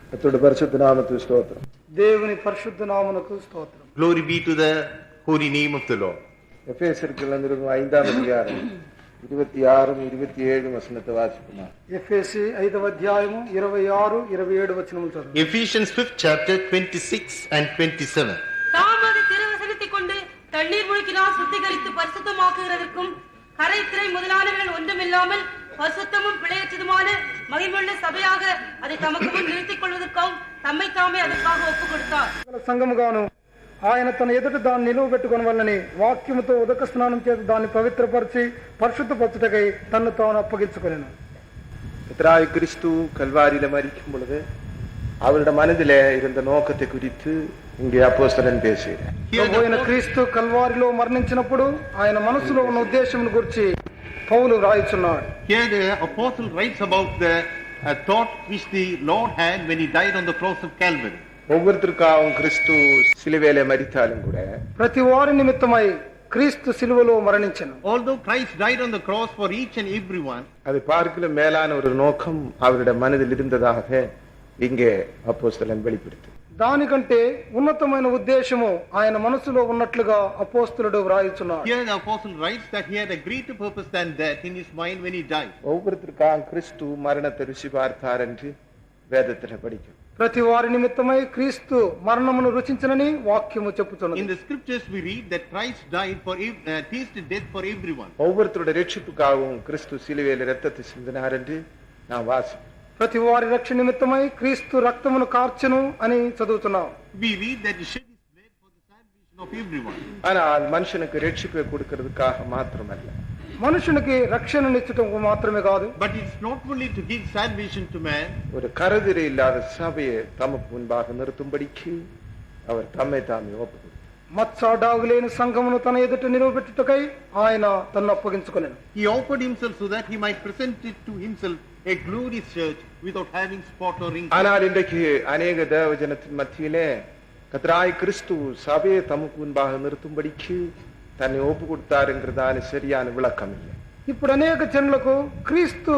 கர்த்தருடைய பரிசுத்த நாமத்துக்கு ஸ்தோத்திரம். దేవుని పరిశుద్ధ నామమునకు స్తోత్రం. Glory be to the holy name of the Lord. எபேசியருக்கு எழுதியிருக்கும் 5ஆம் அதிகாரம் 26 27 வசனத்தை வாசிப்போம். ఎఫెసీ 5వ అధ్యాయము 26 27 వచనములు చదువు. Ephesians 5th chapter 26 and 27. தாமது திருவசனத்தை கொண்டு தண்ணீர் முழுக்கினால் சுத்திகரித்து பரிசுத்தமாக்குகிறதற்கும் கரை திரை முதலானவர்கள் ஒன்றுமில்லாமல் பரிசுத்தமும் பிழையற்றதுமான மகிமுள்ள சபையாக அதை தமக்கு முன் நிறுத்திக் கொள்வதற்கும் தம்மை தாமே அதற்காக ஒப்புக் கொடுத்தார். సంఘముగాను ఆయన తన ఎదుట దాన్ని నిలువ పెట్టుకుని వల్లని వాక్యముతో ఉదక స్నానం చేసి దాన్ని పవిత్రపరిచి పరిశుద్ధపరచుటకై తన్ను తాను అప్పగించుకొనెను. கர்த்தராகிய கிறிஸ்து கல்வாரியில மரிக்கும் பொழுது அவருடைய மனதிலே இருந்த நோக்கத்தை குறித்து இங்கே அப்போஸ்தலன் பேசுகிறார். ప్రభువైన క్రీస్తు కల్వారిలో మరణించినప్పుడు ఆయన మనసులో ఉన్న ఉద్దేశమును గురించి పౌలు రాయుచున్నాడు. Here the apostle writes about the thought which the Lord had when he died on the cross of Calvary. ஒவ்வொருத்தருக்காகவும் கிறிஸ்து சிலுவையிலே மரித்தாலும் கூட ప్రతి వారి నిమిత్తమై క్రీస్తు సిలువలో మరణించెను. Although Christ died on the cross for each and every one, அது பார்க்கல மேலான ஒரு நோக்கம் அவருடைய மனதில் இருந்ததாக இங்கே அப்போஸ்தலன் வெளிப்படுத்து. దానికంటే ఉన్నతమైన ఉద్దేశము ఆయన మనసులో ఉన్నట్లుగా అపోస్తలుడు వ్రాయుచున్నాడు. here the apostle writes that he had a greater purpose than that in his mind when he died. ஒவ்வொருத்தருக்காகவும் கிறிஸ்து மரணத்தை ருசி பார்த்தார் என்று வேதத்தில் படிக்கும். ప్రతి వారి నిమిత్తమై క్రీస్తు మరణమును రుచించనని వాక్యము చెప్పుచున్నది. In the scriptures we read that Christ died for tasted death for everyone. ஒவ்வொருத்தருடைய ரட்சிப்புக்காகவும் கிறிஸ்து சிலுவையில் இரத்தத்தை சிந்தினார் என்று நான் வாசிக்கிறேன். ప్రతి వారి రక్షణ నిమిత్తమై క్రీస్తు రక్తమును కార్చెను అని చదువుతున్నాం. We read that he shed his blood for the salvation of everyone. ஆனால் மனுஷனுக்கு ரட்சிப்பை கொடுக்கிறதுக்காக மாத்திரமல்ல, మనుషునికి రక్షణనిచ్చటం మాత్రమే కాదు, But it's not only to give salvation to man, ஒரு கருதிரை இல்லாத சபையை தமக்கு முன்பாக நிறுத்தும்படிக்கு அவர் தம்மை தாமே ஒப்புக்கொடுத்தார். మత్సాడాగులేని సంఘమును తన ఎదుట నిలవబెట్టుటకై ఆయన తన్ను అప్పగించుకొనెను. he offered himself so that he might present it to himself a glorious church without having spot or wrinkle. ஆனால் இன்றைக்கு அநேக தேவஜனத்தின் மத்தியிலே கர்த்தராகிய கிறிஸ்து சபையை தமக்கு முன்பாக நிறுத்தும்படிக்கு தன்னை ஒப்பு கொடுத்தார் என்கிறதான சரியான விளக்கம் இல்லை. ఇప్పుడు అనేక జనులకు క్రీస్తు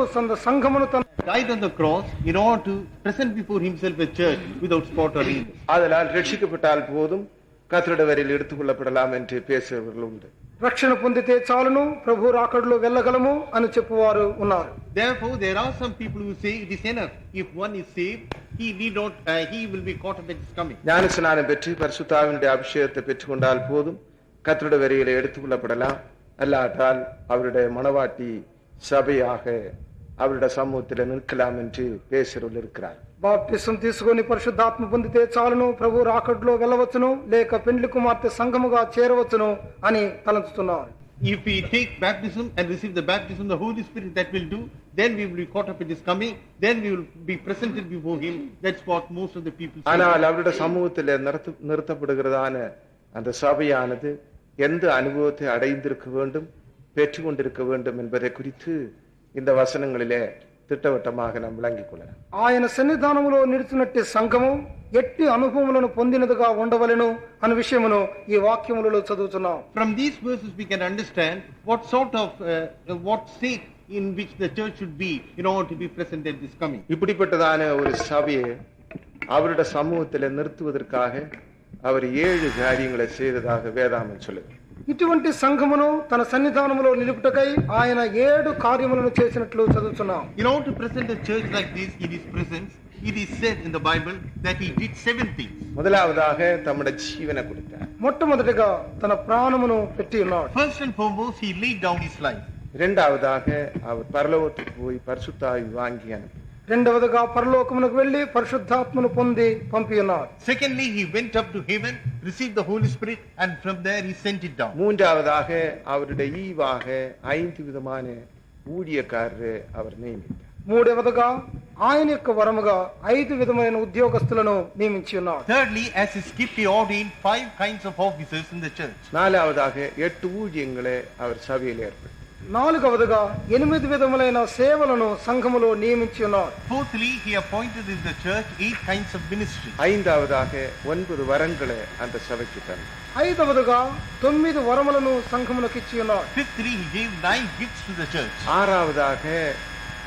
సంఘమును తన died on the cross in order to present before himself a church without spot or wrinkle. அதனால் ரட்சிக்கப்பட்டால் போதும் கர்த்தருடைய வரையில் எடுத்துக் கொள்ளப்படலாம் என்று பேசுபவர்கள் உண்டு. రక్షణ పొందితే చాలును, ప్రభు రాకడలో వెళ్ళగలము అని చెప్పువారు ఉన్నారు. Therefore there are some people who say it is enough if one is saved, he need not he will be caught up at his coming. ஞானஸ்நானம் பெற்று பரிசுத்தாவினுடைய அபிஷேகத்தை பெற்றுக்கொண்டால் போதும் கர்த்தருடைய வரையில எடுத்துக் கொள்ளப்படலாம். அல்லாட்டால் அவருடைய மனவாட்டி சபையாக அவருடைய சமூகத்தில் நிற்கலாம் என்று பேசுறவர்கள் இருக்கிறார். బాప్టిసం తీసుకొని పరిశుద్ధాత్మ పొందితే చాలును, ప్రభు రాకడలో వెళ్ళవచ్చును, లేక పెండ్లి కుమార్తె సంఘముగా చేరవచ్చును అని తలంచుతున్నారు. If we take baptism and receive the baptism the Holy Spirit that will do, then we will be caught up at his coming, then we will be presented before him. That's what most of the people say. ஆனால் அவருடைய சமூகத்தில் நிறுத்தப்படுகிறதான அந்த சபையானது எந்த அனுபவத்தை அடைந்திருக்க வேண்டும், பெற்றுக்கொண்டிருக்க வேண்டும் என்பதை குறித்து இந்த வசனங்களிலே திட்டவட்டமாக நாம் விளங்கிக் கொள்ளலாம். ఆయన సన్నిధానములో నిలిచినట్టి సంఘము ఎట్టి అనుభవములను పొందినదిగా ఉండవలెను అనే విషయమును ఈ వాక్యములలో చదువుతున్నాం. From these verses we can understand what sort of what state in which the church should be in order to be present at this coming. இப்படிப்பட்டதான ஒரு சபையை அவருடைய சமூகத்தில் நிறுத்துவதற்காக அவர் 7 காரியங்களை செய்ததாக வேதாகமம் சொல்லுது. ఇటువంటి సంఘమును తన సన్నిధానములో నిలుపుటకై ఆయన 7 కార్యములను చేసినట్లు చదువుతున్నాం. In order to present a church like this in his presence, it is said in the Bible that he did 7 things. முதலாவதாக தம்முடைய ஜீவனை கொடுத்தார். మొట్టమొదటిగా తన ప్రాణమును పెట్టి ఉన్నాడు. First and foremost, he laid down his life. இரண்டாவதாக அவர் பரலோகத்துக்கு போய் பரிசுத்தாவி வாங்கி அனுப்பி. రెండవదిగా పరలోకమునకు వెళ్లి పరిశుద్ధాత్మను పొంది పంపి ఉన్నాడు. Secondly, he went up to heaven, received the Holy Spirit, and from there he sent it down. மூன்றாவதாக அவருடைய ஈவாக 5 விதமான ஊழியக்காரரை அவர் நியமித்தார். మూడవదిగా ఆయన యొక్క వరముగా 5 విధమైన ఉద్యోగస్తులను నియమించి ఉన్నాడు. Thirdly, as his gift, he ordained 5 kinds of officers in the church. நாலாவதாக 8 ஊழியங்களை அவர் சபையில் ஏற்படுத்தினார். నాలుగవదిగా 8 విధములైన సేవలను సంఘములో నియమించి ఉన్నాడు. Fourthly, he appointed in the church 8 kinds of ministry. ஐந்தாவதாக 9 வரங்களை அந்த சபைக்கு தந்தார். ఐదవదిగా 9 వరములను సంఘమునకు ఇచ్చి ఉన్నాడు. Fifthly, he gave 9 gifts to the church. ஆறாவதாக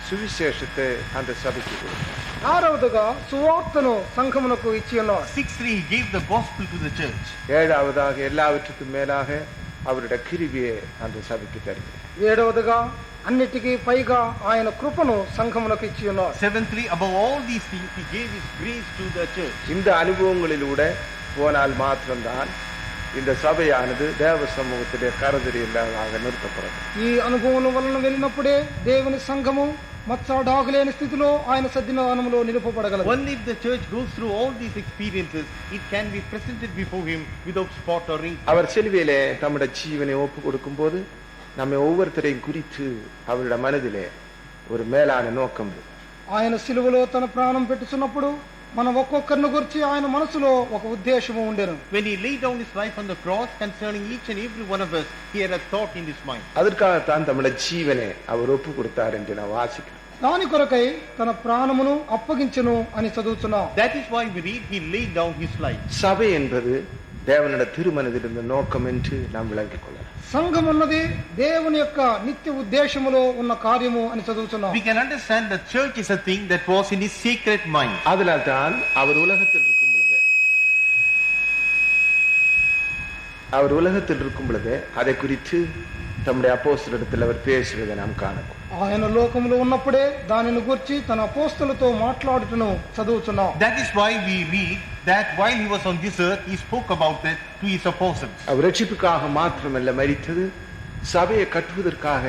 சுவிசேஷத்தை அந்த சபைக்கு கொடுத்தார். ఆరవదిగా సువార్తను సంఘమునకు ఇచ్చి ఉన్నాడు. 6:3 he gave the gospel to the church. ஏழாவதாக எல்லாவற்றுக்கும் மேலாக அவருடைய கிருபையை அந்த சபைக்கு தருகிறார். ఏడవదిగా అన్నిటికీ పైగా ఆయన కృపను సంఘమునకు ఇచ్చి ఉన్నాడు. 7:3 above all these things he gave his grace to the church. இந்த அனுபவங்களிலூടെ போனால் மாத்திரம்தான் இந்த சபையானது தேவ சமூகத்திலே கரதறியலாக நிறுத்தப்படும். ఈ అనుభవం వలన వెళ్ళినప్పుడే దేవుని సంఘము మత్సాడాగులేని స్థితిలో ఆయన సన్నిధానములో నిలుపబడగలదు. Only if the church goes through all these experiences, it can be presented before him without spot or wrinkle. அவர் சிலுவையிலே தம்முடைய ஜீவனை ஒப்பு கொடுக்கும்போது நம்மை ஒவ்வொருத்தரையும் குறித்து அவருடைய மனதிலே ஒரு மேலான நோக்கம். ఆయన సిలువలో తన ప్రాణం పెట్టుచున్నప్పుడు మనం ఒక్కొక్కరిని గురించి ఆయన మనసులో ఒక ఉద్దేశము ఉండెను. When he laid down his life on the cross concerning each and every one of us, he had a thought in his mind. அதற்காகத்தான் தம்முடைய ஜீவனை அவர் ஒப்பு கொடுத்தார் என்று நான் வாசிக்கிறேன். దాని కొరకై తన ప్రాణమును అప్పగించెను అని చదువుతున్నాం. That is why we read he laid down his life. சபை என்பது தேவனுடைய திருமனதில் இருந்த நோக்கம் என்று நாம் விளங்கிக் கொள்ளலாம். సంఘం ఉన్నది దేవుని యొక్క నిత్య ఉద్దేశములో ఉన్న కార్యము అని చదువుతున్నాం. We can understand that church is a thing that was in his sacred mind. அதனால் தான் அவர் உலகத்தில் இருக்கும் பொழுது அதை குறித்து தம்முடைய அப்போஸ்தலரிடத்தில் அவர் பேசுவதை நாம் காணலாம். ఆయన లోకములో ఉన్నప్పుడే దానిని గురించి తన అపోస్తలుతో మాట్లాడుటను చదువుతున్నాం. That is why we read that while he was on this earth, he spoke about it to his apostles. அவர் ரட்சிப்புக்காக மாத்திரமல்ல மரித்தது, சபையை கட்டுவதற்காக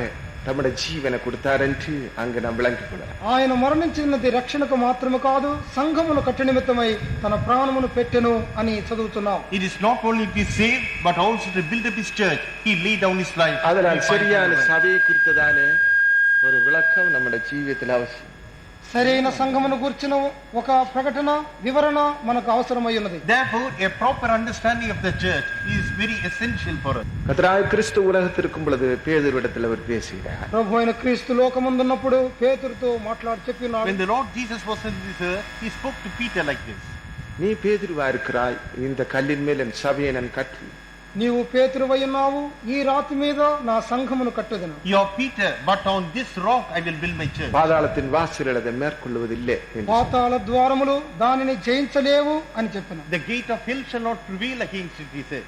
தம்முடைய ஜீவனை கொடுத்தார் என்று அங்கு நாம் விளங்கிக் கொள்ளலாம். ఆయన మరణించినది రక్షణకు మాత్రమే కాదు, సంఘమును కట్టు నిమిత్తమై తన ప్రాణమును పెట్టెను అని చదువుతున్నాం. It is not only to be saved but also to build up his church. He laid down his life. அதனால் சரியான சபையை குறித்ததான ஒரு விளக்கம் நம்முடைய ஜீவியத்தில் அவசியம். సరైన సంఘమును గురించిన ఒక ప్రకటన వివరణ మనకు అవసరమై ఉన్నది. Therefore, a proper understanding of the church is very essential for us. கர்த்தராகிய கிறிஸ்து உலகத்தில் இருக்கும் பொழுது பேதுருவிடத்தில் அவர் பேசுகிறார். ప్రభు అయిన క్రీస్తు లోకమందున్నప్పుడు పేతురుతో మాట్లాడి చెప్పినాడు. When the Lord Jesus was in this earth, he spoke to Peter like this. நீ பேதுருவா இருக்கிறாய், இந்த கல்லின் மேல் என் சபையை நான் கட்டி. నీవు పేతురువై ఉన్నావు, ఈ రాతి మీద నా సంఘమును కట్టెదను. You are Peter, but on this rock I will build my church. பாதாளத்தின் வாசல்கள் அதை மேற்கொள்வதில்லை. పాతాళ ద్వారములు దానిని జయించలేవు అని చెప్పిన. The gate of hell shall not prevail against it, he said.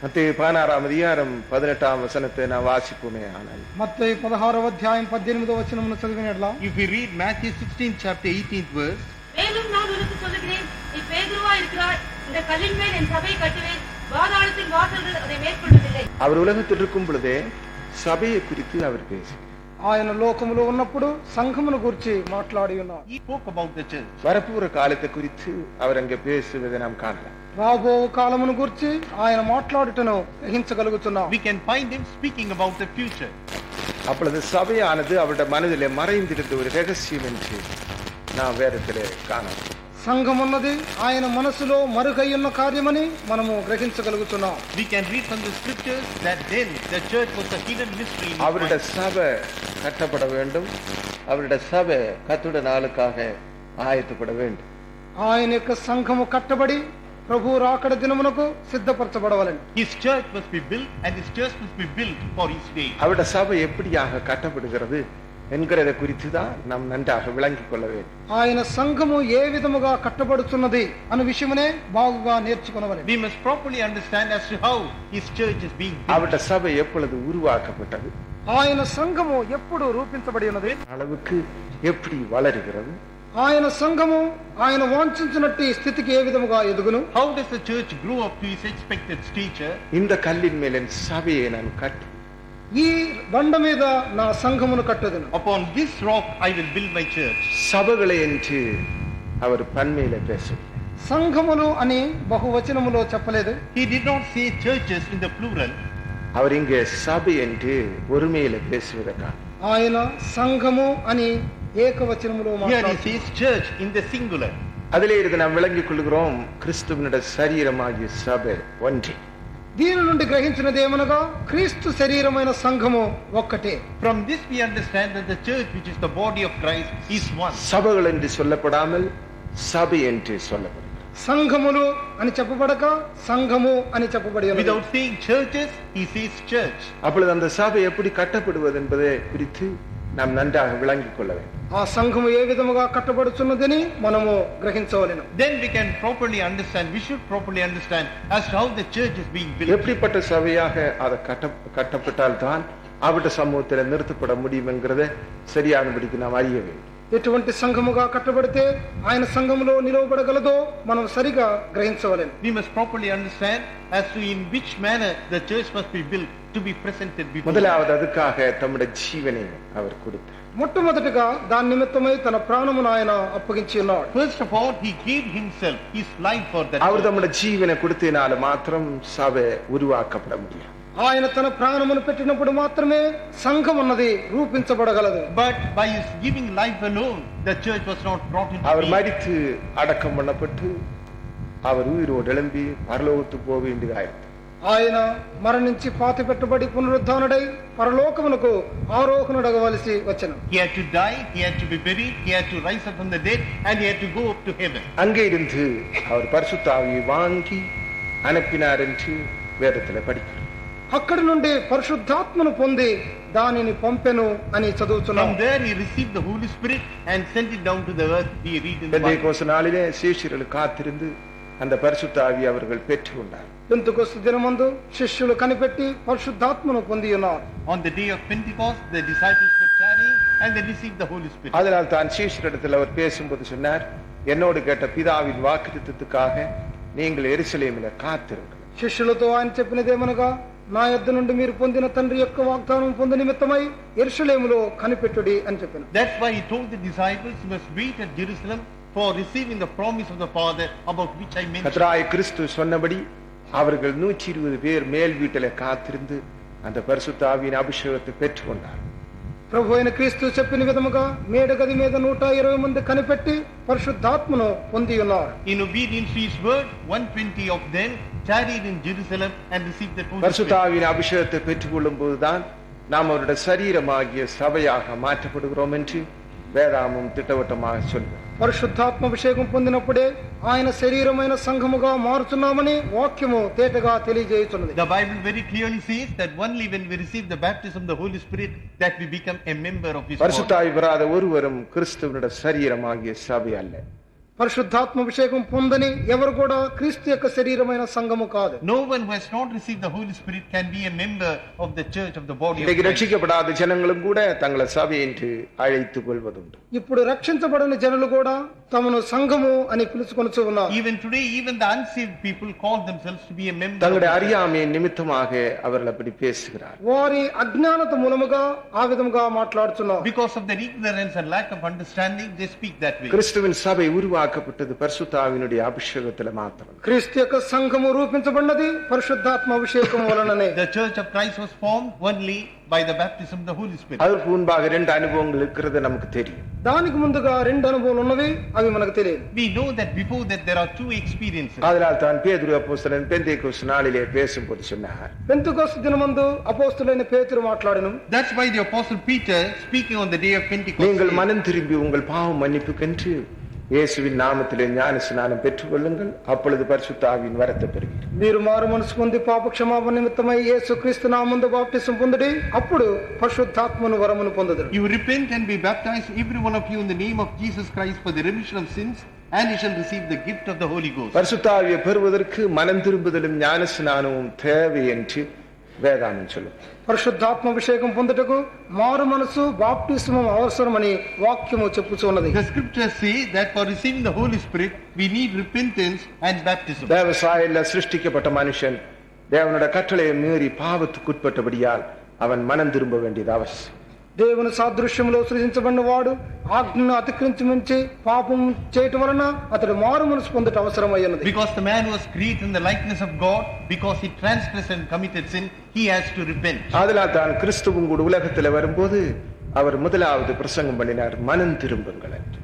மத்தேயு 16:18 நான் வாசிப்போமே. ஆனால் మత్తయి 16:18 చదివినట్లా, If we read Matthew 16:18 verse, மேலும் நான் உனக்கு சொல்லுகிறேன், நீ பேதுருவா இருக்கிறாய், இந்த கல்லின் மேல் என் சபையை கட்டுவேன், பாதாளத்தின் வாசல்கள் அதை மேற்கொள்வதில்லை. அவர் உலகத்தில் இருக்கும் பொழுதே சபையை குறித்து அவர் பேசுகிறார். ఆయన లోకములో ఉన్నప్పుడు సంఘమును గురించి మాట్లాడి ఉన్నాడు. he spoke about the church. வரப்போற காலத்தை குறித்து அவர் அங்கே பேசுவதை நாம் காணலாம். రాబో కాలమును గురించి ఆయన మాట్లాడుటను గ్రహించగలుగుతున్నాం. We can find him speaking about the future. அப்பொழுது சபையானது அவருடைய மனதிலே மறைந்திருந்த ஒரு ரகசியம் என்று நாம் வேதத்திலே காணலாம். సంఘమున్నది ఆయన మనసులో మరుగయ్యున్న కార్యమని మనము గ్రహించగలుగుతున్నాం. We can read from the scriptures that then the church was a hidden mystery. அவருடைய சபை கட்டப்பட வேண்டும், அவருடைய சபை கர்த்தருடைய நாளுக்காக ஆயத்தப்பட வேண்டும். ఆయన యొక్క సంఘము కట్టబడి ప్రభు రాకడ దినమునకు సిద్ధపరచబడవలెను. His church must be built and his church must be built for his day. அவருடைய சபை எப்படியாக கட்டப்படுகிறது என்கிறதை குறித்து தான் நாம் நன்றாக விளங்கிக் கொள்ள வேண்டும். ఆయన సంఘము ఏ విధముగా కట్టబడుతున్నది అనే విషయమునే బాగుగా నేర్చుకొనవలెను. We must properly understand as to how his church is being built. அவருடைய சபை எப்பொழுது உருவாக்கப்பட்டது, ఆయన సంఘము ఎప్పుడు రూపించబడి ఉన్నది, அளவுக்கு எப்படி வளருகிறது, ఆయన సంఘము ఆయన వాంఛించినట్టి స్థితికి ఏ విధముగా ఎదుగును, How does the church grow up to its expected stature? இந்த கல்லின் மேல் என் சபையை நான் கட்டி ఈ బండ మీద నా సంఘమును కట్టెదను. Upon this rock I will build my church. சபைகளை என்று அவர் பன்மையில பேசுகிறார். సంఘములు అని బహువచనములో చెప్పలేదు. He did not say churches in the plural. அவர் இங்கே சபை என்று ஒருமையில பேசுவதற்காக ఆయన సంఘము అని ఏకవచనములో Here he మాట్లాడుతున్నాడు. says church in the singular. அதிலே இருந்து நாம் விளங்கிக் கொள்கிறோம், கிறிஸ்துவினுடைய சரீரமாகிய சபை ஒன்றே. దీని నుండి గ్రహించినది ఏమనగా క్రీస్తు శరీరమైన సంఘము ఒక్కటే. From this we understand that the church, which is the body of Christ, is one. சபைகள் என்று சொல்லப்படாமல் சபை என்று சொல்லப்படுகிறது. సంఘములు అని చెప్పబడక సంఘము అని చెప్పబడి ఉన్నది. Without saying churches, he says church. அப்பொழுது அந்த சபை எப்படி கட்டப்படுவது என்பதை குறித்து நாம் நன்றாக விளங்கிக் கொள்ள வேண்டும். ఆ సంఘము ఏ విధముగా కట్టబడుచున్నదని మనము గ్రహించవలెను. Then we can properly understand, we should properly understand as to how the church is being built. எப்படிப்பட்ட சபையாக அது கட்டப்பட்டால் தான் அவருடைய சமூகத்தில் நிறுத்தப்பட முடியும் என்கிறத சரியானபடிக்கு நாம் அறிய வேண்டும். ఎటువంటి సంఘముగా కట్టబడితే ఆయన సంఘములో నిలవబడగలదో మనం సరిగా గ్రహించవలెను. We must properly understand as to in which manner the church must be built to be presented before. முதலாவது அதுக்காக தம்முடைய ஜீவனை அவர் கொடுத்தார். మొట్టమొదటిగా దాని నిమిత్తమై తన ప్రాణమును ఆయన అప్పగించి ఉన్నాడు. First of all, he gave himself, his life for that. அவர் தம்முடைய ஜீவனை கொடுத்ததினால மாத்திரம் சபை உருவாக்கப்பட முடியும். ఆయన తన ప్రాణమును పెట్టినప్పుడు మాత్రమే సంఘం అన్నది రూపించబడగలదు. But by his giving life alone, the church was not brought into our being. மரித்து அடக்கம் பண்ணப்பட்டு அவர் உயிரோடு எழும்பி பரலோகத்துக்கு போக வேண்டியதாயிற்று. ఆయన మరణించి పాతి పెట్టబడి పునరుద్ధానుడై పరలోకమునకు ఆరోహణుడగవలసి వచ్చెను. He had to die, he had to be buried, he had to rise up from the dead, and he had to go up to heaven. அங்கே இருந்து அவர் பரிசுத்த ஆவியை வாங்கி அனுப்பினார் என்று வேதத்தில் படிக்கிறோம். అక్కడి నుండి పరిశుద్ధాత్మను పొంది దానిని పంపెను అని చదువుతున్నాం. From there he received the Holy Spirit and sent it down to the earth. We read in the Bible. Pentecost நாளிலே சீஷர்கள் காத்திருந்து அந்த பரிசுத்த ஆவியை அவர்கள் பெற்றுக் கொண்டார். పెంతెకొస్తు దినమందు శిష్యులు కనిపెట్టి పరిశుద్ధాత్మను పొంది ఉన్నారు. On the day of Pentecost, the disciples were tarrying and they received the Holy Spirit. அதனால் தான் சீஷரிடத்தில் அவர் பேசும்போது சொன்னார், என்னோடு கேட்ட பிதாவின் வாக்குத்தத்தத்துக்காக நீங்கள் எருசலேமிலே காத்திருங்கள். శిష్యులతో ఆయన చెప్పినదేమనగా, నా యొద్ద నుండి మీరు పొందిన తండ్రి యొక్క వాగ్దానం పొంద నిమిత్తమై యెరూషలేములో కనిపెట్టుడి అని చెప్పాను. That's why he told the disciples, you must wait at Jerusalem for receiving the promise of the Father about which I mentioned. கர்த்தராகிய கிறிஸ்து சொன்னபடி அவர்கள் 120 பேர் மேல் வீட்டிலே காத்திருந்து அந்த பரிசுத்த ஆவியின் அபிஷேகத்தை பெற்றுக் கொண்டார். ప్రభు అయిన క్రీస్తు చెప్పిన విధముగా మేడగది మీద 120 మంది కనిపెట్టి పరిశుద్ధాత్మను పొంది ఉన్నారు. In obedience to his word, 120 of them tarried in Jerusalem and received the Holy பரிசுத்த Spirit. ஆவியின் அபிஷேகத்தை பெற்றுக் கொள்ளும் போதுதான் நாம் அவருடைய சரீரமாகிய சபையாக மாற்றப்படுகிறோம் என்று வேதாகமம் திட்டவட்டமாக சொல்கிறது. పరిశుద్ధాత్మ అభిషేకం పొందినప్పుడే ఆయన శరీరమైన సంఘముగా మారుతున్నామని వాక్యము తేటగా తెలియజేయుచున్నది. The Bible very clearly says that only when we receive the baptism of the Holy Spirit that we become a member of his பரிசுத்த body. ஆவி பெறாத ஒருவரும் கிறிஸ்துவனுடைய சரீரமாகிய சபை அல்ல. పరిశుద్ధాత్మ అభిషేకం పొందని ఎవరు కూడా క్రీస్తు యొక్క శరీరమైన సంఘము కాదు. No one who has not received the Holy Spirit can be a member of the church of the body of இன்றைக்கு Christ. ரட்சிக்கப்படாத ஜனங்களும் கூட தங்களை சபை என்று அழைத்துக் கொள்வதுண்டு. ఇప్పుడు రక్షించబడిన జనులు కూడా తమను సంఘము అని పిలుచుకొనుచు ఉన్నారు. Even today, even the unsaved people call themselves to be a member of தங்களுடைய the church. அறியாமையின் நிமித்தமாக அவர்கள் அப்படி பேசுகிறார். వారి అజ్ఞానత మూలముగా ఆ విధముగా మాట్లాడుతున్నారు. Because of their ignorance and lack of understanding, they speak that way. கிறிஸ்துவின் சபை உருவாக்கப்பட்டது பரிசுத்த ஆவியினுடைய அபிஷேகத்தில் மாத்திரம். క్రీస్తు యొక్క సంఘము రూపించబడినది పరిశుద్ధాత్మ అభిషేకం వలననే. The church of Christ was formed only by the baptism of the Holy Spirit. அதற்கு முன்பாக 2 அனுபவங்கள் இருக்கிறது நமக்கு தெரியும். దానికి ముందుగా 2 అనుభవాలు ఉన్నవి, అవి మనకు తెలియదు. We know that before that there are 2 experiences. அதனால் தான் பேதுரு அப்போஸ்தலன் பெந்தேகோஸ்து நாளிலே பேசும்போது சொன்னார், పెంతెకొస్తు దినమందు అపోస్తలుడైన పేతురు మాట్లాడెను. That's why the apostle Peter, speaking on the day of Pentecost, நீங்கள் said, மனம் திரும்பி உங்கள் பாவம் மன்னிப்புக்கென்று இயேசுவின் நாமத்திலே ஞான ஸ்நானம் பெற்றுக் கொள்ளுங்கள், அப்பொழுது பரிசுத்த ஆவியின் வரத்தை பெறுவீர்கள். మీరు మారు మనసు పొంది పాప క్షమాపణ నిమిత్తమై యేసుక్రీస్తు నామమున బాప్తిసం పొందుడి, అప్పుడు పరిశుద్ధాత్మను వరమును పొందుదురు. You repent and be baptized, every one of you, in the name of Jesus Christ for the remission of sins, and you shall receive the gift of the Holy Ghost. பரிசுத்த ஆவியை பெறுவதற்கு மனம் திரும்புதலும் ஞான ஸ்நானமும் தேவை என்று வேதாகமம் சொல்லும். పరిశుద్ధాత్మ అభిషేకం పొందుటకు మారు మనసు బాప్తిస్మం అవసరమని వాక్యము చెప్పుచున్నది. The scriptures say that for receiving the Holy Spirit, we need repentance and baptism. தேவசாயில சிருஷ்டிக்கப்பட்ட மனுஷன் தேவனுடைய கட்டளையை மீறி பாவத்துக்குட்பட்டபடியால் அவன் மனம் திரும்ப வேண்டியது அவசியம். దేవుని సాదృశ్యంలో సృజించబడిన వాడు ఆజ్ఞను అతిక్రమించి పాపం చేయటం వలన అతడు మారు మనసు పొందుట అవసరమైనది. Because the man was created in the likeness of God, because he transgressed and committed sin, he has to repent. அதனால் தான் கிறிஸ்துவும் கூட உலகத்தில் வரும்போது அவர் முதலாவது பிரசங்கம் பண்ணினார், மனம் திரும்புங்கள் என்று.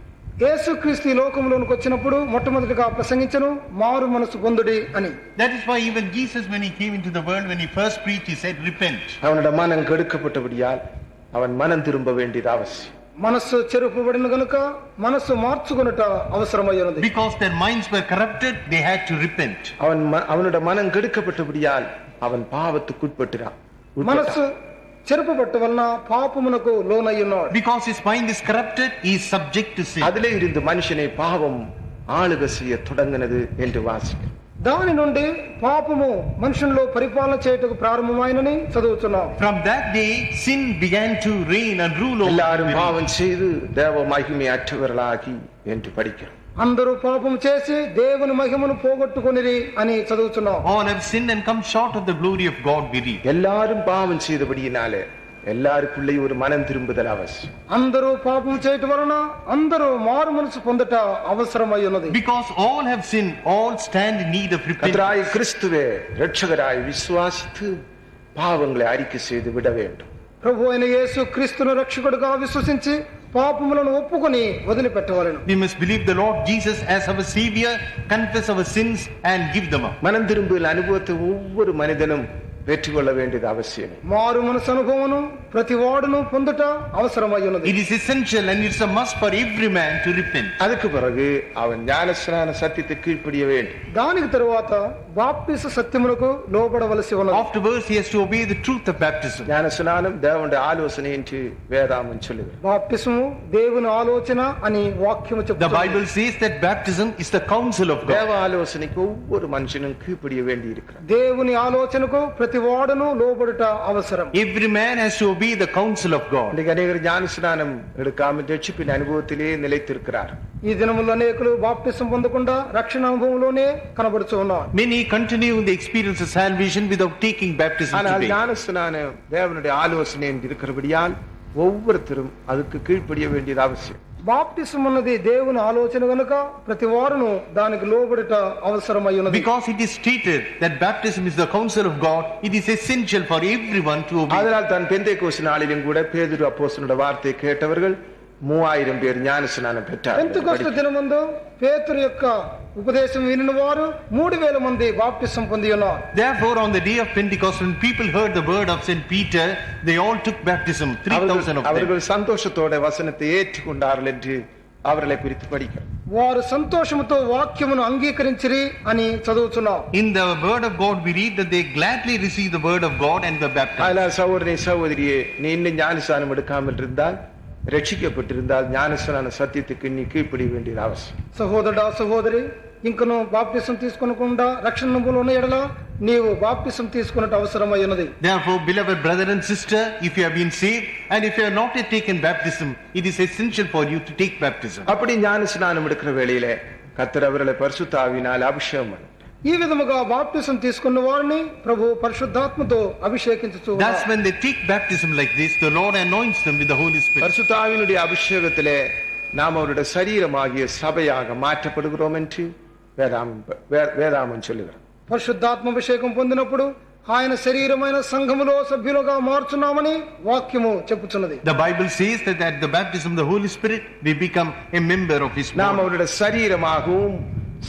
యేసుక్రీస్తు ఈ లోకంలోనికి వచ్చినప్పుడు మొట్టమొదటిగా ప్రసంగించను, మారు మనసు పొందుడి అని. That is why even Jesus, when he came into the world, when he first preached, he said, repent. அவனுடைய மனம் கெடுக்கப்பட்டபடியால் அவன் மனம் திரும்ப வேண்டியது அவசியம். మనస్సు చెరుపబడిన గనుక మనస్సు మార్చుకొనుట అవసరమైనది. Because their minds were corrupted, they had to repent. அவனுடைய மனம் கெடுக்கப்பட்டபடியால் அவன் பாவத்துக்குட்பட்டான். చెరుపబట్టు వలన పాపమునకు లోనయ్యున్నాడు. Because his mind is corrupted, he is subject to sin. அதிலே இருந்து மனுஷனை பாவம் ஆளுகை செய்ய தொடங்கினது என்று வாசிக்கிறோம். దాని నుండి పాపము మనుషుల్లో పరిపాలన చేయుటకు ప్రారంభమైనని చదువుతున్నాం. From that day, sin began to reign and rule over எல்லாரும் humanity. பாவம் செய்து தேவ மகிமை அற்றவர்களாகி என்று படிக்கிறோம். అందరూ పాపం చేసి దేవుని మహిమను పోగొట్టుకొనిరి అని చదువుతున్నాం. All have sinned and come short of the glory of God, we read. எல்லாரும் பாவம் செய்தபடியினாலே எல்லாருக்குள்ளே ஒரு மனம் திரும்புதல் அவசியம். అందరూ పాపం చేయటం వలన అందరూ మారు మనసు పొందట అవసరమై ఉన్నది. Because all have sinned, all stand in need of repentance. கர்த்தராய் கிறிஸ்துவே இரட்சகராய் விசுவாசித்து பாவங்களை அறிக்கை செய்து விட வேண்டும். ప్రభు అయిన యేసు క్రీస్తును రక్షకుడిగా విశ్వసించి పాపములను ఒప్పుకొని వదిలిపెట్టవలెను. We must believe the Lord Jesus as our Savior, confess our sins and give them up. மனம் திரும்புதல் அனுபவத்தை ஒவ்வொரு மனிதனும் பெற்றுக்கொள்ள வேண்டியது அவசியம். మారు మనసు అనుభవమును ప్రతి వాడును పొందుట అవసరమై ఉన్నది. It is essential and it's a must for every man to repent. அதுக்கு பிறகு அவன் ஞானஸ்நான சத்தியத்தை கீழ்ப்படிய வேண்டும். దానికి తరువాత బాప్తిస సత్యమునకు లోబడవలసి ఉన్నది. Afterwards he has to obey the truth of baptism. ஞானஸ்நானம் தேவனுடைய ஆலோசனை என்று வேதாகம் சொல்லுகிறது. బాప్తిసము దేవుని ఆలోచన అని వాక్యము The చెప్తుంది. Bible says that baptism is the counsel of தேவ God. ஆலோசனைக்கு ஒவ்வொரு மனுஷனும் கீழ்ப்படிய வேண்டி இருக்கிறார். దేవుని ఆలోచనకు ప్రతి వాడును లోబడుట అవసరం. Every man has to obey the counsel of God. இன்றைக்கு அநேகர் ஞானஸ்நானம் எடுக்காமல் ரட்சிப்பின் அனுபவத்திலே நிலைத்திருக்கிறார். ఈ దినముల్లో అనేకులు బాప్తిసం పొందకుండా రక్షణ అనుభవంలోనే కనబడుతూ ఉన్నారు. Many continue in the experience of salvation without taking baptism ஆனால் today. ஞானஸ்நானம் தேவனுடைய ஆலோசனை என்று இருக்கிறபடியால் ஒவ்வொருத்தரும் அதுக்கு கீழ்ப்படிய வேண்டியது அவசியம். బాప్తిసం అన్నది దేవుని ఆలోచన గనుక ప్రతి వారును దానికి లోబడుట అవసరమై ఉన్నది. Because it is stated that baptism is the counsel of God, it is essential for everyone to obey. அதனால் தான் பெந்தேகோஸ்து நாளிலும் கூட பேதுரு அப்போஸ்தலனுடைய வார்த்தையை கேட்டவர்கள் 3000 பேர் ஞானஸ்நானம் பெற்றார்கள். పెంతెకొస్తు దినమందు పేతురు యొక్క ఉపదేశం వినిన వారు 3000 మంది బాప్తిసం పొంది ఉన్నారు. Therefore, on the day of Pentecost, when people heard the word of St. Peter, they all took baptism, 3000 of them. அவர்கள் சந்தோஷத்தோட வசனத்தை ஏற்றுக்கொண்டார்கள் என்று அவர்களை குறித்து படிக்கிறோம். వారు సంతోషముతో వాక్యమును అంగీకరించిరి అని చదువుతున్నాం. In the word of God, we read that they gladly received the word of God and were baptized. அதனால் சகோதரனே சகோதரியே, நீ இன்னும் ஞானஸ்நானம் எடுக்காமல் இருந்தால், ரட்சிக்கப்பட்டிருந்தால் ஞானஸ்நான சத்தியத்துக்கு நீ கீழ்ப்படிய வேண்டியது அவசியம். సహోదరుడా సహోదరి, ఇంకను బాప్తిసం తీసుకొనకుండా రక్షణ అనుభవంలో ఉన్న ఎడల నీవు బాప్తిసం తీసుకొనుట అవసరమై ఉన్నది. Therefore, beloved brother and sister, if you have been saved and if you have not yet taken baptism, it is essential for you to take baptism. அப்படி ஞானஸ்நானம் எடுக்கிற வேளையிலே கர்த்தர் அவர்களை பரிசுத்த ஆவியினால் அபிஷேகம் பண்ணார். ఈ విధముగా బాప్తిసం తీసుకున్న వారిని ప్రభు పరిశుద్ధాత్మతో అభిషేకించుచు That's when they take baptism like this, the Lord anoints them with the Holy Spirit. பரிசுத்த ஆவியினுடைய அபிஷேகத்திலே நாம் அவருடைய சரீரமாகிய சபையாக மாற்றப்படுகிறோம் என்று வேதாமம் சொல்லுகிறார். పరిశుద్ధాత్మ అభిషేకం పొందినప్పుడు ఆయన శరీరమైన సంఘములో సభ్యులుగా మార్చున్నామని వాక్యము చెప్పుచున్నది. The Bible says that at the baptism of the Holy Spirit we become a member of His நாம் body. அவருடைய சரீரமாகவும்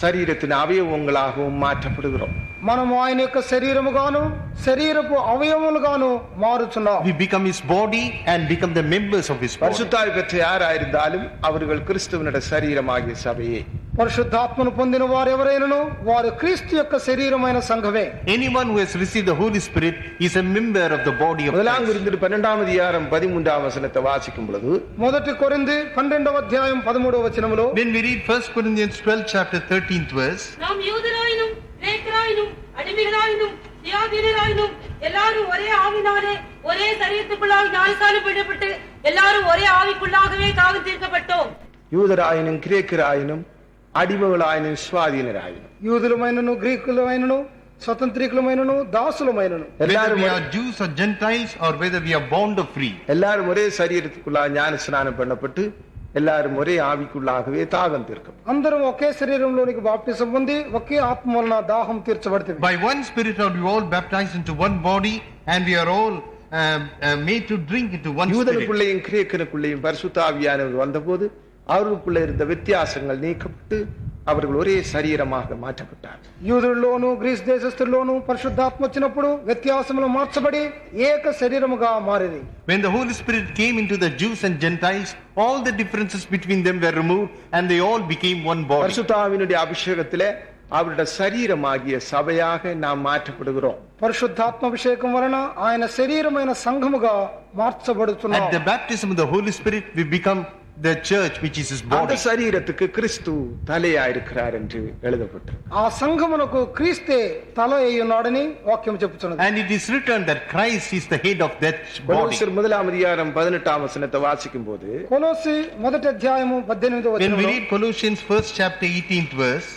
சரீரத்தின் அவயவங்களாகவும் மாற்றப்படுகிறோம். మనము ఆయన యొక్క శరీరముగాను శరీరపు అవయవములుగాను మారుచున్నాం. We become His body and become the members of His body. பரிசுத்தாவி பெற்ற யாராயிருந்தாலும் அவர்கள் கிறிஸ்துவனுடைய சரீரமாகிய சபையே. పరిశుద్ధాత్మను పొందిన వారు ఎవరైనను వారు క్రీస్తు యొక్క శరీరమైన సంఘమే. Anyone who has received the Holy Spirit is a member of the body of முதலாம் Christ. கொரிந்தியர் 12ஆம் அதிகாரம் 13ஆம் வசனத்தை வாசிக்கும் பொழுது, మొదటి కొరింథీ 12వ అధ్యాయం 13వ వచనములో, When we read 1 Corinthians 12 chapter 13th verse, நாம் யூதராயினும் கிரேக்கராயினும் அடிமைகளாயினும் சுயாதீனராயினும் எல்லாரும் ஒரே ஆவினாலே ஒரே சரீரத்துக்குள்ளாக ஞானஸ்நானம் பெறப்பட்டு எல்லாரும் ஒரே ஆவிக்குள்ளாகவே தாகம் தீர்க்கப்பட்டோம். யூதராயினும் கிரேக்கராயினும் அடிமைகளாயினும் சுவாதீனராயினும் యూదులమైనను గ్రీకులమైనను స్వతంత్రీకులమైనను దాసులమైనను whether எல்லாரும் we are Jews or Gentiles or whether we are bond or free, எல்லாரும் ஒரே சரீரத்துக்குள்ளாக ஞானஸ்நானம் பண்ணப்பட்டு எல்லாரும் ஒரே ஆவிக்குள்ளாகவே தாகம் தீர்க்கும். అందరం ఒకే శరీరంలోనికి బాప్తిసం పొంది ఒకే ఆత్మ వలన దాహం తీర్చబడుతుంది. by one Spirit are we all baptized into one body and we are all made to drink into one Spirit. யூதனுக்குள்ளேயும் கிரேக்கனுக்குள்ளேயும் பரிசுத்த ஆவியானவர் வந்தபோது அவர்களுக்குள்ள இருந்த வித்தியாசங்கள் நீக்கப்பட்டு அவர்கள் ஒரே சரீரமாக மாற்றப்பட்டார். యూదుల్లోను గ్రీస్ దేశస్థుల్లోను పరిశుద్ధాత్మ వచ్చినప్పుడు వ్యత్యాసములు మార్చబడి ఏక శరీరముగా మారిరి. When the Holy Spirit came into the Jews and Gentiles, all the differences between them were removed and they all became one body. பரிசுத்த ஆவியினுடைய அபிஷேகத்திலே அவருடைய சரீரமாகிய சபையாக நாம் மாற்றப்படுகிறோம். పరిశుద్ధాత్మాభిషేకం వలన ఆయన శరీరమైన సంఘముగా మార్చబడుతున్నాం. At the baptism of the Holy Spirit, we become the church, which is his அந்த body. சரீரத்துக்கு கிறிஸ்து தலையா இருக்கிறார் என்று எழுதப்பட்டது. ఆ సంఘమునకు క్రీస్తే తల అయ్యున్నాడని వాక్యం చెప్పుచున్నది. And it is written that Christ is the head of that body. கொலோசியர் 1:18 வாசிக்கும் போது కొలొస్సీ 1:18 When we వచనంలో read Colossians 1:18 verse,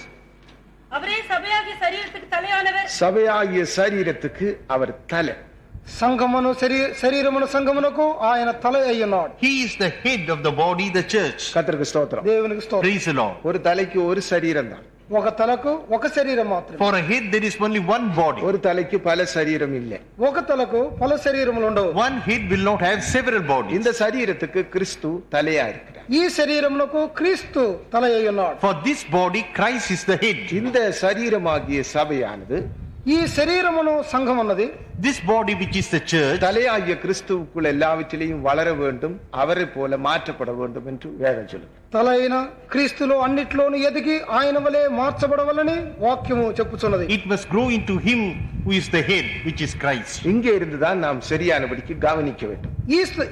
அவரே சபையாகிய சரீரத்துக்கு தலையானவர். சபையாகிய சரீரத்துக்கு அவர் தலை. సంఘమును శరీరమును సంఘమునకు ఆయన తల అయ్యున్నాడు. he is the head of the body, the church. கர்த்தருக்கு ஸ்தோத்திரம். దేవునికి స్తోత్రం. Praise the Lord. ஒரு தலைக்கு ஒரு சரீரம் தான். ఒక తలకు ఒక శరీరం మాత్రమే. For a head there is only one body. ஒரு தலைக்கு பல சரீரம் இல்லை. ఒక తలకు పలు శరీరములు ఉండవు. One head will not have several bodies. இந்த சரீரத்துக்கு கிறிஸ்து தலையா இருக்கிறார். ఈ శరీరమునకు క్రీస్తు తల అయ్యున్నాడు. For this body Christ is the head. இந்த சரீரமாகிய சபையானது ఈ శరీరమును సంఘం అన్నది This body, which is the church, தலையாகிய கிறிஸ்துவுக்குள் எல்லாவற்றிலையும் வளர வேண்டும், அவரை போல மாற்றப்பட வேண்டும் என்று வேதம் சொல்லுது. తల అయిన క్రీస్తులో అన్నిట్లోనూ ఎదిగి ఆయన వలె మార్చబడవలని వాక్యము చెప్పుచున్నది. it must grow into him who is the head, which is Christ. இங்கே இருந்துதான் நாம் சரியானபடிக்கு கவனிக்க வேண்டும்.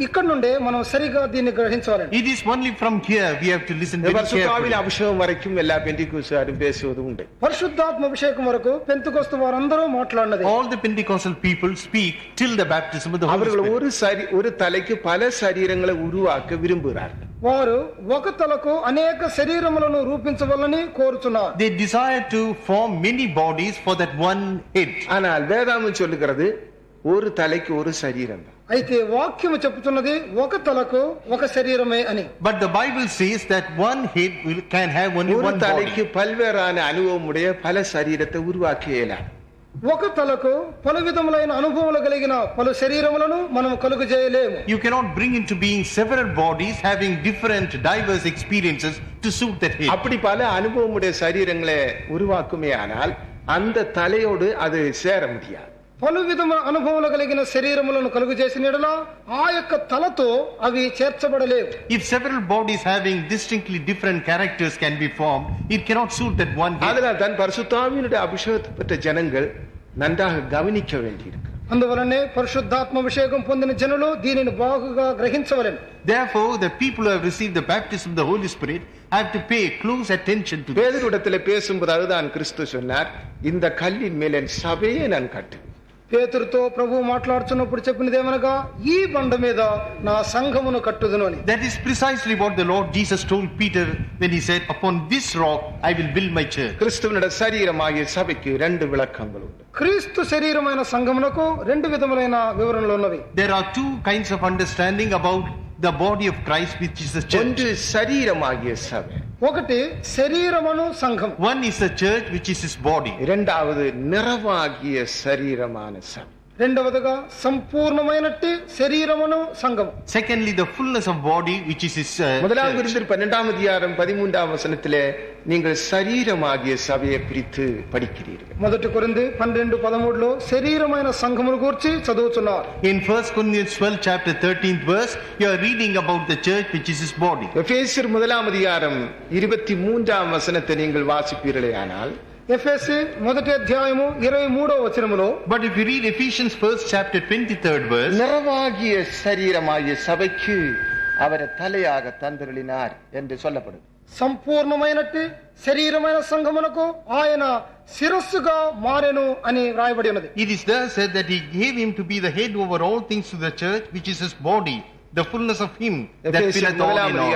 ఇక్కడ నుండే మనం సరిగా దీన్ని గ్రహించాలి. It is only from here we have to listen very பரிசுத்தாவின் carefully. அபிஷேகம் வரைக்கும் எல்லா பெந்தெக்கோஸ்தேரும் பேசுவது உண்டு. పరిశుద్ధాత్మ అభిషేకం వరకు పెంతెకొస్తు వారందరూ మాట్లాడినది. All the Pentecostal people speak till the baptism of the Holy அவர்கள் Spirit. ஒரு தலைக்கு பல சரீரங்களை உருவாக்க விரும்புகிறார்கள். వారు ఒక తలకు అనేక శరీరములను రూపించవలని కోరుచున్నారు. They desire to form many bodies for that one head. ஆனால் வேதாகமம் சொல்லுகிறது ஒரு தலைக்கு ஒரு சரீரம் தான். అయితే వాక్యము చెప్పుతున్నది ఒక తలకు ఒక శరీరమే అని. But the Bible says that one head can have only ஒரு one தலைக்கு body. பல்வேறான அனுபவமுடைய பல சரீரத்தை உருவாக்க இயலாது. ఒక తలకు పలు విధములైన అనుభవములు కలిగిన పలు శరీరములను మనం కలుగు చేయలేము. You cannot bring into being several bodies having different diverse experiences to suit that head. அப்படி பல அனுபவமுடைய சரீரங்களை உருவாக்குமே ஆனால் அந்த தலையோடு அது சேர முடியாது. పలు విధముల అనుభవములు కలిగిన శరీరములను కలుగు చేసిన యెడల ఆ యొక్క తలతో అవి చేర్చబడలేవు. If several bodies having distinctly different characters can be formed, it cannot suit that one head. அதனால் தான் பரிசுத்தாவினுடைய அபிஷேகத்தை பெற்ற ஜனங்கள் நன்றாக கவனிக்க வேண்டியிருக்கு. అందువలనే పరిశుద్ధాత్మ అభిషేకం పొందిన జనులు దీనిని బాగుగా గ్రహించవలెను. Therefore, the people who have received the baptism of the Holy Spirit have to pay close attention to this. பேதுருவிடத்தில் பேசும்போது அதுதான் கிறிஸ்து சொன்னார், இந்த கல்லின் மேல் என் சபையை நான் கட்டுவேன். పేతురుతో ప్రభువు మాట్లాడుతున్నప్పుడు చెప్పినదేమనగా ఈ బండ మీద నా సంఘమును కట్టుదును అని. That is precisely what the Lord Jesus told Peter when he said, upon this rock I will build my church. கிறிஸ்துவனுடைய சரீரமாகிய சபைக்கு ரெண்டு விளக்கங்கள் உண்டு. క్రీస్తు శరీరమైన సంఘమునకు రెండు విధములైన వివరణలు ఉన్నవి. There are two kinds of understanding about the body of Christ, which is the church. ஒன்று சரீரமாகிய சபை, ఒకటి శరీరమును సంఘం. One is the church, which is his body. இரண்டாவது நிறவாகிய சரீரமான சபை. రెండవదిగా సంపూర్ణమైనట్టి శరీరమును సంఘం. Secondly, the fullness of body, which is his முதலாம் church. கொரிந்தியர் 12:13 நீங்கள் சரீரமாகிய சபையை பிரித்து படிக்கிறீர்கள். మొదటి కొరింథీ 12:13లో శరీరమైన సంఘమును గూర్చి చదువుతున్నారు. In 1 Corinthians 12 chapter 13th verse, you are reading about the church, which is his body. எபேசியர் 1:23 நீங்கள் வாசிப்பீர்களேயானால், ఎఫెసీ 1:23 But if you read Ephesians 1st chapter 23rd verse, நிறவாகிய சரீரமாகிய சபைக்கு அவரை தலையாக தந்தருளினார் என்று சொல்லப்படுது. సంపూర్ణమైనట్టి శరీరమైన సంఘమునకు ఆయన శిరస్సుగా మారెను అని వ్రాయబడి ఉన్నది. it is there said that he gave him to be the head over all things to the church, which is his body, the fullness of him that எபேசியர் filleth all in all.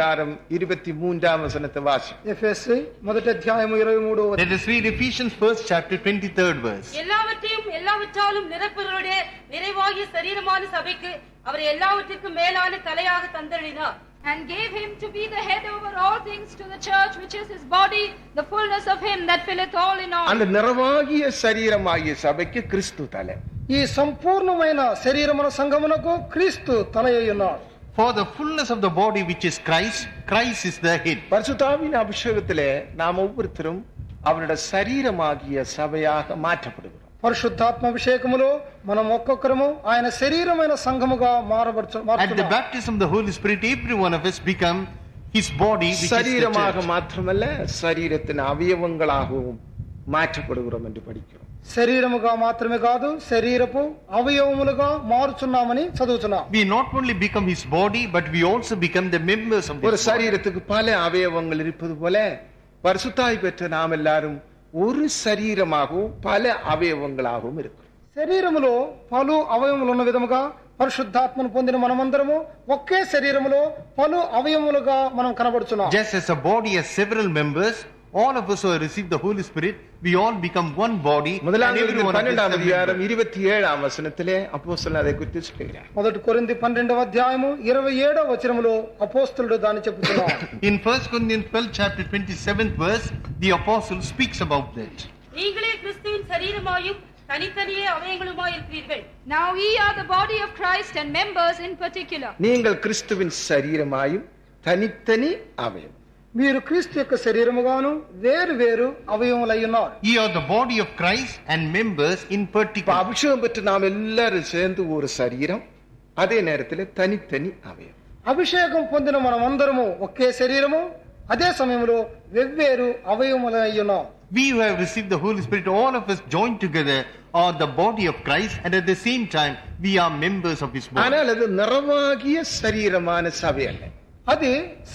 1:23 வாசி. ఎఫెసీ 1:23 Let us read Ephesians 1st chapter 23rd verse. எல்லாவற்றையும் எல்லாவற்றாலும் நிரப்புகளுடைய நிறைவாகிய சரீரமான சபைக்கு அவர் எல்லாவற்றிற்கும் மேலான தலையாக தந்தளினார். And gave him to be the head over all things to the church, which is his body, the fullness of him that filleth all in all. அந்த நிறவாகிய சரீரமாகிய சபைக்கு கிறிஸ்து தலை. ఈ సంపూర్ణమైన శరీరమున సంఘమునకు క్రీస్తు తలయ్యి ఉన్నాడు. For the fullness of the body, which is Christ, Christ is the head. பரிசுத்தாவின் அபிஷேகத்திலே நாம் ஒவ்வொருத்தரும் அவருடைய சரீரமாகிய சபையாக மாற்றப்படுகிறோம். పరిశుద్ధాత్మ అభిషేకములో మనం ఒక్కొక్కరము ఆయన శరీరమైన సంఘముగా At the మారబడుతున్నాం. baptism of the Holy Spirit, every one of us become his body, which is the சரீரமாக church. மாத்திரமல்ல, சரீரத்தின் அவயவங்களாகவும் மாற்றப்படுகிறோம் என்று படிக்கிறோம். శరీరముగా మాత్రమే కాదు శరీరపు అవయవములుగా మారుచున్నామని చదువుతున్నాం. We not only become his body, but we also become the members of ஒரு this body. சரீரத்துக்கு பல அவயவங்கள் இருப்பது போல பரிசுத்தாய் பெற்ற நாம் எல்லாரும் ஒரு சரீரமாகவும் பல அவயவங்களாகவும் இருக்கிறோம். శరీరములో పలు అవయవములు ఉన్న విధముగా పరిశుద్ధాత్మను పొందిన మనమందరము ఒకే శరీరములో పలు అవయవములుగా మనం కనబడుచున్నాం. Just as a body has several members, all of us who have received the Holy Spirit, we all become one body. and முதலாம் every கொரிந்தியர் one of us 12ஆம் is a அதிகாரம் member. 27ஆம் வசனத்திலே அப்போஸ்தலன் அதை குறித்து சொல்கிறார். మొదటి కొరింథీ 12వ అధ్యాయము 27వ వచనములో అపోస్తలుడు దాన్ని చెబుతున్నాడు. In 1 Corinthians 12 chapter 27th verse, the apostle speaks about that. நீங்களே கிறிஸ்துவின் சரீரமாயும் தனித்தனியே அவயங்களுமாய் இருக்கிறீர்கள். Now ye are the body of Christ and members in particular. நீங்கள் கிறிஸ்துவின் சரீரமாயும் தனித்தனி அவயம். మీరు క్రీస్తు యొక్క శరీరముగాను వేరు వేరు అవయవములై ఉన్నారు. Ye are the body of Christ and members in இப்ப particular. அபிஷேகம் பெற்று நாம் எல்லாரும் சேர்ந்து ஒரு சரீரம், அதே நேரத்தில் தனித்தனி அவயம். అభిషేకం పొందిన మనమందరము ఒకే శరీరము అదే సమయంలో వెవ్వేరు అవయవములై ఉన్నాం. We who have received the Holy Spirit, all of us joined together, are the body of Christ, and at the same time, we are members of His body. ஆனால் அது நிறமாகிய சரீரமான சபை அல்ல. అది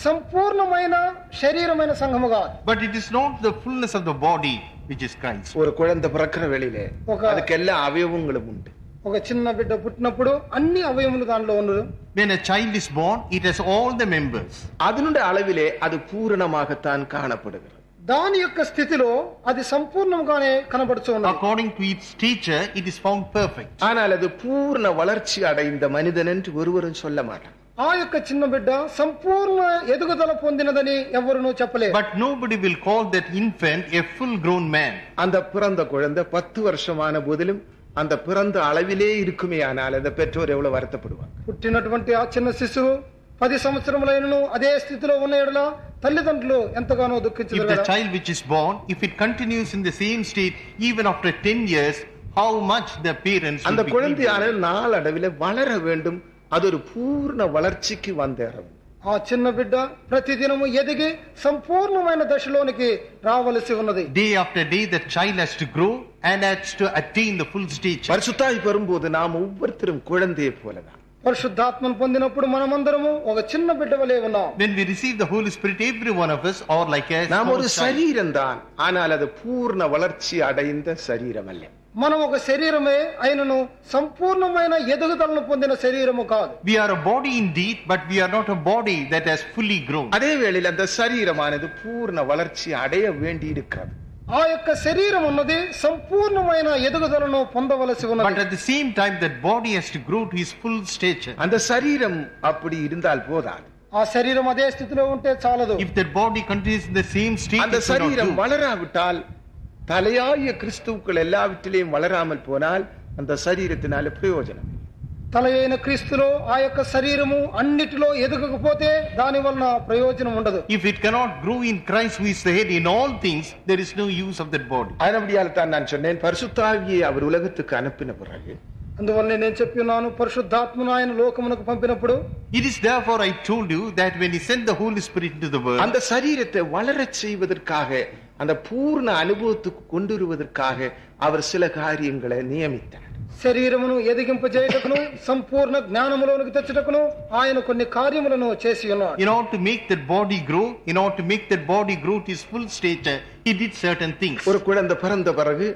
సంపూర్ణమైన శరీరమైన సంఘము కాదు. But it is not the fullness of the body which is Christ. ஒரு குழந்தை பிறக்கிற வெளியிலே ఒక- அதுக்கு எல்லா அவயவங்களும் உண்டு. ఒక చిన్న బిడ్డ పుట్టినప్పుడు అన్ని అవయవములు దానిలో ఉన్నది. When a child is born, it has all the members. அதனுடைய அளவிலே அது பூரணமாகத்தான் காணப்படுகிறது. దాని యొక్క స్థితిలో అది సంపూర్ణంగానే కనబడుతూ ఉన్నది. According to its stature, it is found perfect. ஆனால் அது பூர்ண வளர்ச்சி அடைந்த மனிதன் என்று ஒருவரும் சொல்ல மாட்டார். ఆ యొక్క చిన్న బిడ్డ సంపూర్ణ ఎదుగుదల పొందినదని ఎవరునూ చెప్పలేరు. But nobody will call that infant a full-grown man. அந்த பிறந்த குழந்தை 10 வருஷமான போதிலும் அந்த பிறந்த அளவிலே இருக்குமே, ஆனால் அந்த பெற்றோர் எவ்வளவு வருத்தப்படுவாங்க. పుట్టినటువంటి ఆ చిన్న శిశువు 10 సంవత్సరములైనను అదే స్థితిలో ఉన్న ఎడల తల్లిదండ్రులు ఎంతగానో If దుఃఖించరు the కదా. child which is born, if it continues in the same state even after 10 years, how much the parents அந்த will be குழந்தையான grieved. நாளடைவிலே வளர வேண்டும், அது ஒரு பூர்ண வளர்ச்சிக்கு வந்தேறும். ఆ చిన్న బిడ్డ ప్రతిదినము ఎదిగి సంపూర్ణమైన దశలోనికి రావలసి ఉన్నది. Day after day, the child has to grow and has to attain the full stature. பரிசுத்தாய் பெறும்போது நாம் ஒவ்வொருத்தரும் குழந்தையை போலதான். పరిశుద్ధాత్మను పొందినప్పుడు మనమందరము ఒక చిన్న బిడ్డ వలె ఉన్నాం. When we receive the Holy Spirit, every one of us are like a நாம் small ஒரு child. சரீரம் தான், ஆனால் அது பூர்ண வளர்ச்சி அடைந்த சரீரம் அல்ல. మనం ఒక శరీరమే అయినను సంపూర్ణమైన ఎదుగుదలను పొందిన శరీరము కాదు. We are a body indeed, but we are not a body that has fully grown. அதே வேளையில் அந்த சரீரமானது பூர்ண வளர்ச்சி அடைய வேண்டி இருக்கிறது. ఆ యొక్క శరీరం ఉన్నది సంపూర్ణమైన ఎదుగుదలను పొందవలసి But ఉన్నది. at the same time, that body has to grow to his full stature. அந்த சரீரம் அப்படி இருந்தால் போதாது. ఆ శరీరం అదే స్థితిలో ఉంటే చాలదు. If that body continues in the same state, அந்த it cannot சரீரம் do. வளராவிட்டால், தலையாய கிறிஸ்துக்கள் எல்லாவற்றிலையும் வளராமல் போனால் அந்த சரீரத்தினால பிரயோஜனம். తల అయిన క్రీస్తులో ఆ యొక్క శరీరము అన్నిటిలో ఎదగకపోతే దాని వలన ప్రయోజనం ఉండదు. If it cannot grow in Christ who is the head in all things, there is no use of that body. அதனால தான் நான் சொன்னேன், பரிசுத்தாவியை அவர் உலகத்துக்கு அனுப்பின பிறகு అందువల్ల నేను చెప్పి ఉన్నాను, పరిశుద్ధాత్మను ఆయన లోకమునకు పంపినప్పుడు It is therefore I told you that when he sent the Holy Spirit into the world, அந்த சரீரத்தை வளரச் செய்வதற்காக, அந்த பூர்ண அனுபவத்துக்கு கொண்டு வருவதற்காக அவர் சில காரியங்களை நியமித்தார். శరీరమును ఎదిగింపజేయుటకును సంపూర్ణ జ్ఞానములోనికి తెచ్చుటకును ఆయన కొన్ని కార్యములను చేసి ఉన్నాడు. in order to make that body grow, in order to make that body grow to his full stature, he did certain things. ஒரு குழந்தை பிறந்த பிறகு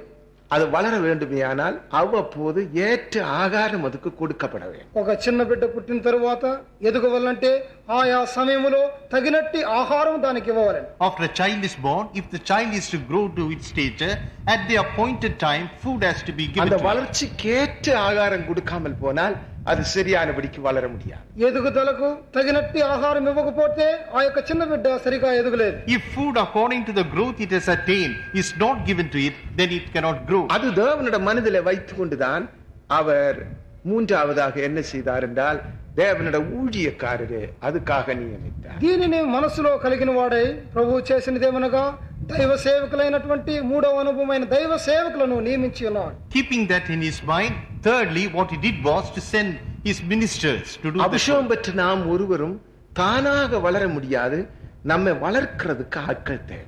அது வளர வேண்டுமேயானால் அவ்வப்போது ஏற்ற ஆகாரம் அதுக்கு கொடுக்கப்பட வேண்டும். ఒక చిన్న బిడ్డ పుట్టిన తరువాత ఎదుగవలంటే ఆయా సమయములో తగినట్టి ఆహారం దానికి ఇవ్వాలని. After a child is born, if the child is to grow to its stature, at the appointed time, food has to be given அந்த to him. வளர்ச்சிக்கேற்ற ஆகாரம் கொடுக்காமல் போனால் அது சரியானபடிக்கு வளர முடியாது. ఎదుగుదలకు తగినట్టి ఆహారం ఇవ్వకపోతే ఆ యొక్క చిన్న బిడ్డ సరిగా ఎదుగలేదు. If food according to the growth it has attained is not given to it, then it cannot grow. அது தேவனுடைய மனதிலே வைத்துக் கொண்டுதான் அவர் மூன்றாவதாக என்ன செய்தார் என்றால், தேவனுடைய ஊழியக்காரரே அதுக்காக நியமித்தார். దీనిని మనసులో కలిగిన వాడై ప్రభువు చేసినదేమనగా దైవ సేవకులైనటువంటి మూడవ అనుభవమైన దైవ సేవకులను నియమించి ఉన్నాడు. Keeping that in his mind, thirdly, what he did was to send his ministers to do this. அபிஷேகம் பெற்ற நாம் ஒருவரும் தானாக வளர முடியாது, நம்மை வளர்க்கிறதுக்கு ஆட்கள் தேவை.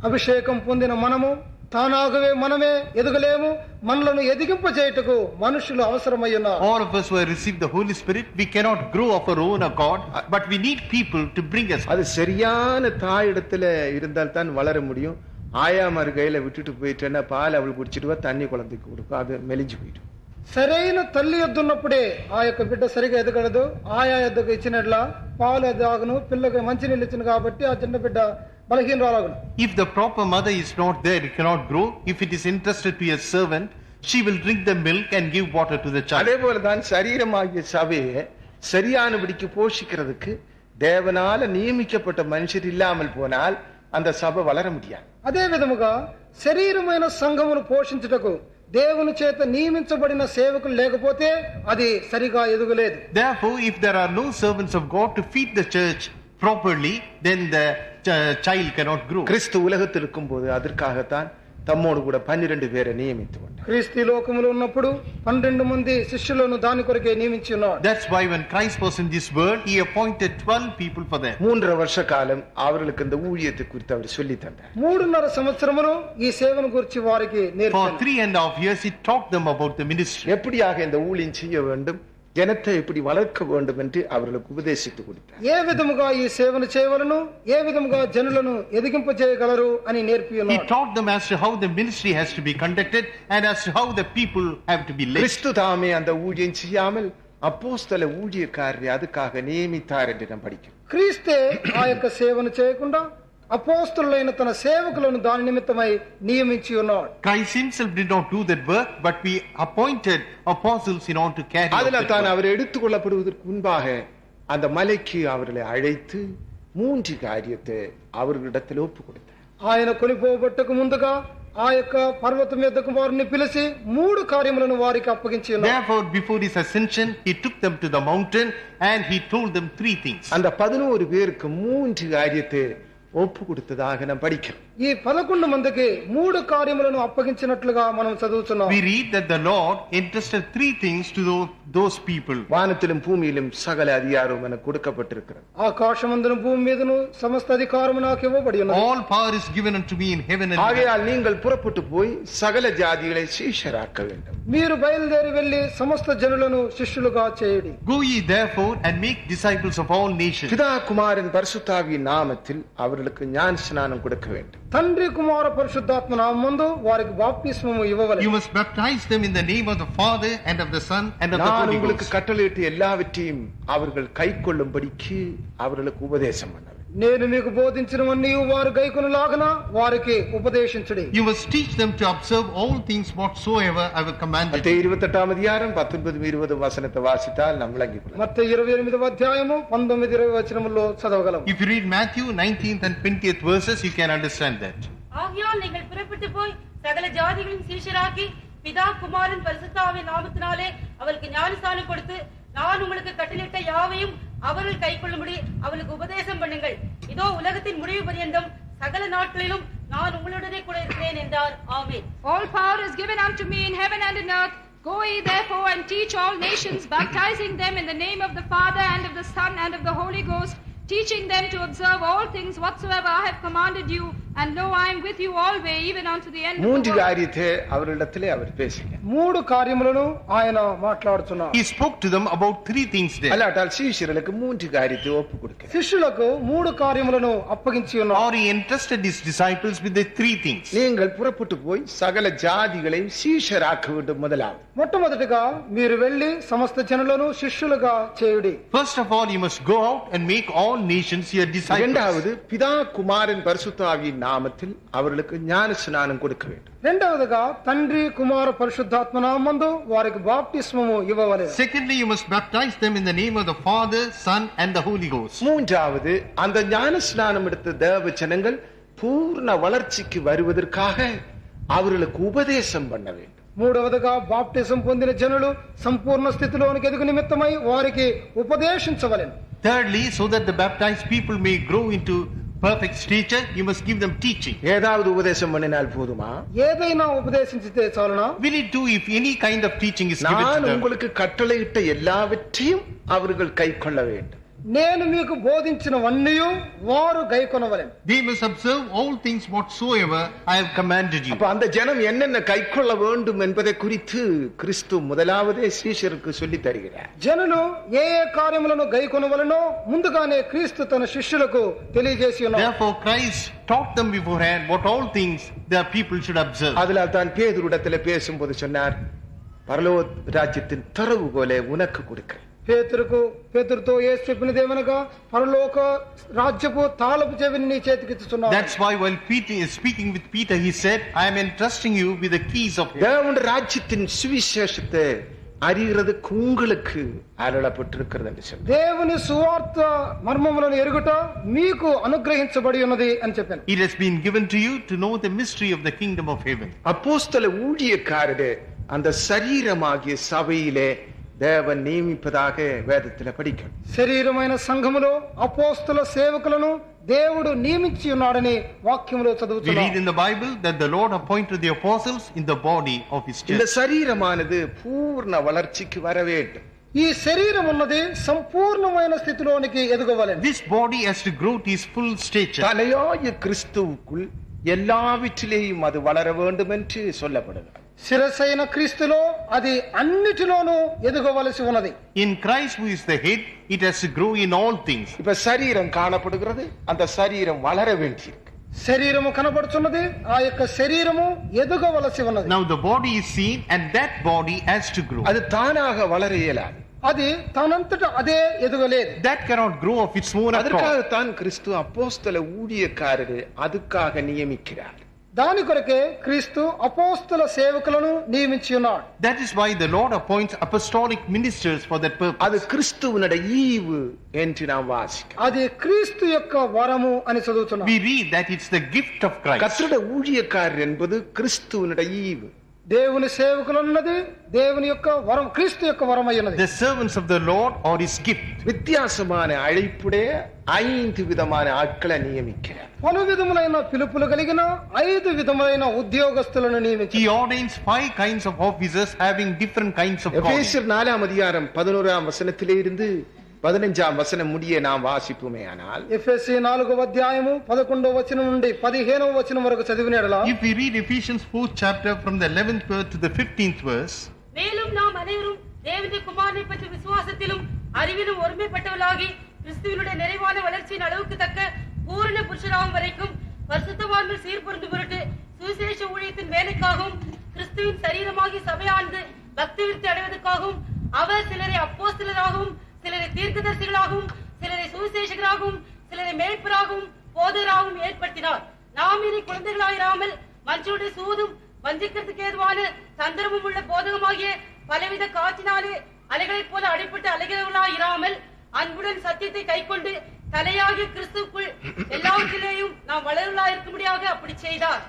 అభిషేకం పొందిన మనము తానాగవే మనమే ఎదగలేము, మనలను ఎదిగింపజేయుటకు మనుషులు అవసరమై ఉన్నారు. All of us who have received the Holy Spirit, we cannot grow of our own accord, but we need people to bring us. அது சரியான தாயிடத்துல இருந்தால் தான் வளர முடியும். ஆயாமார் கையில விட்டுட்டு போயிட்டேன்னா பால் அவள் குடிச்சிடுவா, தண்ணி குழந்தைக்கு கொடுக்கும், அது மெலிஞ்சு போயிடும். సరైన తల్లి ఎద్దున్నప్పుడే ఆ యొక్క బిడ్డ సరిగా ఎదగలదు. ఆయా ఎద్దకు ఇచ్చినట్ల పాలు ఎదగను, పిల్లకి మంచినీళ్ళు ఇచ్చిన కాబట్టి ఆ చిన్న బిడ్డ బలహీనరాలగును. If the proper mother is not there, it cannot grow. If it is entrusted to a servant, she will drink the milk and give water to the child. அதே போலதான் சரீரமாகிய சபையை சரியானபடிக்கு போஷிக்கிறதுக்கு தேவனால நியமிக்கப்பட்ட மனுஷர் இல்லாமல் போனால் அந்த சபை வளர முடியாது. అదే విధముగా శరీరమైన సంఘమును పోషించుటకు దేవుని చేత నియమించబడిన సేవకులు లేకపోతే అది సరిగా ఎదుగలేదు. Therefore, if there are no servants of God to feed the church properly, then the child cannot grow. கிறிஸ்து உலகத்தில் இருக்கும்போது அதற்காகத்தான் தம்மோடு கூட 12 பேரை நியமித்து கொண்டார். క్రీస్తు లోకములో ఉన్నప్పుడు 12 మంది శిష్యులను దాని కొరకే నియమించి ఉన్నాడు. That's why when Christ was in this world, he appointed 12 people for them. 3.5 வருஷ காலம் அவர்களுக்கு இந்த ஊழியத்தை குறித்து அவர் சொல்லி தந்தார். 3.5 సంవత్సరములు ఈ సేవను గురించి వారికి For నేర్పారు. 3.5 years, he taught them about the ministry. எப்படியாக இந்த ஊழியம் செய்ய வேண்டும், ஜனத்தை எப்படி வளர்க்க வேண்டும் என்று அவர்களுக்கு உபதேசித்து கொடுத்தார். ఏ విధముగా ఈ సేవను చేయవలను, ఏ విధముగా జనులను ఎదిగింపజేయగలరు అని నేర్పి He ఉన్నాడు. taught them as to how the ministry has to be conducted and as to how the people have to be led. கிறிஸ்து தாமே அந்த ஊழியம் செய்யாமல் அப்போஸ்தல ஊழியக்காரரை அதுக்காக நியமித்தார் என்று நாம் படிக்கிறோம். క్రీస్తే ఆ యొక్క సేవను చేయకుండా అపోస్తలులైన తన సేవకులను దాని నిమిత్తమై నియమించి ఉన్నాడు. Christ himself did not do that work, but we appointed apostles in order to carry out அதில் that தான் work. அவர் எடுத்துக்கொள்ளப்படுவதற்கு முன்பாக அந்த மலைக்கு அவர்களை அழைத்து 3 காரியத்தை அவர்களிடத்தில் ஒப்பு கொடுத்தார். ఆయన కొనిపోబట్టకు ముందుగా ఆ యొక్క పర్వతం మీదకు వారిని పిలిచి 3 కార్యములను వారికి అప్పగించి ఉన్నాడు. Therefore, before his ascension, he took them to the mountain and he told them 3 things. அந்த 11 பேருக்கு 3 காரியத்தை ஒப்பு கொடுத்ததாக நாம் படிக்கிறோம். ఈ 11 మందికి 3 కార్యములను అప్పగించినట్లుగా మనం చదువుతున్నాం. We read that the Lord entrusted 3 things to those people. வானத்திலும் பூமியிலும் சகல அதிகாரம் எனக்கு கொடுக்கப்பட்டிருக்கிறது. ఆకాశమందును భూమి మీదను సమస్త అధికారము నాకు ఇవ్వబడి ఉన్నది. All power is given unto me in heaven and earth. ஆகையால் நீங்கள் புறப்பட்டு போய் சகல ஜாதிகளை சீஷராக்க வேண்டும். మీరు బయలుదేరి వెళ్లి సమస్త జనులను శిష్యులుగా చేయుడి. Go ye therefore and make disciples of all nations. பிதா குமாரன் பரிசுத்தாவியின் நாமத்தில் அவர்களுக்கு ஞான ஸ்நானம் கொடுக்க வேண்டும். తండ్రి కుమార పరిశుద్ధాత్మ నామముందు వారికి బాప్తిస్మము ఇవ్వవలెను. You must baptize them in the name of the Father and of the Son and of the நான் Holy உங்களுக்கு Ghost. கட்டளையிட்டு எல்லாவற்றையும் அவர்கள் கைக்கொள்ளும்படிக்கு அவர்களுக்கு உபதேசம் பண்ண வேண்டும். నేను మీకు బోధించినవన్నీ వారు గైకొనులాగన వారికి ఉపదేశించుడి. You must teach them to observe all things whatsoever I have commanded. மத்தேயு 28 அதிகாரம் 19-20 வசனத்தை வாசித்தால் நாம் விளங்கிக் கொள்ளலாம். మత్తయి 28వ అధ్యాయము 19-20 వచనములో చదవగలం. If you read Matthew 19th and 20th verses, you can understand that. ஆகையால் நீங்கள் புறப்பட்டு போய் சகல ஜாதிகளின் சீஷராக்கி பிதா குமாரன் பரிசுத்தாவின் நாமத்தினாலே அவருக்கு ஞானஸ்நானம் கொடுத்து நான் உங்களுக்கு கட்டளையிட்ட யாவையும் அவர்கள் கைக்கொள்ளும்படி அவர்களுக்கு உபதேசம் பண்ணுங்கள். இதோ உலகத்தின் முடிவு பரியந்தம் சகல நாட்களிலும் நான் உங்களுடனே கூட இருக்கிறேன் என்றார். ஆமென். All power is given unto me in heaven and in earth. Go ye therefore and teach all nations, baptizing them in the name of the Father and of the Son and of the Holy Ghost, teaching them to observe all things whatsoever I have commanded you, and lo, I am with you always, even unto the end of the 3 world. காரியத்தை அவர்களிடத்திலே அவர் பேசினார். 3 కార్యములను ఆయన మాట్లాడుచున్నారు. He spoke to them about 3 things there. அல்லாட்டால் சீஷர்களுக்கு 3 காரியத்தை ஒப்பு கொடுக்க. శిష్యులకు 3 కార్యములను అప్పగించి ఉన్నారు. Or he entrusted his disciples with the 3 things. நீங்கள் புறப்பட்டு போய் சகல ஜாதிகளை சீஷராக்க வேண்டும். முதலாவது మొట్టమొదటిగా మీరు వెళ్లి సమస్త జనులను శిష్యులుగా చేయుడి. First of all, you must go out and make all nations your disciples. இரண்டாவது பிதா குமாரன் பரிசுத்தாவியின் நாமத்தில் அவர்களுக்கு ஞான ஸ்நானம் கொடுக்க வேண்டும். రెండవదిగా తండ్రి కుమార పరిశుద్ధాత్మ నామముందు వారికి బాప్తిస్మము ఇవ్వవలెను. Secondly, you must baptize them in the name of the Father, Son and the Holy Ghost. மூன்றாவது அந்த ஞான ஸ்நானம் எடுத்த தேவ ஜனங்கள் பூர்ண வளர்ச்சிக்கு வருவதற்காக அவர்களுக்கு உபதேசம் பண்ண வேண்டும். మూడవదిగా బాప్తిజం పొందిన జనులు సంపూర్ణ స్థితిలోనికి ఎదుగు నిమిత్తమై వారికి ఉపదేశించవలెను. Thirdly, so that the baptized people may grow into perfect stature, you must give them teaching. ஏதாவது உபதேசம் பண்ணினால் போதுமா? ఏదైనా ఉపదేశించితే చాలునా? Will it do if any kind of teaching is given நான் to them? உங்களுக்கு கட்டளையிட்ட எல்லாவற்றையும் அவர்கள் கைக்கொள்ள வேண்டும். నేను మీకు బోధించినవన్నీ వారు గైకొనవలెను. They must observe all things whatsoever I have commanded you. அப்ப அந்த ஜனம் என்னென்ன கைக்கொள்ள வேண்டும் என்பதை குறித்து கிறிஸ்து முதலாவதே சீஷருக்கு சொல்லி தருகிறார். జనులు ఏ ఏ కార్యములను గైకొనవలెనో ముందుగానే క్రీస్తు తన శిష్యులకు తెలియజేసి ఉన్నారు. Therefore Christ taught them beforehand what all things the people should observe. அதனால் தான் பேதுருவிடத்திலே பேசும்போது சொன்னார், பரலோக ராஜ்யத்தின் திறவுகோலை உனக்கு கொடுக்கிறேன். పేతురుతో యేసు చెప్పినదేమనగా పరలోక రాజ్యపు తాళపు చెవిని నీ చేతికి ఇస్తున్నాను. That's why while Peter is speaking with Peter, he said, I am entrusting you with the keys of heaven. தேவனுடைய ராஜ்யத்தின் சுவிசேஷத்தை அறிகிறதுக்கு உங்களுக்கு அருளப்பட்டிருக்கிறது என்று சொன்னார். దేవుని సువార్త మర్మములను ఎరుగుట మీకు అనుగ్రహించబడి ఉన్నది అని చెప్పాను. It has been given to you to know the mystery of the kingdom of heaven. அப்போஸ்தல ஊழியக்காரரே அந்த சரீரமாகிய சபையிலே தேவன் நியமிப்பதாக வேதத்திலே படிக்கிறோம். శరీరమైన సంఘములో అపోస్తల సేవకులను దేవుడు నియమించి ఉన్నాడని వాక్యములో We చదువుతున్నాం. read in the Bible that the Lord appointed the apostles in the body of his இந்த church. சரீரமானது பூர்ண வளர்ச்சிக்கு வர வேண்டும். ఈ శరీరం ఉన్నది సంపూర్ణమైన స్థితిలోనికి ఎదగవలెను. This body has to grow to its full stature. தலையாய கிறிஸ்துவுக்குள் எல்லாவற்றிலேயும் அது வளர வேண்டும் என்று சொல்லப்படுகிறது. శిరసైన క్రీస్తులో అది అన్నిటిలోనూ ఎదగవలసి ఉన్నది. In Christ who is the head, it has to grow in all things. இப்ப சரீரம் காணப்படுகிறது, அந்த சரீரம் வளர வேண்டியிருக்கு. శరీరము కనబడుతున్నది, ఆ యొక్క శరీరము ఎదగవలసి ఉన్నది. Now the body is seen and that body has to grow. அது தானாக வளர இயலாது. అది తనంతట అదే ఎదగలేదు. That cannot grow of its own accord. அதற்காகத்தான் கிறிஸ்து அப்போஸ்தல ஊழியக்காரரை அதுக்காக நியமிக்கிறார். దాని కొరకే క్రీస్తు అపోస్తల సేవకులను నియమించి ఉన్నాడు. That is why the Lord appoints apostolic ministers for that purpose. அது கிறிஸ்துவினுடைய ஈவு என்று நாம் வாசிக்கிறோம். అది క్రీస్తు యొక్క వరము అని చదువుతున్నాం. We read that it's the gift of Christ. கர்த்தருடைய ஊழியக்காரர் என்பது கிறிஸ்துவினுடைய ஈவு. దేవుని సేవకులు అన్నది దేవుని యొక్క వరం, క్రీస్తు యొక్క వరం అయ్యున్నది. The servants of the Lord or his gift. வித்தியாசமான அழைப்புடைய 5 விதமான ஆட்களை நியமிக்கிறார். పలు విధములైన పిలుపులు కలిగిన 5 విధములైన ఉద్యోగస్తులను నియమించి He ordains 5 kinds of officers having different kinds of callings. எபேசியர் 4 அதிகாரம் 11 வசனத்திலே இருந்து 15 வசனம் முடிய நாம் வாசிப்போமே ஆனால், ఎఫెసీ 4వ అధ్యాయము 11వ వచనం నుండి 15వ వచనం వరకు చదివినట్లా, If we read Ephesians 4th chapter from the 11th verse to the 15th verse, மேலும் நாம் அனைவரும் தேவனுடைய குமாரனை பற்றி விசுவாசத்திலும் அறிவிலும் ஒருமைப்பட்டவர்களாகி கிறிஸ்துவினுடைய நிறைவான வளர்ச்சியின் அளவுக்கு தக்க பூரண புருஷராகும் வரைக்கும் பரிசுத்தவான்கள் சீர்பொருந்து பொருட்டு சுவிசேஷ ஊழியத்தின் வேலைக்காகவும் கிறிஸ்துவின் சரீரமாகி சபையாண்டு பக்தி விருத்தி அடைவதற்காகவும் அவர் சிலரை அப்போஸ்தலராகவும் சிலரை தீர்க்கதரிசிகளாகவும் சிலரை சுவிசேஷகராகவும் சிலரை மேய்ப்பராகவும் போதகராகவும் ஏற்படுத்தினார். நாம் இனி குழந்தைகளாயிராமல் மனுஷனுடைய சூதும் வஞ்சிக்கிறதுக்கு ஏதுவான தந்திரமும் உள்ள போதகமாகிய பலவித காற்றினாலே அலைகளைப் போல அடிப்பட்டு அலைகிறவர்களாயிராமல் அன்புடன் சத்தியத்தை கைக்கொண்டு தலையாகிய கிறிஸ்துவுக்குள் எல்லாவற்றிலேயும் நாம் வளர்வர்களாயிருக்கும்படியாக அப்படி செய்தார்.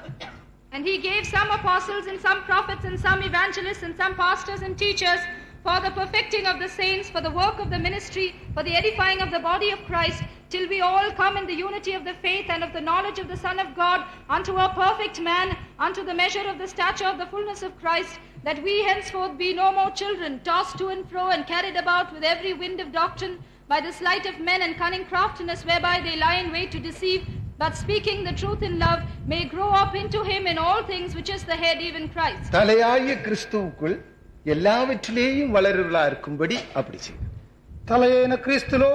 And he gave some apostles and some prophets and some evangelists and some pastors and teachers for the perfecting of the saints, for the work of the ministry, for the edifying of the body of Christ, till we all come in the unity of the faith and of the knowledge of the Son of God, unto a perfect man, unto the measure of the stature of the fullness of Christ, that we henceforth be no more children, tossed to and fro and carried about with every wind of doctrine, by the sleight of men and cunning craftiness, whereby they lie in wait to deceive, but speaking the truth in love, may grow up into him in all things, which is the head, even Christ. தலையாய கிறிஸ்துவுக்குள் எல்லாவற்றிலேயும் வளருவர்களா இருக்கும்படி அப்படி செய்யும். తలయైన క్రీస్తులో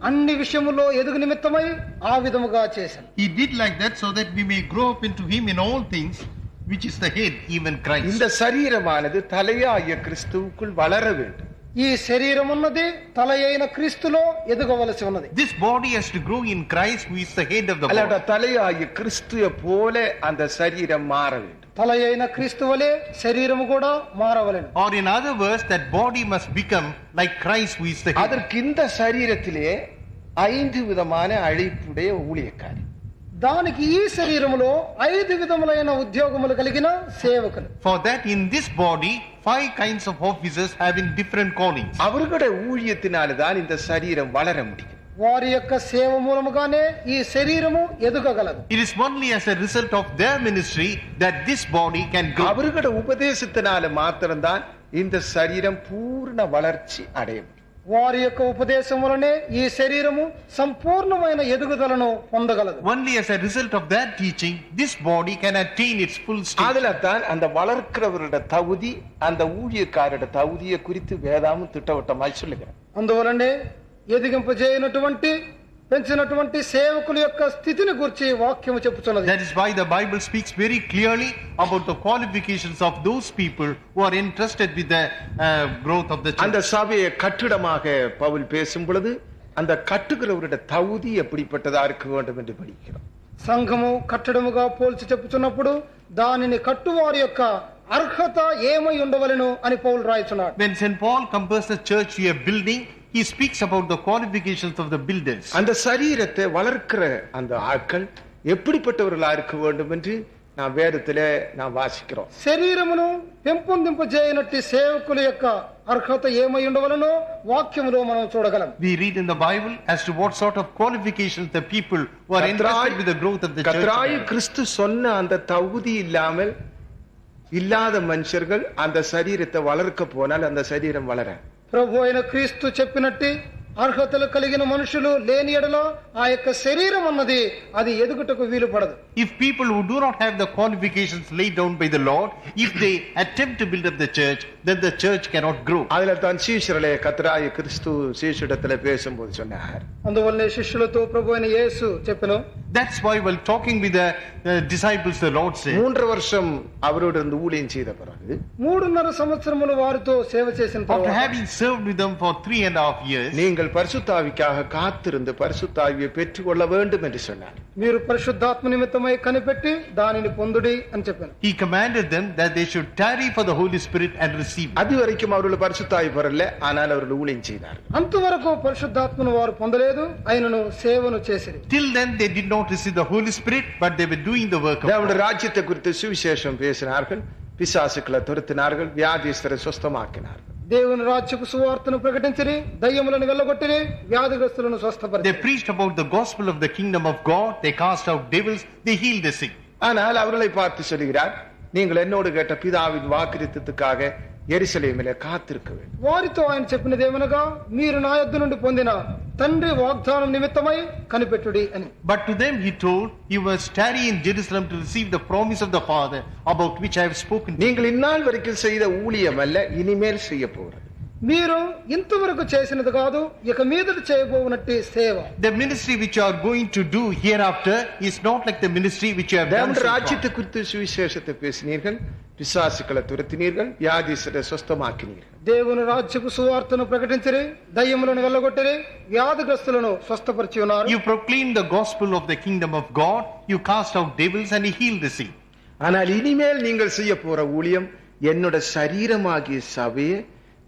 అన్ని విషయములో ఎదుగు నిమిత్తమై ఆ విధముగా చేశాను. he did like that so that we may grow up into him in all things, which is the head, even Christ. இந்த சரீரமானது தலையாய கிறிஸ்துவுக்குள் வளர வேண்டும். ఈ శరీరం ఉన్నది తలయైన క్రీస్తులో ఎదగవలసి ఉన్నది. This body has to grow in Christ, who is the head of the அல்லாட்ட body. தலையாய கிறிஸ்துவை போல அந்த சரீரம் மாற வேண்டும். తలయైన క్రీస్తు వలె శరీరము కూడా మారవలెను. Or in other words, that body must become like Christ, who is the head. அதற்கு இந்த சரீரத்திலே 5 விதமான அழைப்புடைய ஊழியக்காரி. దానికి ఈ శరీరములో 5 విధములైన ఉద్యోగములు కలిగిన సేవకులు. For that in this body 5 kinds of officers having different callings. அவர்களுடைய ஊழியத்தினால தான் இந்த சரீரம் வளர முடியும். వారి యొక్క సేవ మూలముగానే ఈ శరీరము ఎదుగగలదు. It is only as a result of their ministry that this body can grow. அவர்களுடைய உபதேசத்தினால மாத்திரம்தான் இந்த சரீரம் பூர்ண வளர்ச்சி அடையும். వారి యొక్క ఉపదేశం వలనే ఈ శరీరము సంపూర్ణమైన ఎదుగుదలను పొందగలదు. Only as a result of that teaching, this body can attain its full state. அதுலதான் அந்த வளர்க்கிறவரோட தகுதி அந்த ஊழியக்காரோட தகுதியை குறித்து வேதாமும் திட்டவட்டமாய் சொல்லுகிறேன். అందువలనే ఎదిగింపజేయనటువంటి పెంచినటువంటి సేవకుల యొక్క స్థితిని గురించి వాక్యము చెప్పుచున్నది. That is why the Bible speaks very clearly about the qualifications of those people who are entrusted with the growth of the church. அந்த சபையை கட்டிடமாக பவுல் பேசும் பொழுது அந்த கட்டுகிறவருடைய தகுதி எப்படிப்பட்டதா இருக்க வேண்டும் என்று படிக்கிறோம். సంఘము కట్టడముగా పోల్చి చెప్పుచున్నప్పుడు దానిని కట్టువారి యొక్క అర్హత ఏమై ఉండవలెను అని పౌలు రాయిచున్నాడు. When St. Paul compares the church to a building, he speaks about the qualifications of the builders. அந்த சரீரத்தை வளர்க்கிற அந்த ஆட்கள் எப்படிப்பட்டவர்களா இருக்க வேண்டும் என்று நாம் வேதத்திலே நாம் வாசிக்கிறோம். శరీరమును పెంపొందింపజేయనట్టి సేవకుల యొక్క అర్హత ఏమై ఉండవలెనో వాక్యములో మనం చూడగలం. We read in the Bible as to what sort of qualifications the people who are entrusted with the growth of the church. கர்த்தராகிய கிறிஸ்து சொன்ன அந்த தகுதி இல்லாத மனுஷர்கள் அந்த சரீரத்தை வளர்க்க போனால் அந்த சரீரம் வளர. ప్రభు అయిన క్రీస్తు చెప్పినట్టు అర్హతలు కలిగిన మనుషులు లేని ఎడల ఆ యొక్క శరీరం అన్నది అది ఎదుగుటకు వీలు పడదు. If people who do not have the qualifications laid down by the Lord, if they attempt to build up the church, then the church cannot grow. அதுல தான் சீஷர்களே கர்த்தராகிய கிறிஸ்து சீஷரிடத்திலே பேசும்போது சொன்னார். అందువల్లనే శిష్యులతో ప్రభు అయిన యేసు చెప్పెను. That's why while talking with the disciples, the Lord said, 3 வருஷம் அவரோடு இருந்து ஊழியம் செய்த பிறகு 3.5 సంవత్సరములు వారితో సేవ చేసిన after తరువాత having served with them for 3.5 years, நீங்கள் பரிசுத்தாவிக்காக காத்திருந்து பரிசுத்தாவியை பெற்றுக்கொள்ள வேண்டும் என்று சொன்னார். మీరు పరిశుద్ధాత్మ నిమిత్తమై కనిపెట్టి దానిని పొందుడి అని చెప్పాను. he commanded them that they should tarry for the Holy Spirit and receive it. அதுவரைக்கும் அவர்கள் பரிசுத்தாவி பெறல, ஆனால் அவர்கள் ஊழியம் செய்தார். అంతవరకు పరిశుద్ధాత్మను వారు పొందలేదు, ఆయనను సేవను చేసిరి. Till then they did not receive the Holy Spirit, but they were doing the work of தேவனுடைய God. ராஜ்யத்தை குறித்து சுவிசேஷம் பேசினார்கள், பிசாசுக்களை துரத்தினார்கள், வியாதிஸ்தரை சுஸ்தமாக்கினார்கள். దేవుని రాజ్యపు సువార్తను ప్రకటించిరి, దయ్యములను వెళ్ళగొట్టిరి, వ్యాధిగ్రస్తులను They స్వస్థపరిచిరి. preached about the gospel of the kingdom of God, they cast out devils, they healed the sick. ஆனால் அவர்களை பார்த்து சொல்கிறார், நீங்கள் என்னோடு கேட்ட பிதாவின் வாக்குத்தத்தத்துக்காக எருசலேமிலே காத்திருக்க வேண்டும். వారితో ఆయన చెప్పినది ఏమనగా, మీరు నా యొద్ద నుండి పొందిన తండ్రి వాగ్దానం నిమిత్తమై కనిపెట్టుడి అని. But to them he told, you must tarry in Jerusalem to receive the promise of the Father about which I have spoken to you. நீங்கள் இந்நாள் வரைக்கும் செய்த ஊழியம் அல்ல, இனிமேல் செய்ய போகிறது. మీరు ఇంతవరకు చేసినది కాదు, ఇక మీదట చేయబోనట్టి సేవ. The ministry which you are going to do hereafter is not like the ministry which you have done தேவனுடைய so far. ராஜ்யத்தை குறித்து சுவிசேஷத்தை பேசினீர்கள், பிசாசுக்களை துரத்தினீர்கள், வியாதிஸ்தரை சுஸ்தமாக்கினீர்கள். దేవుని రాజ్యపు సువార్తను ప్రకటించిరి, దయ్యములను వెళ్ళగొట్టిరి, వ్యాధిగ్రస్తులను స్వస్థపరిచి ఉన్నారు. You proclaim the gospel of the kingdom of God, you cast out devils and you heal the sick. ஆனால் இனிமேல் நீங்கள் செய்ய போற ஊழியம் என்னோட சரீரமாகிய சபையை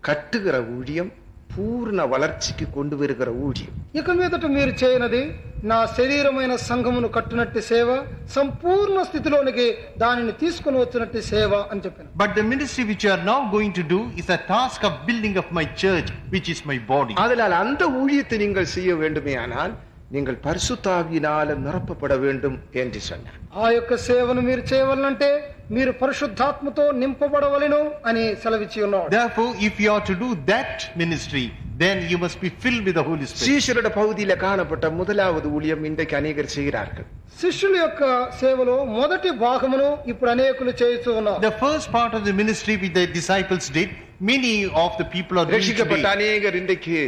கட்டுகிற ஊழியம், பூர்ண வளர்ச்சிக்கு கொண்டு வருகிற ஊழியம். ఇక మీదట మీరు చేయనది నా శరీరమైన సంఘమును కట్టునట్టి సేవ, సంపూర్ణ స్థితిలోనికి దానిని తీసుకుని వచ్చినట్టి సేవ అని చెప్పాను. But the ministry which you are now going to do is a task of building of my church, which is my body. அதனால் அந்த ஊழியத்தை நீங்கள் செய்ய வேண்டுமே ஆனால் நீங்கள் பரிசுத்தாவியினால நிரப்பப்பட வேண்டும் என்று சொன்னார். ఆ యొక్క సేవను మీరు చేయవలనంటే మీరు పరిశుద్ధాత్మతో నింపబడవలెను అని సెలవిచ్చి ఉన్నాడు. Therefore, if you are to do that ministry, then you must be filled with the Holy Spirit. சீஷருடைய பகுதியில காணப்பட்ட முதலாவது ஊழியம் இன்றைக்கு அநேகர் செய்கிறார்கள். శిష్యుల యొక్క సేవలో మొదటి భాగమును ఇప్పుడు అనేకులు చేస్తూ ఉన్నారు. The first part of the ministry which the disciples did, many of the people are doing ரட்சிக்கப்பட்ட today. அநேகர் இன்றைக்கு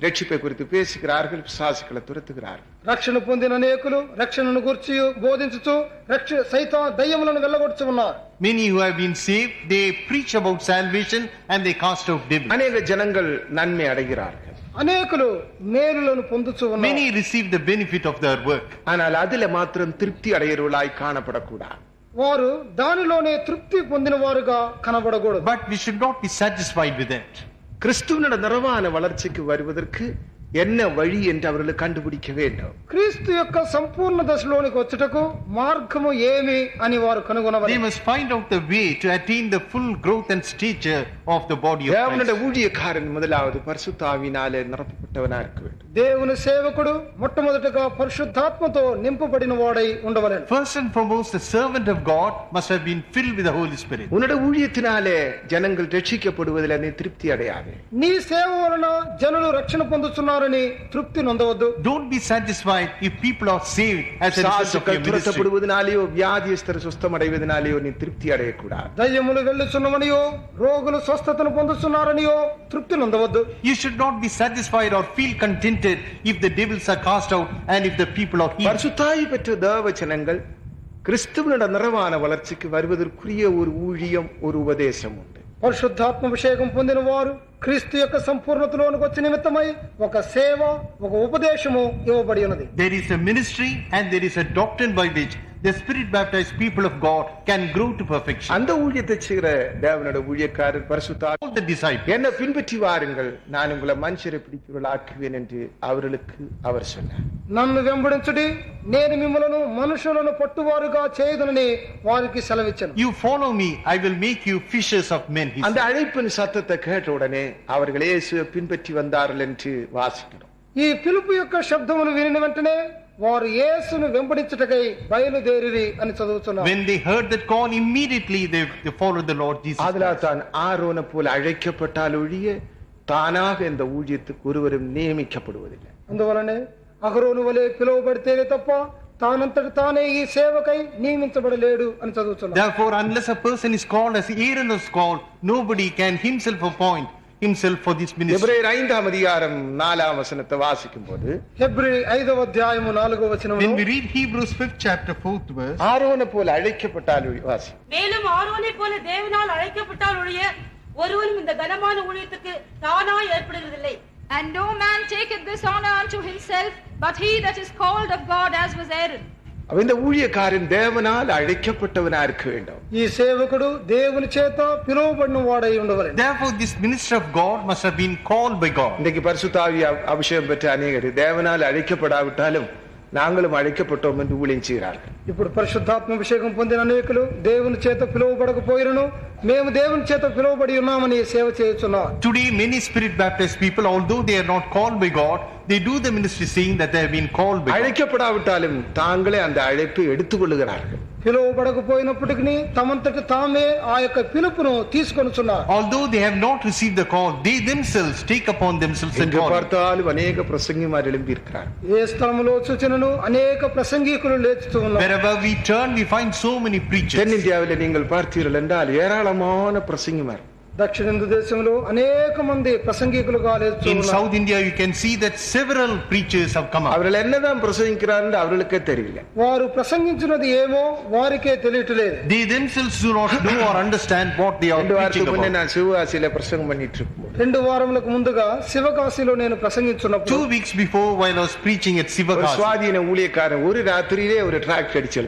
ரட்சிப்பை குறித்து பேசுகிறார்கள், பிசாசுக்களை துரத்துகிறார்கள். రక్షణ పొందిన అనేకులు రక్షణను గురించి బోధించుచు సైతాన్ దయ్యములను వెళ్ళగొడుచు ఉన్నారు. Many who have been saved, they preach about salvation and they cast out devils. அநேக ஜனங்கள் நன்மை அடைகிறார்கள். అనేకులు మేలులను పొందుచు ఉన్నారు. Many receive the benefit of their work. ஆனால் அதுல மாத்திரம் திருப்தி அடைகிறவர்களாய் காணப்படக்கூடாது. వారు దానిలోనే తృప్తి పొందిన వారుగా కనబడకూడదు. But we should not be satisfied with that. கிறிஸ்துவனோட நிறைவான வளர்ச்சிக்கு வருவதற்கு என்ன வழி என்று அவர்களுக்கு கண்டுபிடிக்க வேண்டும். క్రీస్తు యొక్క సంపూర్ణ దశలోనికి వచ్చుటకు మార్గము ఏమి అని వారు కనుగొనవాలి. They must find out the way to attain the full growth and stature of the body of தேவனுடைய Christ. ஊழியக்காரன் முதலாவது பரிசுத்த ஆவியினாலே நிரப்பப்பட்டவனா இருக்க வேண்டும். దేవుని సేవకుడు మొట్టమొదటగా పరిశుద్ధాత్మతో నింపబడిన వాడై ఉండవలెను. First and foremost, the servant of God must have been filled with the Holy Spirit. உன்னுடைய ஊழியத்தினாலே ஜனங்கள் ரட்சிக்கப்படுவதில் நீ திருப்தி அடையாதே. నీ సేవ వలన జనులు రక్షణ పొందుతున్నారని తృప్తి నొందవద్దు. Don't be satisfied if people are saved as a result of your ministry. துரத்தப்படுவதனாலேயோ வியாதியஸ்தர் சுஸ்தம் அடைவதனாலேயோ நீ திருப்தி அடையக்கூடாது. దయ్యములు వెళ్ళుచున్నవనియో రోగులు స్వస్థతను పొందుతున్నారనియో తృప్తి నొందవద్దు. You should not be satisfied or feel contented if the devils are cast out and if the people are healed. பரிசுத்தாவி பெற்ற தேவஜனங்கள் கிறிஸ்துவினுடைய நிறைவான வளர்ச்சிக்கு வருவதற்குரிய ஒரு ஊழியம், ஒரு உபதேசம் உண்டு. పరిశుద్ధాత్మ అభిషేకం పొందిన వారు క్రీస్తు యొక్క సంపూర్ణతలోనికి వచ్చే నిమిత్తమై ఒక సేవ, ఒక ఉపదేశము ఇవ్వబడి ఉన్నది. There is a ministry and there is a doctrine by which the spirit baptized people of God can grow to perfection. அந்த ஊழியத்தை செய்கிற தேவனுடைய ஊழியக்காரர் பரிசுத்தாவி All the disciples, என்ன பின்பற்றி வாருங்கள், நான் உங்களை மனுஷரை பிடிக்கிறவர்கள் ஆக்குவேன் என்று அவர்களுக்கு அவர் சொன்னார். నన్ను వెంబడించుడి, నేను మిమ్మలను మనుషులను పట్టువారుగా చేయదనని వారికి సెలవిచ్చాను. you follow me, I will make you fishers of men. He அந்த said. அழைப்பின் சத்தத்தை கேட்ட உடனே அவர்கள் இயேசுவை பின்பற்றி வந்தார்கள் என்று வாசிக்கிறோம். ఈ పిలుపు యొక్క శబ్దమును వినిన వెంటనే వారు యేసును వెంబడించుటకై బయలుదేరిరి అని చదువుతున్నారు. When they heard that call, immediately they followed the Lord Jesus அதனால Christ. தான் ஆரோனை போல அழைக்கப்பட்டால் ஒழிய தானாக இந்த ஊழியத்துக்கு ஒருவரும் நியமிக்கப்படுவதில்லை. అందువలనే అహరోను వలె పిలువబడితేనే తప్ప తానంతటి తానే ఈ సేవకై నియమించబడలేడు అని చదువుతున్నారు. Therefore, unless a person is called as Aaron was called, nobody can himself appoint himself for this ministry. எபிரேயர் 5ஆம் அதிகாரம் 4ஆம் வசனத்தை வாசிக்கும் போது హెబ్రీ 5వ అధ్యాయము 4వ When వచనములో we read Hebrews 5th chapter 4th verse, ஆரோனை போல அழைக்கப்பட்டால் வாசி. மேலும் ஆரோனை போல தேவனால் அழைக்கப்பட்டால் ஒழிய ஒருவனும் இந்த கனமான ஊழியத்துக்கு தானாய் ஏற்படுவதில்லை. And no man taketh this honor unto himself, but he that is called of God, as was Aaron. அப்ப இந்த ஊழியக்காரன் தேவனால் அழைக்கப்பட்டவனா இருக்க வேண்டும். ఈ సేవకుడు దేవుని చేత పిలువబడిన వాడై ఉండవలెను. therefore this minister of God must have been called by God. இன்றைக்கு பரிசுத்தாவி அபிஷேகம் பெற்ற அநேகர் தேவனால் அழைக்கப்படாவிட்டாலும் நாங்களும் அழைக்கப்பட்டோம் என்று ஊழியம் செய்கிறார்கள். ఇప్పుడు పరిశుద్ధాత్మ అభిషేకం పొందిన అనేకులు దేవుని చేత పిలువబడకపోయినను మేము దేవుని చేత పిలువబడి ఉన్నామని సేవ చేయుచున్నారు. Today many spirit baptized people, although they are not called by God, they do the ministry saying that they have been called by God. அழைக்கப்படாவிட்டாலும் தாங்களே அந்த அழைப்பை எடுத்துக்கொள்ளுகிறார்கள். పిలువబడకపోయినప్పటికీ తమంతట తామే ఆ యొక్క పిలుపును తీసుకొనుచున్నారు. Although they have not received the call, they themselves take upon themselves the எங்கு call. பார்த்தாலும் அநேக பிரசங்கிமார் எழும்பி இருக்கிறார். ఏ స్థలములో చూచినను అనేక ప్రసంగికులు లేచుతూ ఉన్నారు. Wherever we turn, we find so many preachers. தென்னிந்தியாவில் நீங்கள் பார்த்தீர்கள் என்றால் ஏராளமான பிரசங்கிமார். దక్షిణ దేశంలో అనేక మంది ప్రసంగికులుగా లేచుతూ In ఉన్నారు. South India, you can see that several preachers have come up. அவர்கள் என்னதான் பிரசங்கிக்கிறார் அவர்களுக்கே தெரியல. వారు ప్రసంగించినది ఏమో వారికే తెలియట్లేదు. They themselves do not know or understand what they are 2 preaching வாரத்துக்கு முன்னே about. நான் சிவகாசியில பிரசங்கம் பண்ணிட்டு இருக்கும்போது 2 வாరములకు ముందుగా శివకాశిలో నేను ప్రసంగించున్నప్పుడు 2 weeks before, while I was preaching at ஒரு Sivakasi, சுவாதீன ஊழியக்காரன் ஒரு ராத்திரியிலே ஒரு டிராக்ட் அடிச்சு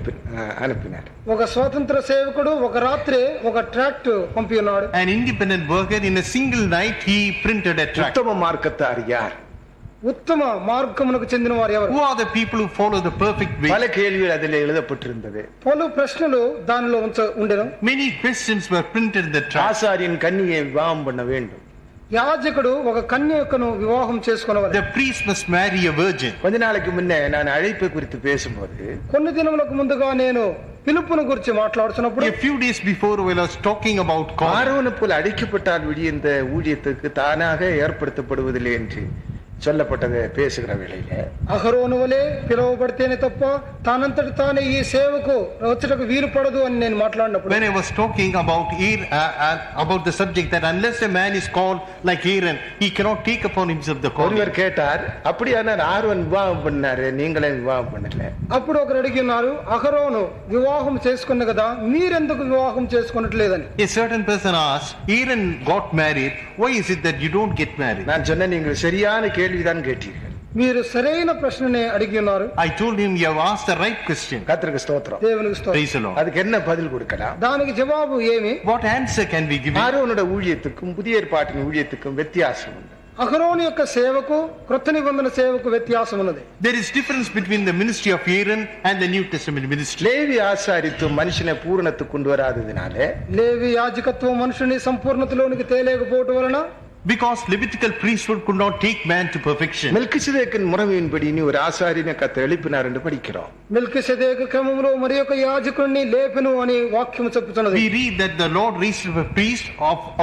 அனுப்பினார். ఒక స్వాతంత్ర సేవకుడు ఒక రాత్రి ఒక ట్రాక్ట్ పంపి ఉన్నాడు. an independent worker, in a single night he printed a tract. உத்தம மார்க்கத்தார் யார்? ఉత్తమ మార్గమునకు చెందిన వారు ఎవరు? Who are the people who follow the perfect way? பல கேள்விகள் அதில் எழுதப்பட்டிருந்தது. పలు ప్రశ్నలు దానిలో ఉండెను. Many questions were printed in the tract. ஆசாரியன் கன்னியை விவாகம் பண்ண வேண்டும். యాజకుడు ఒక కన్యకను వివాహం చేసుకొనవలెను. The priest must marry a virgin. கொஞ்ச நாளைக்கு முன்னே நான் அழைப்பை குறித்து பேசும்போது కొన్ని దినములకు ముందుగా నేను పిలుపును గురించి మాట్లాడుతున్నప్పుడు A few days before, while I was talking about calling, ஆரோனை போல் அழைக்கப்பட்டால் விடிய இந்த ஊழியத்துக்கு தானாக ஏற்படுத்தப்படுவதில்லை என்று சொல்லப்பட்டதை பேசுகிற வேளையில అహరోను వలె పిలువబడితేనే తప్ప తానంతటి తానే ఈ సేవకు వచ్చటకు వీలు పడదు అని నేను మాట్లాడినప్పుడు when I was talking about the subject that unless a man is called like Aaron, he cannot take upon himself the calling. ஒருவர் கேட்டார், அப்படியானால் ஆரோன் விவாகம் பண்ணாரு, நீங்களே விவாகம் பண்ணல? అప్పుడు ఒకరు అడిగి ఉన్నారు, అహరోను వివాహం చేసుకున్న కదా మీరెందుకు వివాహం చేసుకున్నట్లేదని. A certain person asked, Aaron got married, why is it that you don't get married? நான் சொன்னேன், நீங்கள் சரியான கேள்விதான் கேட்டீர்கள். మీరు సరైన ప్రశ్ననే అడిగి ఉన్నారు. I told him, you have asked the right question. கர்த்தருக்கு ஸ்தோத்திரம். దేవునికి స్తోత్రం. Praise the Lord. அதுக்கு என்ன பதில் கொடுக்கலாம்? దానికి జవాబు ఏమి? What answer can we give? ஆரோனோட ஊழியத்துக்கும் புதிய ஏற்பாட்டின் ஊழியத்துக்கும் வித்தியாசம் உண்டு. అహరోను యొక్క సేవకు క్రొత్త నిబంధన సేవకు వ్యత్యాసం ఉన్నది. There is difference between the ministry of Aaron and the New Testament ministry. Levi ஆசாரித்துவம் மனுஷனை பூரணத்துக்கு கொண்டு வராததினாலே లేవి యాజకత్వం మనుషుని సంపూర్ణతలోనికి తేలేకపోవటం వలన Because Levitical priesthood could not take man to perfection. மெல்கிசேதேக்கின் முறைமையின்படி நீ ஒரு ஆசாரியனை கர்த்தர் எழுப்பினார் என்று படிக்கிறோம். మెల్కీసెదెకు క్రమములో మరి ఒక యాజకుడిని లేపెను అని వాక్యము చెప్పుచున్నది. We read that the Lord raised up a priest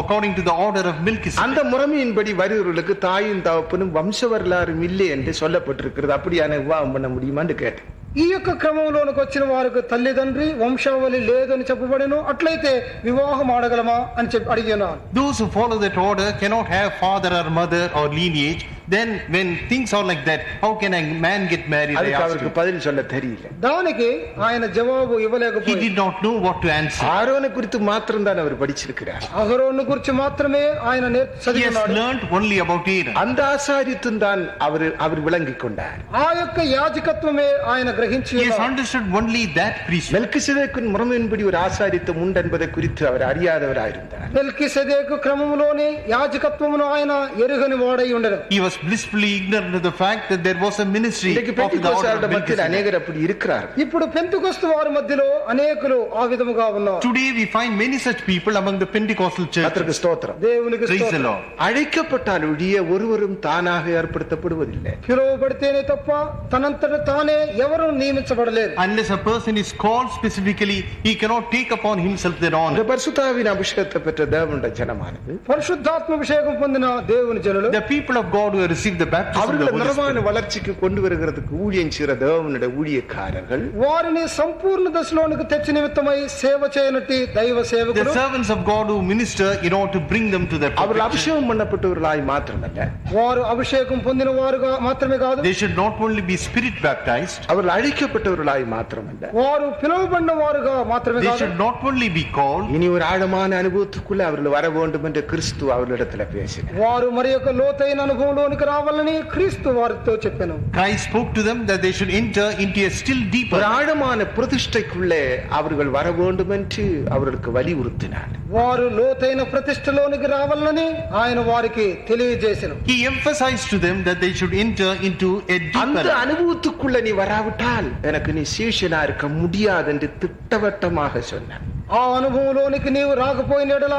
according to the order of Melchizedek. அந்த முறைமையின்படி வருகிறவர்களுக்கு தாயும் தகப்பனும் வம்ச வரலாறும் இல்லை என்று சொல்லப்பட்டிருக்கிறது. அப்படியான விவாகம் பண்ண முடியுமான்னு கேட்டேன். ఈ యొక్క క్రమంలోనికి వచ్చిన వారికి తల్లిదండ్రి వంశావళి లేదని చెప్పబడెను. అట్లయితే వివాహం ఆడగలమా అని చెప్పి అడిగినాను. Those who follow that order cannot have father or mother or lineage. Then when things are like that, how can a man get married? அதுக்கு அவருக்கு பதில் சொல்ல தெரியல. దానికి ఆయన జవాబు He ఇవ్వలేకపోయాడు. did not know what to answer. ஆரோனை குறித்து மாத்திரம் தான் அவர் படிச்சிருக்கிறார். అహరోను గురించి మాత్రమే ఆయన He has చదివినాడు. learned only about Aaron. அந்த ஆசாரியத்தும் தான் அவர் விளங்கிக் கொண்டார். ఆ యొక్క యాజకత్వమే ఆయన గ్రహించి He has ఉన్నాడు. understood only that priesthood. மெல்கிசேதேக்கின் முறைமையின்படி ஒரு ஆசாரியத்துவம் உண்டு என்பதை குறித்து அவர் அறியாதவராயிருந்தார். మెల్కీసెదెకు క్రమములోని యాజకత్వమును ఆయన ఎరుగని వాడై ఉండెను. He was blissfully ignorant of the fact that there was a ministry இன்றைக்கு of the order பெந்தெகோஸ்தேயருடைய of மத்தியில் Melchizedek. அநேகர் அப்படி இருக்கிறார். ఇప్పుడు పెంతెకొస్తు వారి మధ్యలో అనేకులు ఆ విధముగా ఉన్నారు. Today we find many such people among the Pentecostal கர்த்தருக்கு churches. ஸ்தோத்திரம். దేవునికి Praise the స్తోత్రం. Lord. அழைக்கப்பட்டால் ஒழிய ஒருவரும் தானாக ஏற்படுத்தப்படுவதில்லை. పిలువబడితేనే తప్ప తనంతట తానే ఎవరు నియమించబడలేరు. Unless a person is called specifically, he cannot take upon himself that இந்த honor. பரிசுத்தாவின் அபிஷேகத்தை பெற்ற தேவனுடைய ஜனமானது పరిశుద్ధాత్మ అభిషేకం పొందిన దేవుని జనులు The people of God who have received the baptism of அவர்களை the Holy நிறமான Spirit. வளர்ச்சிக்கு கொண்டு வருகிறதுக்கு ஊழியம் செய்கிற தேவனுடைய ஊழியக்காரர்கள் వారిని సంపూర్ణ దశలోనికి తెచ్చి నిమిత్తమై సేవ చేయనట్టి దైవ The సేవకులు servants of God who minister in order to bring them to their அவர்கள் perfection. அபிஷேகம் பண்ணப்பட்டவர்களாய் மாத்திரமல்ல, వారు అభిషేకం పొందిన వారుగా మాత్రమే కాదు, They should not only be spirit baptized, அவர்கள் அழைக்கப்பட்டவர்களாய் மாத்திரமல்ல, వారు పిలువబడిన వారుగా మాత్రమే they కాదు, should not only be called, இனி ஒரு ஆழமான அனுபவத்துக்குள்ள அவர்கள் வர வேண்டும் என்று கிறிஸ்து அவர்களிடத்துல பேசினார். వారు మరి యొక్క లోతైన అనుభవంలోనికి రావాలని క్రీస్తు వారితో చెప్పాను. Christ spoke to them that they should enter into a still deeper. ஒரு ஆழமான பிரதிஷ்டைக்குள்ளே அவர்கள் வர வேண்டும் என்று அவர்களுக்கு வலியுறுத்தினார். వారు లోతైన ప్రతిష్టలోనికి రావాలని ఆయన వారికి తెలియజేసెను. He emphasized to them that they should enter into a அந்த deeper. அனுபவத்துக்குள்ள நீ வராவிட்டால் எனக்கு நீ சீஷனா இருக்க முடியாது என்று திட்டவட்டமாக சொன்னார். ఆ అనుభవంలోనికి నీవు రాకపోయిన యెడల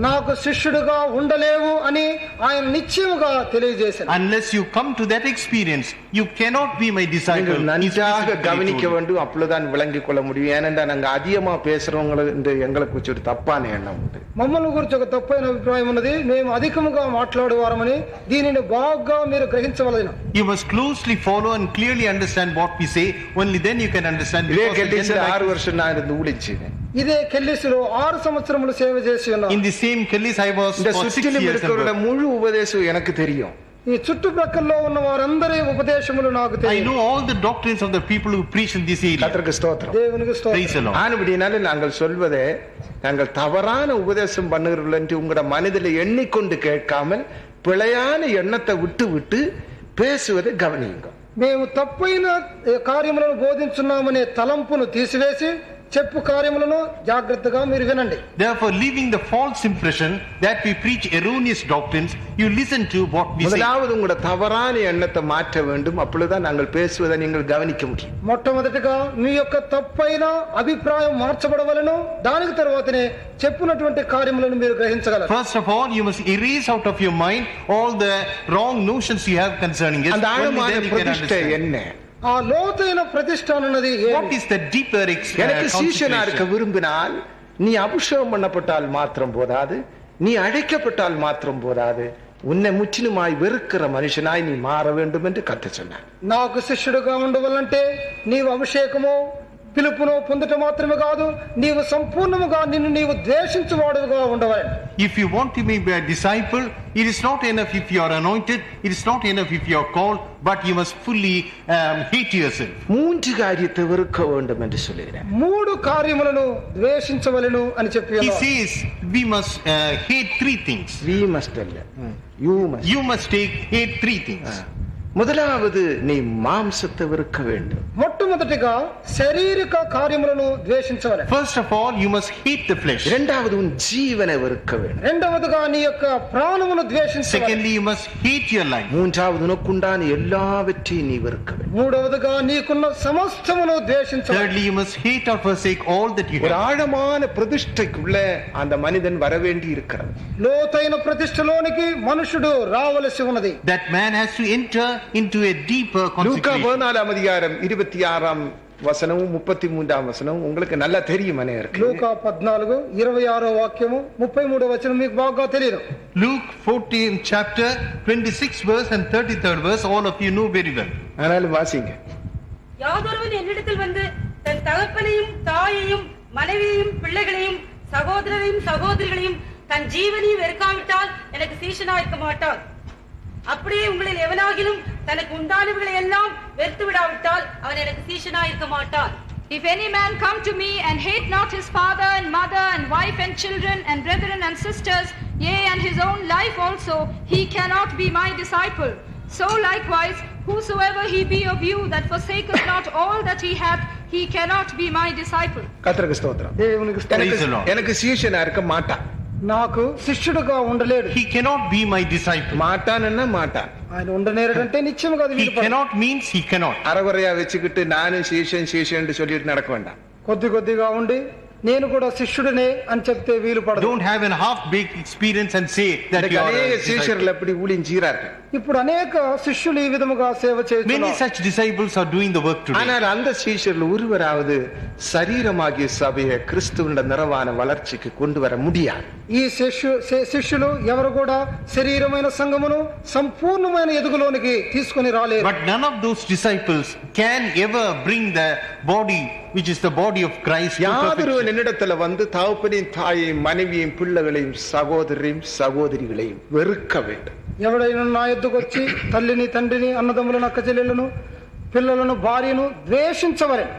నాకు శిష్యుడిగా ఉండలేవు అని ఆయన నిశ్చయముగా తెలియజేశాను. Unless you come to that experience, you cannot be my disciple. நீங்கள் He நன்றாக specifically கவனிக்க told. வேண்டும், அப்பொழுதுதான் விளங்கிக் கொள்ள முடியும். ஏனென்றா நாங்க அதிகமா பேசுறவங்களை என்று எங்களை குறிச்சு ஒரு தப்பான எண்ணம் உண்டு. మమ్మల్ని గురించి ఒక తప్పైన అభిప్రాయం ఉన్నది. మేము అధికముగా మాట్లాడేవారమని దీనిని బాగా మీరు గ్రహించవలెను. You must closely follow and clearly understand what we say. Only then you can understand. இதே Because the கெட்டிஸ்ல general- 6 வருஷம் நான் இருந்து ஊழிச்சேன். ఇదే కెల్లిసిలో 6 సంవత్సరములు సేవ చేసి ఉన్నాను. In the same Kellis I was இந்த for 6 சுற்றிலும் years. இருக்கிறவரோட முழு உபதேசம் எனக்கு தெரியும். ఈ చుట్టుప్రక్కల్లో ఉన్న వారందరి ఉపదేశములు నాకు I తెలియదు. know all the doctrines of the people who preach in this area. கர்த்தருக்கு ஸ்தோத்திரம். దేవునికి Praise స్తోత్రం. the Lord. ஆனபடினால நாங்கள் சொல்வதே, நாங்கள் தவறான உபதேசம் பண்ணுகிறோம் என்று உங்களோட மனதில் எண்ணிக்கொண்டு கேட்காமல் பிழையான எண்ணத்தை விட்டு விட்டு பேசுவதை கவனியுங்க. మేము తప్పైన కార్యములను బోధించున్నామనే తలంపును తీసివేసి చెప్పు కార్యములను జాగ్రత్తగా మీరు వినండి. Therefore, leaving the false impression that we preach erroneous doctrines, you listen to what we say. முதலாவது உங்களோட தவறான எண்ணத்தை மாற்ற வேண்டும். அப்பொழுதுதான் நாங்கள் பேசுவதை நீங்கள் கவனிக்க முடியும். మొట్టమొదటిగా మీ యొక్క తప్పైన అభిప్రాయం మార్చబడవలను. దానికి తర్వాతనే చెప్పునటువంటి కార్యములను మీరు గ్రహించగలరు. First of all, you must erase out of your mind all the wrong notions you have concerning it. அந்த Only ஆழமான then you can பிரதிஷ்டை understand. என்ன? ఆ లోతైన ప్రతిష్ట అన్నది What is the deeper எனக்கு சீஷனா இருக்க consecration? விரும்பினால் நீ அபிஷேகம் பண்ணப்பட்டால் மாத்திரம் போதாது, நீ அழைக்கப்பட்டால் மாத்திரம் போதாது, உன்னை முற்றிலுமாய் வெறுக்கிற மனுஷனாய் நீ மாற வேண்டும் என்று கர்த்தர் சொன்னார். నాకు శిష్యుడిగా ఉండవాలంటే నీవు అభిషేకమో పిలుపును పొందటం మాత్రమే కాదు, నీవు సంపూర్ణముగా నిన్ను నీవు ద్వేషించువాడుగా ఉండవాలి. If you want to be a disciple, it is not enough if you are anointed, it is not enough if you are called, but you must fully hate yourself. 3 காரியத்தை வெறுக்க வேண்டும் என்று சொல்லுகிறார். 3 కార్యములను ద్వేషించవలెను అని చెప్పి He ఉన్నాడు. says we must hate 3 things. We must அல்ல, you must. You must hate 3 things. முதலாவது நீ மாம்சத்தை வெறுக்க வேண்டும். మొట్టమొదటిగా శారీరక కార్యములను ద్వేషించవలెను. First of all, you must hate the flesh. இரண்டாவது உன் ஜீவனை வெறுக்க வேண்டும். రెండవదిగా నీ యొక్క ప్రాణమును ద్వేషించవలెను. Secondly, you must hate your life. மூன்றாவது உனக்குண்டான எல்லாவற்றையும் நீ வெறுக்க வேண்டும். మూడవదిగా నీకున్న సమస్తమును ద్వేషించవలెను. Thirdly, you must hate or forsake all that you ஒரு have. ஆழமான பிரதிஷ்டைக்குள்ள அந்த மனிதன் வரவேண்டி இருக்கிறது. లోతైన ప్రతిష్టలోనికి మనుషుడు రావలసి ఉన్నది. That man has to enter into a deeper Luca consecration. 14 அதிகாரம் 26 வசனமும் 33 வசனம் உங்களுக்கு நல்லா தெரியும் அனைவருக்கு. లూకా 14 26 వాక్యము 33 వచనం మీకు బాగా తెలియదు. Luke 14 chapter 26 verse and 33rd verse, all of you know very well. ஆனாலும் வாசிங்க. யாதொருவன் என்னிடத்தில் வந்து தன் தகப்பனையும் தாயையும் மனைவியையும் பிள்ளைகளையும் சகோதரரையும் சகோதரிகளையும் தன் ஜீவனையும் வெறுக்காவிட்டால் எனக்கு சீஷனா இருக்க மாட்டான். அப்படியே உங்களில் எவனாகிலும் தனக்கு உண்டானவர்களை எல்லாம் வெறுத்து விடாவிட்டால் அவன் எனக்கு சீஷனா இருக்க மாட்டான். If any man come to me and hate not his father and mother and wife and children and brethren and sisters, yea, and his own life also, he cannot be my disciple. So likewise, whosoever he be of you that forsaketh not all that he hath, he cannot be my disciple. கர்த்தருக்கு ஸ்தோத்திரம். దేవునికి స్తోత్రం. Praise the Lord. எனக்கு சீஷனா இருக்க மாட்டான். నాకు శిష్యుడుగా ఉండలేడు. He cannot be my disciple. மாட்டான்னா மாட்டான். ఆయన ఉండనేరడంటే నిత్యముగా అది He వీలు పడదు. cannot means he cannot. அறகுறையா வச்சுக்கிட்டு நானும் சீஷன் சீஷன் சொல்லிட்டு நடக்க வேண்டாம். కొద్ది కొద్దిగా ఉండి నేను కూడా శిష్యుడనే అని చెప్తే వీలు పడదు. Don't have a half-baked experience and say that you are a அநேக disciple. சீஷர்கள் அப்படி ஊழியம் செய்கிறார்கள். ఇప్పుడు అనేక శిష్యులు ఈ విధముగా సేవ Many చేస్తున్నారు. such disciples are doing the work today. ஆனால் அந்த சீஷர்கள் ஒருவராவது சரீரமாகிய சபையை கிறிஸ்துவின் நிறைவான வளர்ச்சிக்கு கொண்டு வர முடியாது. ఈ శిష్యులు ఎవరు కూడా శరీరమైన సంఘమును సంపూర్ణమైన ఎదుగులోనికి తీసుకొని రాలేరు. But none of those disciples can ever bring the body, which is the body of Christ, to யாதொரு perfection. என்னிடத்துல வந்து தகப்பனையும் தாயையும் மனைவியையும் பிள்ளைகளையும் சகோதரையும் சகோதரிகளையும் வெறுக்க வேண்டும். ఎవడైనా నా యొద్దకు వచ్చి తల్లిని తండ్రిని అన్నదమ్ములను అక్క చెల్లెలను పిల్లలను భార్యను ద్వేషించవలెను.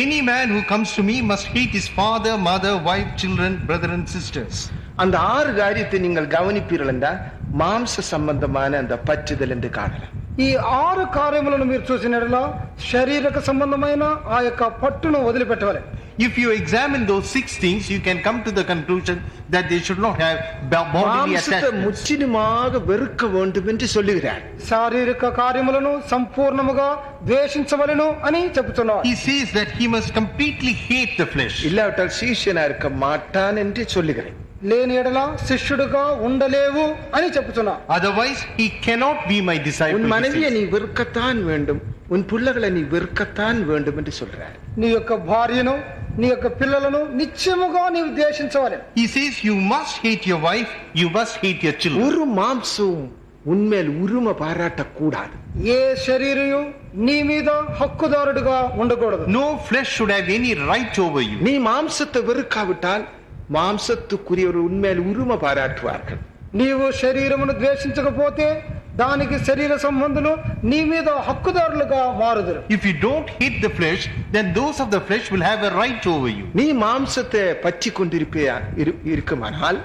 Any man who comes to me must hate his father, mother, wife, children, brother and sisters. அந்த 6 காரியத்தை நீங்கள் கவனிப்பீர்கள் என்றால் மாம்ச சம்பந்தமான அந்த பற்றுதல் என்று காணலாம். ఈ 6 కార్యములను మీరు చూసినట్లా శారీరక సంబంధమైన ఆ యొక్క పట్టును వదిలిపెట్టవాలి. If you examine those 6 things, you can come to the conclusion that they should not have bodily மாம்சத்தை attachments. முற்றிலுமாக வெறுக்க வேண்டும் என்று சொல்லுகிறார். శారీరక కార్యములను సంపూర్ణముగా ద్వేషించవలెను అని చెప్తున్నారు. He says that he must completely hate the flesh. இல்லாவிட்டால் சீஷனா இருக்க மாட்டான் என்று சொல்லுகிறேன். లేని ఎడల శిష్యుడుగా ఉండలేవు అని చెప్తున్నారు. Otherwise, he cannot be my disciple. உன் he மனைவியை says. நீ வெறுக்கத்தான் வேண்டும், உன் பிள்ளைகளை நீ வெறுக்கத்தான் வேண்டும் என்று சொல்றார். నీ యొక్క భార్యను నీ యొక్క పిల్లలను నిత్యముగా నీవు ద్వేషించవాలి. He says you must hate your wife, you must hate your children. ஒரு மாம்சம் உன்மேல் உரிமை பாராட்டக்கூடாது. ఏ శరీరము నీ మీద హక్కుదారుడుగా ఉండకూడదు. No flesh should have any right over you. நீ மாம்சத்தை வெறுக்காவிட்டால் மாம்சத்துக்குரியவர் உன்மேல் உரிமை பாராட்டுவார்கள். నీవు శరీరమును ద్వేషించకపోతే దానికి శరీర సంబంధులు నీ మీద హక్కుదారులుగా మారుదురు. If you don't hate the flesh, then those of the flesh will have a right over you. நீ மாம்சத்தை பற்றி இருக்குமானால்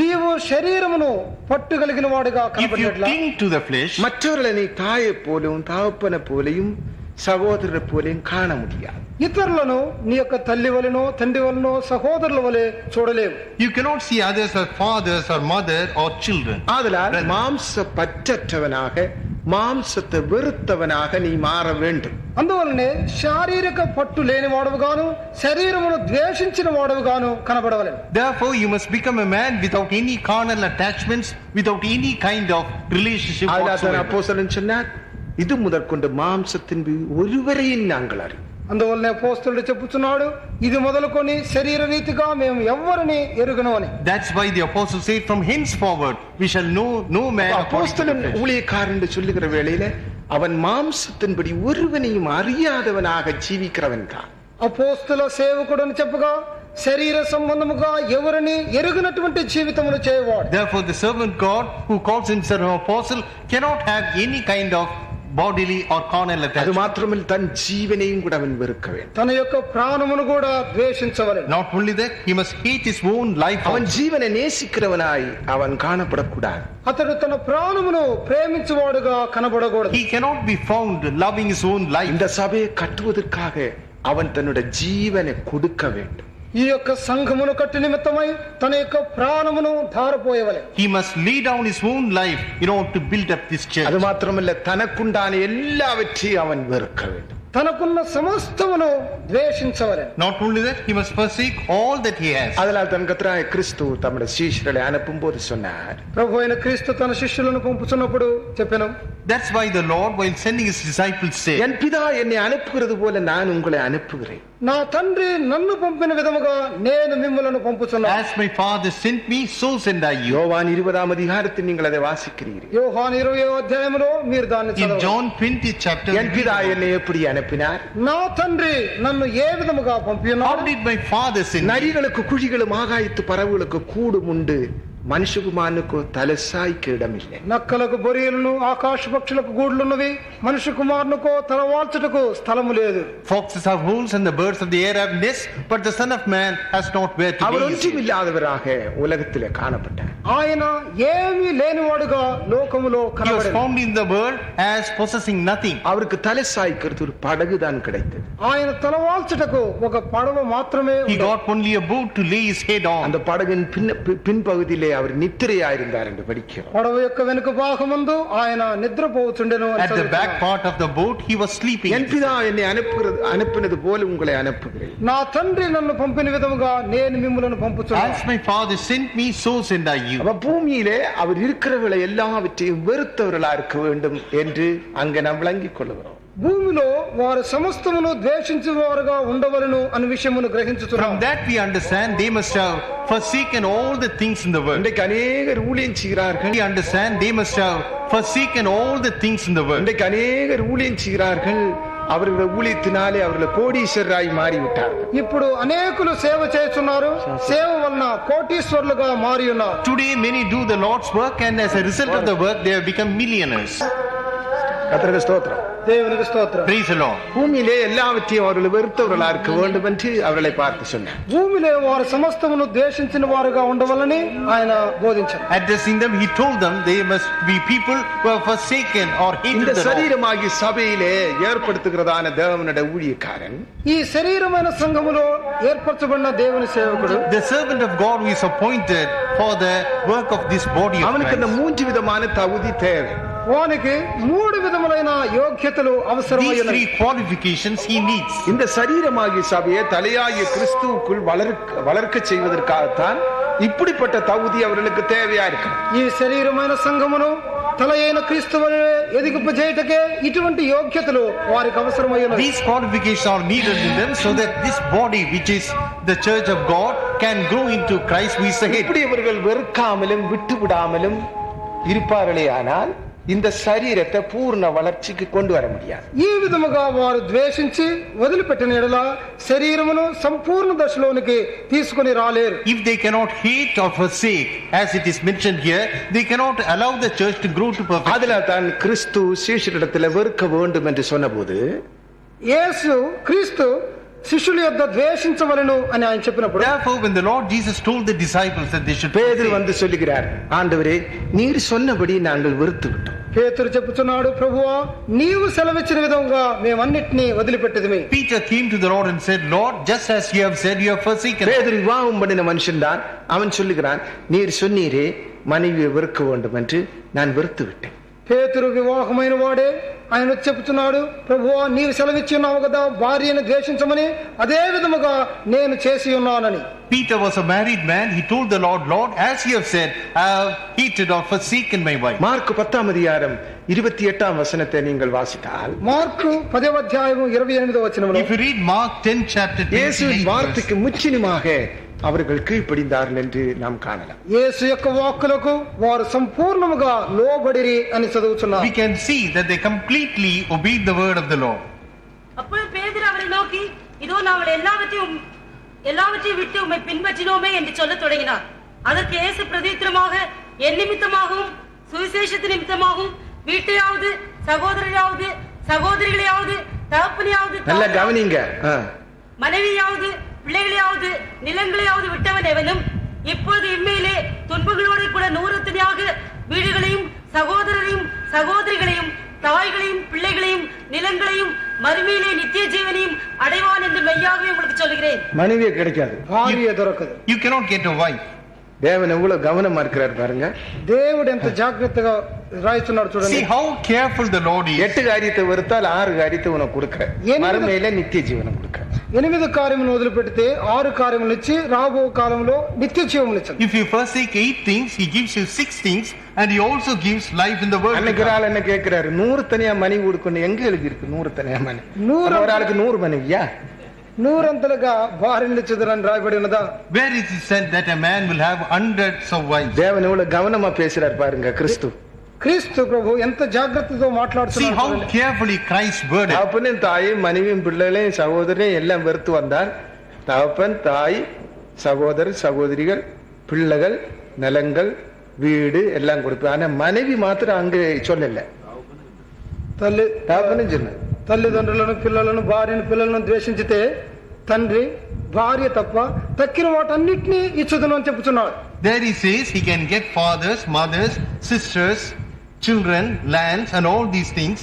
నీవు శరీరమును పట్టుగలిగిన వాడుగా If you కనబడేట్లా cling to the flesh, மற்றவர்களை நீ தாயை போலும் தகப்பனை போலையும் சகோதரரை போலையும் காண முடியாது. ఇతరులను నీ యొక్క తల్లి వలెనో తండ్రి వలనో సహోదరుల వలె చూడలేవు. you cannot see others as fathers or mother or children. ஆதலால் மாம்ச பற்றற்றவனாக மாம்சத்தை வெறுத்தவனாக நீ மாற வேண்டும். అందువలనే శారీరక పట్టు లేని వాడవుగాను శరీరమును ద్వేషించిన వాడవుగాను కనబడవలెను. Therefore, you must become a man without any carnal attachments, without any kind of relationship whatsoever. அப்போஸ்தலன் சொன்னார், இது முதற்கொண்டு மாம்சத்தின் ஒருவரையும் நாங்கள் அறிவோம். అందువల్లనే అపోస్తలుడు చెప్పుచున్నాడు, ఇది మొదలుకొని శరీర రీతిగా మేము ఎవ్వరిని ఎరుగను అని. That's why the apostle said, from henceforward we shall know no man according to the அப்போஸ்தலன் flesh. ஊழியக்காரன் என்று சொல்லுகிற வேளையில அவன் மாம்சத்தின்படி ஒருவனையும் அறியாதவனாக ஜீவிக்கிறவன் தான். అపోస్తల సేవకుడు అని చెప్పగా శరీర సంబంధముగా ఎవరిని ఎరుగినటువంటి జీవితమును చేయవాడు. Therefore, the servant God who calls himself an apostle cannot have any kind of bodily or carnal அது attachment. மாத்திரமில்லை, தன் ஜீவனையும் கூட அவன் வெறுக்க வேண்டும். తన యొక్క ప్రాణమును కూడా ద్వేషించవలెను. Not only that, he must hate his own life அவன் also. ஜீவனை நேசிக்கிறவனாய் அவன் காணப்படக்கூடாது. అతడు తన ప్రాణమును ప్రేమించువాడుగా కనబడకూడదు. He cannot be found loving his own life. இந்த சபையை கட்டுவதற்காக அவன் தன்னுடைய ஜீவனை கொடுக்க வேண்டும். ఈ యొక్క సంఘమును కట్టి నిమిత్తమై తన యొక్క ప్రాణమును ధారపోయవలెను. He must lay down his own life in order to build up this church. அது மாத்திரமல்ல, தனக்குண்டான எல்லாவற்றையும் அவன் வெறுக்க வேண்டும். తనకున్న సమస్తమును ద్వేషించవలెను. Not only that, he must forsake all that he has. அதனால் தன் கர்த்தராகிய கிறிஸ்து தம்முடைய சீஷர்களை அனுப்பும் போது சொன்னார், ప్రభు అయిన క్రీస్తు తన శిష్యులను పంపుచున్నప్పుడు చెప్పెను, That's why the Lord, while sending his disciples, said, என் பிதா என்னை அனுப்புகிறது போல நான் உங்களை அனுப்புகிறேன். నా తండ్రి నన్ను పంపిన విధముగా నేను మిమ్మలను పంపుచున్నాను. As my Father sent me, so send I you. யோவான் 20ஆம் அதிகாரத்தில் நீங்கள் அதை வாசிக்கிறீர்கள். యోహాను 20వ అధ్యాయములో మీరు దాన్ని In చదవండి. John 20th chapter, என் பிதா என்னை எப்படி அனுப்பினார்? నా తండ్రి నన్ను ఏ విధముగా how పంపియున్నాడు? did my Father send me? நரிகளுக்கு குழிகளும் ஆகாயத்து பறவைகளுக்கு கூடும் உண்டு, మనుషుకుమారుకు తలసాయికి ఇడమిల్లే. నక్కలకు బొరియలను ఆకాశ పక్షులకు గూడ్లున్నవి, మనుష్య కుమారునికో తలవాల్చుటకు స్థలము లేదు. Foxes have holes and the birds of the air have nests, but the Son of Man has not where to our lay his head. ஒன்றுமில்லாதவராக உலகத்திலே காணப்பட்டார். ఆయన ఏమీ లేనివాడుగా లోకములో He was కనబడెను. found in the world as possessing nothing. அவருக்கு தலைசாய்க்கிறது ஒரு படகு தான் கிடைத்தது. ఆయన తలవాల్చుటకు ఒక పడవ మాత్రమే He ఉండెను. got only a boat to lay his head on. அந்த படகின் பின்பகுதியிலே அவர் நித்திரையாயிருந்தார் என்று படிக்கிறோம். పడవ యొక్క వెనుక భాగమందు ఆయన నిద్రపోతుండెను అని At the back చదువుతున్నాం. part of the boat, he was sleeping. என் பிதா என்னை அனுப்பினது போல உங்களை அனுப்புகிறேன். నా తండ్రి నన్ను పంపిన విధముగా నేను మిమ్ములను పంపుచున్నాను. As my Father sent me, so send I you. அவ பூமியிலே அவர் இருக்கிறவர்களை எல்லாவற்றையும் வெறுத்தவர்களா இருக்க வேண்டும் என்று அங்கே நாம் விளங்கிக் கொள்ளுகிறோம். భూమిలో వారు సమస్తమును ద్వేషించువారుగా ఉండవలను అనే విషయమును గ్రహించుచున్నాం. From that we understand they must have forsaken all the things in the world. இன்றைக்கு அநேகர் ஊழியம் செய்கிறார்கள். We understand they must have forsaken all the things in the world. இன்றைக்கு அநேகர் ஊழியம் செய்கிறார்கள். அவர்களுடைய ஊழியத்தினாலே அவர்கள் கோடீஸ்வரராய் மாறிவிட்டார்கள். ఇప్పుడు అనేకులు సేవ చేస్తున్నారు, సేవ వలన కోటీశ్వరులుగా మారి ఉన్నారు. Today many do the Lord's work, and as a result of the work they have become millionaires. கர்த்தருக்கு ஸ்தோத்திரம். దేవునికి స్తోత్రం. Praise the Lord. பூமியிலே எல்லாவற்றையும் அவர்கள் வெறுத்தவர்களா இருக்க வேண்டும் என்று அவர்களை பார்த்து சொன்னார். భూమిలో వారు సమస్తమును ద్వేషించిన వారుగా ఉండవలని ఆయన బోధించారు. Addressing them, he told them they must be people who have forsaken or hated இந்த the Lord. சரீரமாகி சபையிலே ஏற்படுத்துகிறதான தேவனுடைய ஊழியக்காரன் ఈ శరీరమైన సంఘములో ఏర్పరచబడిన దేవుని సేవకుడు, The servant of God who is appointed for the work of this body of அவனுக்கு இந்த Christ. 3 விதமான தகுதி தேவை. వానికి 3 విధములైన యోగ్యతలు These అవసరమైనవి. 3 qualifications he needs. இந்த சரீரமாகிய சபையை தலையாகிய கிறிஸ்துவுக்குள் வளர்க்க செய்வதற்காகத்தான் இப்படிப்பட்ட தகுதி அவர்களுக்கு தேவையா இருக்கு. ఈ శరీరమైన సంఘమును తల అయిన క్రీస్తు వలె ఎదిగింపజేయుటకే ఇటువంటి యోగ్యతలు వారికి అవసరమైనవి. These qualifications are needed in them so that this body, which is the church of God, can grow into Christ who is the head. இப்படி இவர்கள் வெறுக்காமலும் விட்டு விடாமலும் இருப்பார்களே, ஆனால் இந்த சரீரத்தை பூர்ண வளர்ச்சிக்கு கொண்டு வர முடியாது. ఈ విధముగా వారు ద్వేషించి వదిలిపెట్టిన యెడల శరీరమును సంపూర్ణ దశలోనికి తీసుకొని రాలేరు. If they cannot hate or forsake, as it is mentioned here, they cannot allow the church to grow to perfection. அதுல தான் கிறிஸ்து சீஷரிடத்தில் வெறுக்க வேண்டும் என்று சொன்னபோது యేసు క్రీస్తు శిష్యుల యొద్ద ద్వేషించవలెను అని ఆయన చెప్పినప్పుడు, Therefore, when the Lord Jesus told the disciples that they should பேதுரு forsake, வந்து சொல்லுகிறார், ஆண்டவரே நீர் சொன்னபடி நாங்கள் வெறுத்து விட்டோம். పేతురు చెప్పుచున్నాడు, ప్రభువా నీవు సెలవిచ్చిన విధంగా మేమన్నిటినీ వదిలిపెట్టేదిమే. Peter came to the Lord and said, Lord, just as you have said, you have forsaken. பேதுரு விவாகம் பண்ணின மனுஷன் தான். அவன் சொல்லுகிறான், நீர் சொன்னீரே மனைவியை வெறுக்க வேண்டும் என்று நான் வெறுத்து விட்டேன். పేతురు వివాహమైన వాడే ఆయన చెప్తున్నాడు, ప్రభువా నీవు సెలవిచ్చి ఉన్నావు కదా భార్యను ద్వేషించమని, అదే విధముగా నేను చేసి ఉన్నానని. Peter was a married man. He told the Lord, Lord, as you have said, I have hated or forsaken my wife. Mark 10ஆம் அதிகாரம் 28ஆம் வசனத்தை நீங்கள் வாசித்தால், మార్కు 10వ అధ్యాయము 28వ వచనములో, If you read Mark 10 chapter 28 இயேசுவின் verse, வார்த்தைக்கு முற்றிலுமாக அவர்கள் கீழ்ப்படிந்தார்கள் என்று நாம் காணலாம். యేసు యొక్క వాక్కులకు వారు సంపూర్ణముగా లోబడిరి అని చదువుతున్నారు. we can see that they completely obeyed the word of the Lord. அப்பொழுது பேதுரு அவரை நோக்கி, இதோ நாங்கள் எல்லாவற்றையும் விட்டு உம்மை பின்பற்றினோமே என்று சொல்லத் தொடங்கினார். அதற்கு இயேசு பிரதித்திரமாக, என் நிமித்தமாகவும் சுவிசேஷத்து நிமித்தமாகவும் வீட்டையாவது சகோதரராவது சகோதரிகளையாவது தகப்பனையாவது நல்லா கவனிங்க. மனைவியாவது பிள்ளைகளையாவது நிலங்களையாவது விட்டவன் எவனும் இப்பொழுது இம்மையிலே துன்பங்களோடு கூட 100 வீடுகளையும் சகோதரரையும் சகோதரிகளையும் தாய்களையும் பிள்ளைகளையும் நிலங்களையும் மறுமையிலே நித்திய ஜீவனையும் அடைவான் என்று மெய்யாகவே உங்களுக்கு சொல்கிறேன். மனைவியே கிடைக்காது, భార్య దొరకదు. You cannot get a wife. தேவன் எவ்வளவு கவனமா இருக்கிறார் பாருங்க. దేవుడు ఎంత జాగ్రత్తగా రాయిస్తున్నాడు చూడండి. See how careful the Lord is. 8 காரியத்தை வெறுத்தால் 6 காரியத்தை உனக்கு கொடுக்கிறேன். மறுமையில நித்திய ஜீவனம் கொடுக்கிறேன். 8 కార్యములను వదిలిపెడితే 6 కార్యములు ఇచ్చి రాబో కాలంలో నిత్య జీవమును ఇస్తాడు. If you forsake 8 things, he gives you 6 things, and he also gives life in the world. அன்னைக்கு ஆள் என்ன கேட்கிறாரு, 100 தனியா மனைவி கொடுக்கணும். எங்க எழுதி இருக்கு 100 தனியா மனைவி? ஒரு ஆளுக்கு 100 மனைவியா? 100 భార్యను ఇచ్చుదురని రాయబడి ఉన్నదా? Where is it said that a man will have hundreds of wives? தேவன் எவ்வளவு கவனமா பேசுறார் பாருங்க. క్రీస్తు ప్రభు ఎంత జాగ్రత్తతో See మాట్లాడుతున్నాడు. how carefully Christ worded. தகப்பனும் தாயும் மனைவியும் பிள்ளைகளையும் சகோதரனையும் எல்லாம் வெறுத்து வந்தால் தகப்பன் தாய் சகோதரர் சகோதரிகள் பிள்ளைகள் நிலங்கள் வீடு எல்லாம் கொடுப்பேன். ஆனா மனைவி மாத்திரம் அங்க சொல்லல, தகப்பனும் சொன்ன తల్లిదండ్రులను పిల్లలను భార్యను పిల్లలను ద్వేషించితే తండ్రి భార్య తప్ప తక్కిన వాటన్నిటినీ ఇచ్చుదును అని చెప్పుచున్నాడు. There he says he can get fathers, mothers, sisters, children, lands, and all these things,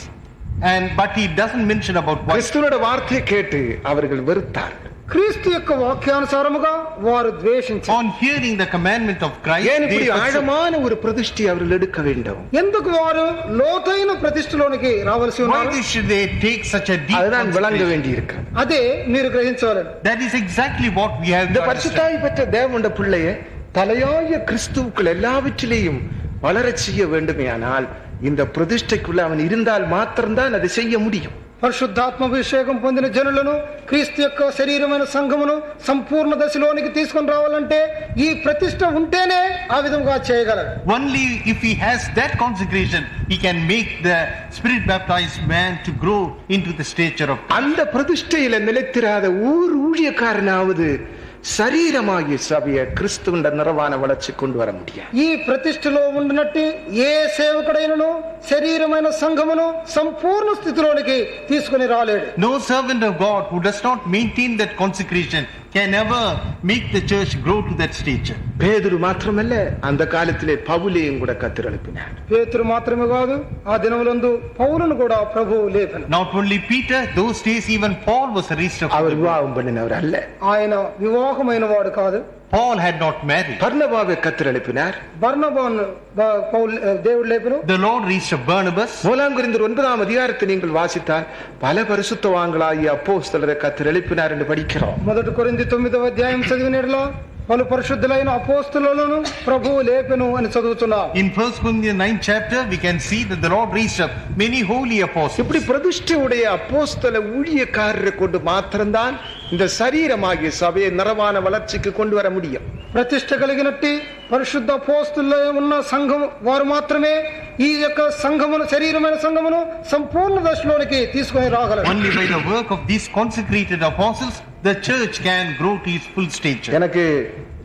but he doesn't mention about wives. கிறிஸ்துவோட வார்த்தையை கேட்டு அவர்கள் வெறுத்தார். క్రీస్తు యొక్క వాక్యానుసారముగా వారు ద్వేషించారు. On hearing the commandment of Christ, ஏன் இப்படி ஆழமான ஒரு பிரதிஷ்டை அவர்கள் எடுக்க வேண்டும்? ఎందుకు వారు లోతైన ప్రతిష్టలోనికి రావాల్సి why ఉన్నారు? should they take such a deep அதுதான் விளங்க consecration? வேண்டி இருக்கு. అదే మీరు గ్రహించవాలి. That is exactly what we have இந்த to understand. பரிசுத்தாய் பெற்ற தேவனுடைய பிள்ளையை தலையாய கிறிஸ்துவுக்குள் எல்லாவற்றிலேயும் வளரச் செய்ய வேண்டுமேயானால் இந்த பிரதிஷ்டைக்குள்ள அவன் இருந்தால் மாத்திரம்தான் அதை செய்ய முடியும். పరిశుద్ధాత్మాభిషేకం పొందిన జనులను క్రీస్తు యొక్క శరీరమైన సంఘమును సంపూర్ణ దశలోనికి తీసుకొని రావాలంటే ఈ ప్రతిష్ట ఉంటేనే ఆ విధంగా చేయగలరు. Only if he has that consecration, he can make the spirit baptized man to grow into the stature of Christ. அந்த பிரதிஷ்டையில நிலைத்திராத ஊழியக்காரனாவது శరీరమాగి సభయ క్రీస్తువుండ నిరవాణ వలచి கொண்டு வர முடியாது. ఈ ప్రతిష్టలో ఉండినట్టు ఏ సేవకుడైనను శరీరమైన సంఘమును సంపూర్ణ స్థితిలోనికి తీసుకొని రాలేడు. No servant of God who does not maintain that consecration can ever make the church grow to that stature. பேதுரு மாத்திரமல்ல, அந்த காலத்திலே பவுலையும் கூட கர்த்தர் எழுப்பினார். పేతురు మాత్రమే కాదు, ఆ దినములందు పౌలును కూడా ప్రభువు లేపను. Not only Peter, those days even Paul was raised up. அவர் விவாகம் பண்ணினவர் அல்ல. ఆయన వివాహమైన వాడు కాదు. Paul had not married. பர்னபாவை கர்த்தர் எழுப்பினார். బర్నబాను దేవుడు లేపను. The Lord raised up Barnabas. 1 கொரிந்தியர் 9 அதிகாரத்தை நீங்கள் வாசித்தால் பல பரிசுத்தவான்களாகிய அப்போஸ்தலரை கர்த்தர் எழுப்பினார் என்று படிக்கிறோம். 1 కొరింథీ 9వ అధ్యాయం చదివినట్లా పలు పరిశుద్ధులైన అపోస్తలులను ప్రభువు లేపెను అని చదువుతున్నాం. In 1 Corinthians 9th chapter, we can see that the Lord raised up many holy apostles. இப்படி பிரதிஷ்டையுடைய அப்போஸ்தல ஊழியக்காரரை கொண்டு மாத்திரம்தான் இந்த சரீரமாகிய சபையை நிரவான வளர்ச்சிக்கு கொண்டு வர முடியும். ప్రతిష్ట కలిగినట్టి పరిశుద్ధ అపోస్తలుల్లో ఉన్న సంఘం వారు మాత్రమే ఈ యొక్క సంఘమును శరీరమైన సంఘమును సంపూర్ణ దశలోనికి తీసుకొని రాగలరు. Only by the work of these consecrated apostles, the church can grow to its full stature. எனக்கு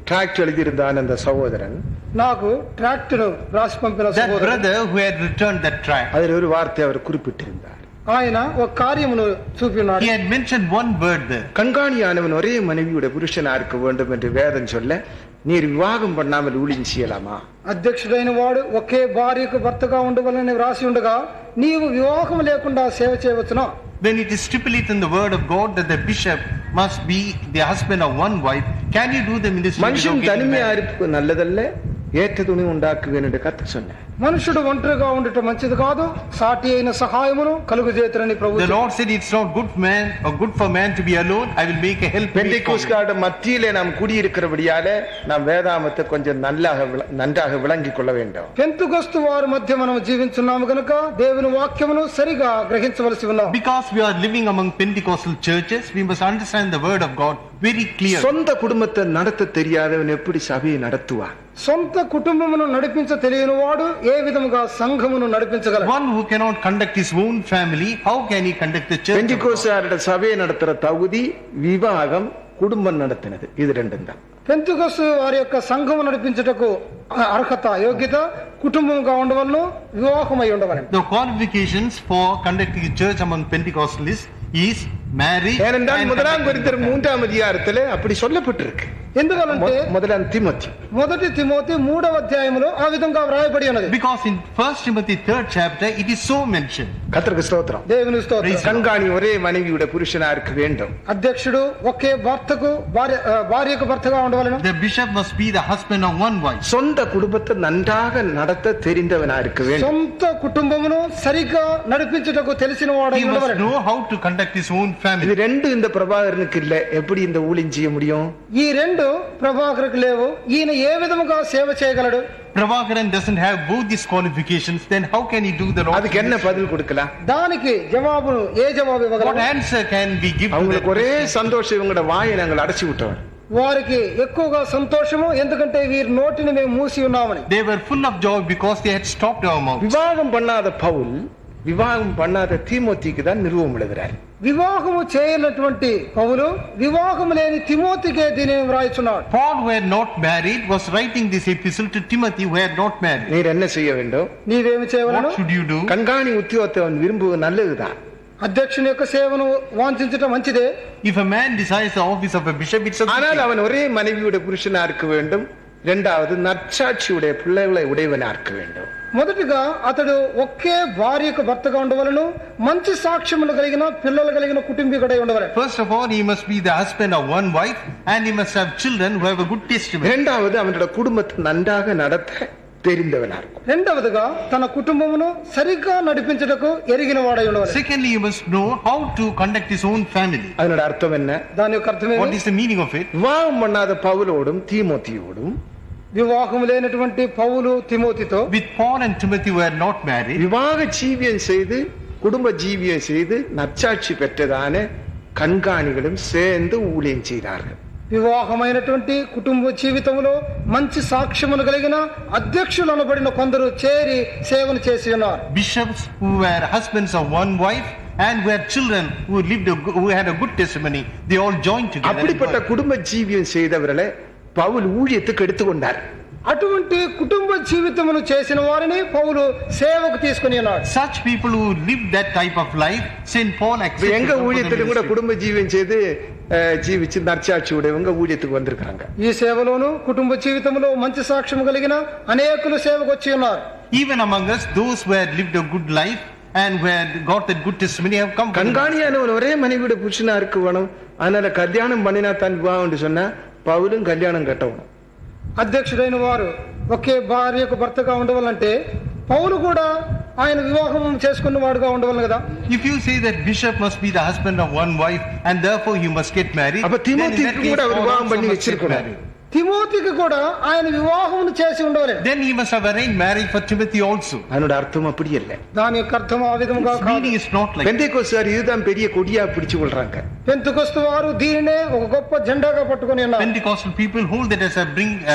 டிராக்ட் எழுதியிருந்தான் அந்த சகோதரன், నాకు ట్రాక్ట్ రాసి పంపిన That సహోదరుడు, brother who had returned that tract, அதில் ஒரு வார்த்தை அவர் குறிப்பிட்டிருந்தார். ఆయన ఒక కార్యమును చూపినాడు. he had mentioned one word there. கண்காணியானவன் ஒரே மனைவியுடைய புருஷனா இருக்க வேண்டும் என்று வேதம் சொல்ல, நீர் விவாகம் பண்ணாமல் ஊழியம் செய்யலாமா? అధ్యక్షుడైన వాడు ఒకే భార్యకు భర్తగా ఉండవలని రాసి ఉండగా నీవు వివాహం లేకుండా సేవ చేయవచ్చునా? When it is stipulated in the word of God that the bishop must be the husband of one wife, can you do the ministry மனுஷன் without getting தனிமையா married? இருப்பது நல்லதல்ல, ஏற்ற துணி உண்டாக்குவேன் என்று கர்த்தர் சொன்னார். మనుషుడు ఒంటరిగా ఉండటం మంచిది కాదు, సాటి అయిన సహాయమును కలుగజేతురని ప్రభువు The Lord said it's not good for man to be alone. I will make a help. பெந்தெகோஸ்தேயோட மத்தியிலே நாம் குடியிருக்கிறபடியாலே நாம் வேதாமத்தை கொஞ்சம் நன்றாக விளங்கிக் கொள்ள வேண்டும். పెంతుకొస్తు వారి మధ్య మనం జీవించున్నాము గనుక దేవుని వాక్యమును సరిగా గ్రహించవలసి ఉన్నాం. Because we are living among Pentecostal churches, we must understand the word of God very clearly. சொந்த குடும்பத்தை நடத்த தெரியாதவன் எப்படி சபையை நடத்துவான்? సొంత కుటుంబమును నడిపించ తెలియని వాడు ఏ విధముగా సంఘమును నడిపించగలడు? One who cannot conduct his own family, how can he conduct the church? பெந்தெகோஸ்தேயோட சபையை நடத்துற தகுதி விவாகம் குடும்பம் நடத்தினது, இது ரெண்டும் தான். పెంతుకొస్తు వారి యొక్క సంఘము నడిపించుటకు అర్హత యోగ్యత కుటుంబంగా ఉండవలను, వివాహమై ఉండవలను. The qualifications for conducting a church among Pentecostalists is marriage. ஏனென்றால் முதலாம் கொரிந்தியர் 3ஆம் அதிகாரத்திலே அப்படி சொல்லப்பட்டிருக்கு. ఎందువలంటే முதலாம் திமோத்தி మొదటి తిమోతి 3వ అధ్యాయములో ఆ విధంగా వ్రాయబడి ఉన్నది. Because in 1 Timothy 3rd chapter it is so mentioned. கர்த்தருக்கு ஸ்தோத்திரம். దేవుని స్తోత్రం. கண்காணி ஒரே மனைவியுடைய புருஷனா இருக்க வேண்டும். అధ్యక్షుడు ఒకే భర్తకు భార్యకు భర్తగా ఉండవలను. The bishop must be the husband of one wife. சொந்த குடும்பத்தை நன்றாக நடத்த தெரிந்தவனா இருக்க வேண்டும். సొంత కుటుంబమును సరిగ్గా నడిపించుటకు తెలిసిన వాడై He must ఉండవలను. know how to conduct his own இது family. ரெண்டு இந்த பிரபாகரனுக்கு இல்ல. எப்படி இந்த ஊழியம் செய்ய முடியும்? ఈ రెండు ప్రభాకర్కు లేవు. ఈయన ఏ విధముగా సేవ చేయగలడు? Prabhakaran doesn't have both these qualifications, then how can he do the Lord's அதுக்கு என்ன ministry? பதில் கொடுக்கலாம்? దానికి జవాబు ఏ జవాబు What ఇవ్వగలరు? answer can we give to that அவங்களுக்கு ஒரே question? சந்தோஷம், இவங்களோட வாயை நாங்கள் அடைச்சு விட்டோம். వారికి ఎక్కువగా సంతోషము, ఎందుకంటే వీరి నోటిని మేము మూసి ఉన్నామని. They were full of joy because they had stopped our mouth. விவாகம் பண்ணாத பவுல் விவாகம் பண்ணாத தீமோத்திக்கு தான் நிறுவம் எழுதுறார். వివాహము చేయనటువంటి పౌలు వివాహము లేని తిమోతికే దీనిని వ్రాయిచున్నాడు. Paul, who had not married, was writing this epistle to Timothy, who had not married. நீர் என்ன செய்ய வேண்டும்? నీవేమి చేయవలను? What should you do? கண்காணி உத்தியோகத்தை அவன் விரும்புவது நல்லதுதான். అధ్యక్షుని యొక్క సేవను వాంఛించటం మంచిదే. If a man desires the office of a bishop, it's a good ஆனால் thing. அவன் ஒரே மனைவியுடைய புருஷனா இருக்க வேண்டும். இரண்டாவது நற்சாட்சியுடைய பிள்ளைகளை உடையவனா இருக்க வேண்டும். మొదటిగా అతడు ఒకే భార్యకు భర్తగా ఉండవలను, మంచి సాక్ష్యములు కలిగిన పిల్లలు కలిగిన కుటుంబీకుడై ఉండవలను. First of all, he must be the husband of one wife, and he must have children who have a good testimony. இரண்டாவது அவனுடைய குடும்பத்தை நன்றாக நடத்த தெரிந்தவனா இருக்கும். రెండవదిగా తన కుటుంబమును సరిగ్గా నడిపించుటకు ఎరిగిన వాడై ఉండవలను. Secondly, he must know how to conduct his own family. அதனோட அர்த்தம் என்ன? దాని యొక్క అర్థం What ఏమి? is the meaning of it? விவாகம் பண்ணாத பவுலோடும் தீமோத்தியோடும் వివాహం లేనటువంటి పౌలు తిమోతితో, With Paul and Timothy, who had not married, விவாக ஜீவியம் செய்து குடும்ப ஜீவியம் செய்து நற்சாட்சி பெற்றதான கண்காணிகளும் சேர்ந்து ஊழியம் செய்தார்கள். వివాహమైనటువంటి కుటుంబ జీవితంలో మంచి సాక్ష్యములు కలిగిన అధ్యక్షులు అనబడిన కొందరు చేరి సేవను చేసి ఉన్నారు. bishops who were husbands of one wife and who had children who had a good testimony, they all joined together. அப்படிப்பட்ட குடும்ப ஜீவியம் செய்தவர்களை பவுல் ஊழியத்துக்கு எடுத்துக்கொண்டார். అటువంటి కుటుంబ జీవితమును చేసిన వారిని పౌలు సేవకు తీసుకుని ఉన్నాడు. Such people who lived that type of life, Saint Paul accepted எங்க them for the ஊழியத்திலும் கூட ministry. குடும்ப ஜீவியம் செய்து జీవించి నర్చాచి ఉడేవంగా ఊడియத்துக்கு வந்திருக்காங்க. ఈ సేవలోను కుటుంబ జీవితంలో మంచి సాక్ష్యం కలిగిన అనేకులు సేవకు వచ్చి ఉన్నారు. Even among us, those who had lived a good life and who had got that good testimony have come. கண்காணியானவன் ஒரே மனைவியோட புருஷனா இருக்க வேணும். அதனால கல்யாணம் பண்ணினா தான் விவாகம் சொன்னா பவுலும் கல்யாணம் கட்டணும். అధ్యక్షుడైన వారు ఒకే భార్యకు భర్తగా ఉండవాలంటే పౌలు కూడా ఆయన వివాహం చేసుకున్న వాడుగా ఉండవాలి కదా. If you say that bishop must be the husband of one wife and therefore he must get married, அப்ப then in that தீமோத்தேயுக்கு case கூட அவர் Paul விவாகம் also பண்ணி must get வச்சிருக்கணும். married. తిమోతికి కూడా ఆయన వివాహం చేసి ఉండవాలి. Then he must have arranged marriage for Timothy also. அதனோட அர்த்தம் அப்படி இல்ல. దాని యొక్క అర్థం ఆ విధముగా Its కాదు. meaning is not like that. பெந்தேகோஸ்தார் இதுதான் பெரிய கொடியா பிடிச்சு கொள்றாங்க. పెంతెకొస్తు వారు దీనినే ఒక గొప్ప జెండాగా పట్టుకొని ఉన్నారు. Pentecostal people hold that as a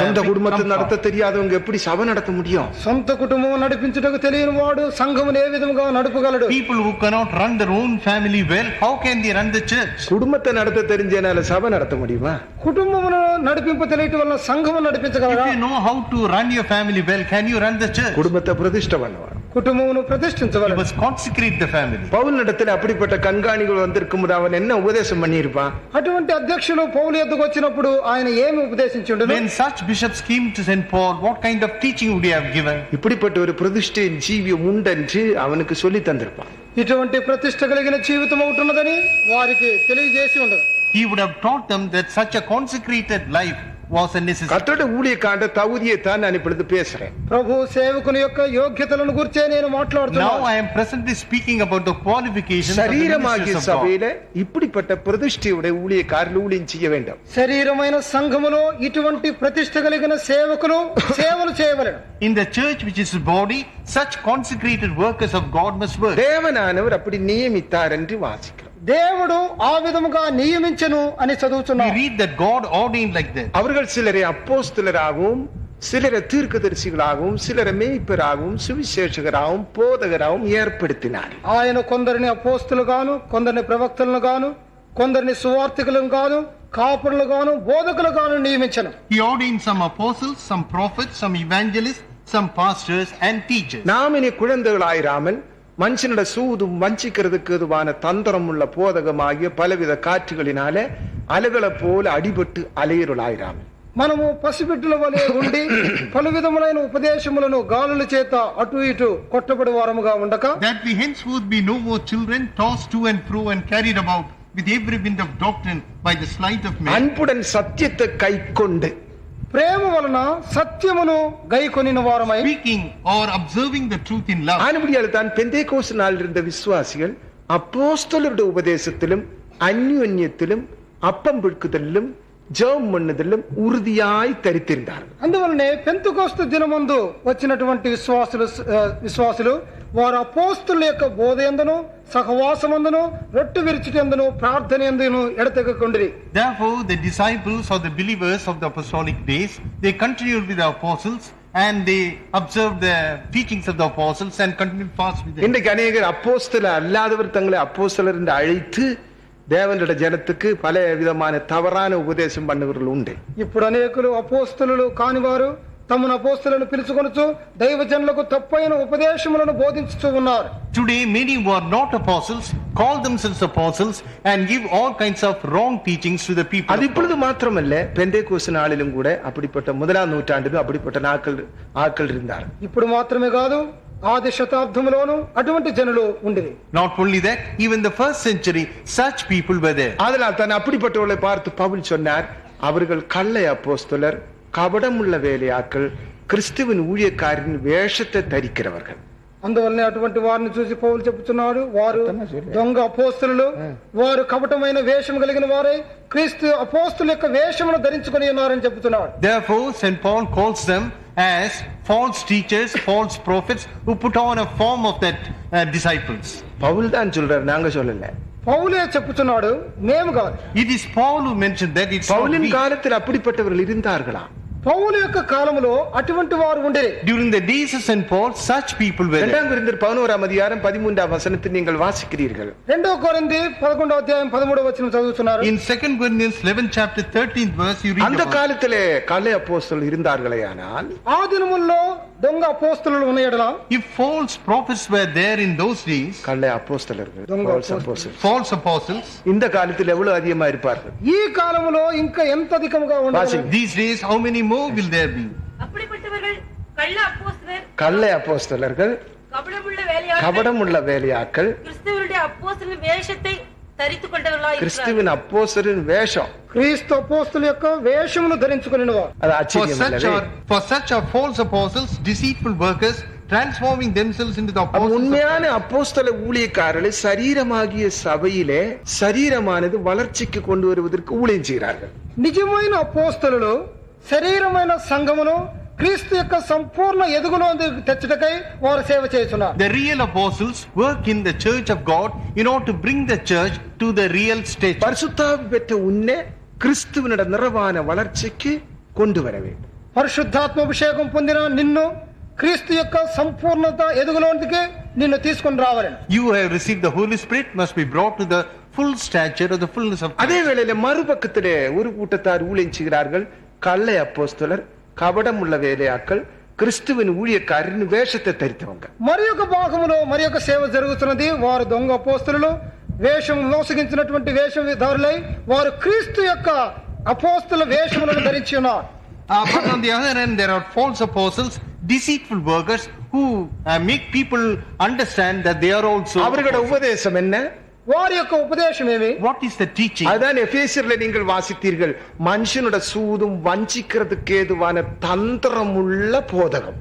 சொந்த big குடும்பத்தை trump நடத்த card. தெரியாதவங்க எப்படி சபை நடத்த முடியும்? సొంత కుటుంబం నడిపించుటకు తెలియని వాడు సంఘమును ఏ విధముగా నడుపగలడు? People who cannot run their own family well, how can they run the church? குடும்பத்தை நடத்த தெரிஞ்சனால சபை நடத்த முடியுமா? కుటుంబమును నడిపింపు తెలియటం వల్ల సంఘము If నడిపించగలరా? you know how to run your family well, can you run the church? குடும்பத்தை பிரதிஷ்டை பண்ணுவார். కుటుంబమును You ప్రతిష్ఠించగలరు. must consecrate the family. Pavul இடத்துல அப்படிப்பட்ட கண்காணிகள் வந்திருக்கும் போது அவன் என்ன உபதேசம் பண்ணியிருப்பான்? అటువంటి అధ్యక్షులు పౌలు ఎద్దుకు వచ్చినప్పుడు ఆయన ఏమి ఉపదేశించుండును? When such bishops came to St. Paul, what kind of teaching would he have given? இப்படிப்பட்ட ஒரு பிரதிஷ்டையின் ஜீவியம் உண்டென்று அவனுக்கு சொல்லி தந்திருப்பான். ఇటువంటి ప్రతిష్ట కలిగిన జీవితం ఒకటి ఉన్నదని వారికి తెలియజేసి ఉండదు. He would have taught them that such a consecrated life was a necessity. கர்த்தருடைய ஊழியக்காண்ட தகுதியை தான் நான் இப்பொழுது பேசுறேன். ప్రభు సేవకుని యొక్క యోగ్యతలను గురించే నేను Now మాట్లాడుతున్నాను. I am presently speaking about the qualifications of the சரீரமாகிய ministers of God. சபையில இப்படிப்பட்ட பிரதிஷ்டையுடைய ஊழியக்காரர்கள் ஊழியம் செய்ய வேண்டும். శరీరమైన సంఘములో ఇటువంటి ప్రతిష్ట కలిగిన సేవకులు సేవలు చేయవలెను. In the church which is the body, such consecrated workers of God must work. தேவனானவர் அப்படி நியமித்தார் என்று வாசிக்கிறோம். దేవుడు ఆ విధముగా నియమించెను అని We చదువుతున్నాం. read that God ordained like that. அவர்கள் சிலரை அப்போஸ்தலராகவும் சிலரை தீர்க்கதரிசிகளாகவும் சிலரை மேய்ப்பராகவும் சுவிசேஷகராகவும் போதகராகவும் ஏற்படுத்தினார். ఆయన కొందరిని అపోస్తులు గాను, కొందరిని ప్రవక్తలను గాను, కొందరిని సువార్థికులను గాను, కాపురులుగాను బోధకులుగాను నియమించను. He ordained some apostles, some prophets, some evangelists, some pastors and teachers. நாம் இனி குழந்தைகளாயிராமல் மனுஷனோட சூதும் வஞ்சிக்கிறதுக்கு எதுவான தந்திரம் உள்ள போதகமாகிய பலவித காற்றுகளினாலே அலைகளை போல அடிபட்டு அலையுறலாயிராமல் మనము పసిబిడ్డల వలె ఉండి పలు విధములైన ఉపదేశములను గాలుల చేత అటు ఇటు కొట్టబడి వారముగా ఉండక, That we henceforth be no more children, tossed to and fro and carried about with every wind of doctrine by the sleight of men. அன்புடன் சத்தியத்தை கைக்கொண்டு ప్రేమ వలన సత్యమును గైకొనిన వారమై, Speaking or observing the truth in love. ஆனபடியால் தான் பெந்தேகோஸ்து நாளில் இருந்த விசுவாசிகள் அப்போஸ்தலருடைய உபதேசத்திலும் அந்யோன்யத்திலும் அப்பம் பிற்குதலிலும் ஜெபம் பண்ணுதலிலும் உறுதியாய் தரித்திருந்தார்கள். అందువలనే పెంతెకోస్తు దినమందు వచ్చినటువంటి విశ్వాసులు వారు అపోస్తలుల యొక్క బోధ యందును సహవాసమందును రొట్టె విరుచుటందును ప్రార్థన యందును ఎడతెగకుండిరి. Therefore the disciples or the believers of the apostolic days, they continued with the apostles and they observed the teachings of the apostles and continued fast with them. இன்றைக்கு அநேகர் அப்போஸ்தலர் அல்லாதவர் தங்களை அப்போஸ்தலர் என்று அழைத்து தேவனுடைய ஜனத்துக்கு பல விதமான தவறான உபதேசம் பண்ணுவர்கள் உண்டு. ఇప్పుడు అనేకులు అపోస్తలులు కానివారు తమను అపోస్తలులను పిలుచుకొనుచు దైవజనులకు తప్పైన ఉపదేశములను బోధించుతూ ఉన్నారు. Today many who are not apostles call themselves apostles and give all kinds of wrong teachings to the people. அது இப்பொழுது மாத்திரமல்ல, பெந்தேகோஸ்து நாளிலும் கூட அப்படிப்பட்ட முதலாம் நூற்றாண்டிலும் அப்படிப்பட்ட ஆட்கள் இருந்தார். ఇప్పుడు మాత్రమే కాదు, ఆది శతాబ్దములోను అటువంటి జనులు ఉండిరి. Not only that, even the first century such people were there. அதனால் தான் அப்படிப்பட்டவர்களை பார்த்து பவுல் சொன்னார், அவர்கள் கள்ளை அப்போஸ்தலர், கபடமுள்ள வேலையாட்கள், கிறிஸ்துவின் ஊழியக்காரரின் வேஷத்தை தரிக்கிறவர்கள். అందువల్లనే అటువంటి వారిని చూసి పౌలు చెబుతున్నాడు, వారు దొంగ అపోస్తలులు, వారు కపటమైన వేషం కలిగిన వారై క్రీస్తు అపోస్తలుల యొక్క వేషమును ధరించుకొని ఉన్నారని చెబుతున్నాడు. Therefore St. Paul calls them as false teachers, false prophets who put on a form of that disciples. Pavul தான் சொல்றார், நாங்க சொல்லல. పౌలే చెప్పుచున్నాడు, మేము కాదు. It is Paul who mentioned that. It's not பவுலின் we. காலத்தில் அப்படிப்பட்டவர்கள் இருந்தார்களா? పౌలు యొక్క కాలంలో అటువంటి వారు ఉండిరి. During the days of St. Paul, such people were there. 2 கொரிந்தியர் 11ஆம் அதிகாரம் 13ஆம் வசனத்தில் நீங்கள் வாசிக்கிறீர்கள். 2 కొరింథీ 11వ అధ్యాయం 13వ వచనం చదువుతున్నారు. In 2 Corinthians 11 chapter 13th verse you read அந்த about. காலத்திலே கள்ள அப்போஸ்தலர் இருந்தார்களேயானால், ఆ దినముల్లో దొంగ అపోస్తలులు ఉన్న ఎడల, If false prophets were there in those days, கள்ள அப்போஸ்தலர்கள், దొంగ false apostles, false apostles, இந்த காலத்தில் எவ்வளவு அதிகமா இருப்பார்கள்? ఈ కాలములో ఇంకా ఎంత అధికముగా ఉండదు. these days how many more will there be? அப்படிப்பட்டவர்கள் கள்ள அப்போஸ்தலர், கள்ள அப்போஸ்தலர்கள், கபடமுள்ள வேலையாட்கள், கிறிஸ்துவனுடைய அப்போஸ்தலரின் வேஷத்தை தரித்துக் கொண்டவர்களாய் இருக்கிறார்கள். கிறிஸ்துவின் அப்போஸ்தலரின் வேஷம், క్రీస్తు అపోస్తలుల యొక్క వేషమును ధరించుకుని వారు. அது For ஆச்சரியம் such அல்லவே? are for such are false apostles, deceitful workers, transforming themselves into the அப்ப apostles. உண்மையான அப்போஸ்தல ஊழியக்காரர்களை சரீரமாகிய சபையிலே சரீரமானது வளர்ச்சிக்கு கொண்டு வருவதற்கு ஊழியம் செய்கிறார்கள். నిజమైన అపోస్తలులు శరీరమైన సంఘమును క్రీస్తు యొక్క సంపూర్ణ ఎదుగులోకి తెచ్చుటకై వారు సేవ చేస్తున్నారు. The real apostles work in the church of God in order to bring the church to the real state. பரிசுத்தாவி பெற்ற உன்னை கிறிஸ்துவினுடைய நிறைவான வளர்ச்சிக்கு கொண்டு வர வேண்டும். పరిశుద్ధాత్మ అభిషేకం పొందిన నిన్ను క్రీస్తు యొక్క సంపూర్ణత ఎదుగులోనికి నిన్ను తీసుకొని రావాలని. You have received the Holy Spirit, must be brought to the full stature or the fullness of அதே Christ. வேளையில மறுபக்கத்திலே ஒரு கூட்டத்தார் ஊழியம் செய்கிறார்கள், கள்ளை அப்போஸ்தலர், கபடம் உள்ள வேலையாட்கள், கிறிஸ்துவின் ஊழியக்காரரின் வேஷத்தை தரித்தவங்க. మరి ఒక భాగములో మరి ఒక సేవ జరుగుతున్నది. వారు దొంగ అపోస్తలులు, వేషం మోసగించినటువంటి వేషధారులై వారు క్రీస్తు యొక్క అపోస్తల వేషములను ధరించి ఉన్నారు. But on the other hand, there are false apostles, deceitful workers who make people understand that they are also அவர்களோட apostles. உபதேசம் என்ன? వారి యొక్క ఉపదేశం ఏమి? What is the teaching? அதான் எபேசியர்ல நீங்கள் வாசித்தீர்கள், மனுஷனோட சூதும் வஞ்சிக்கிறதுக்கு ஏதுவான தந்திரமுள்ள போதகம்.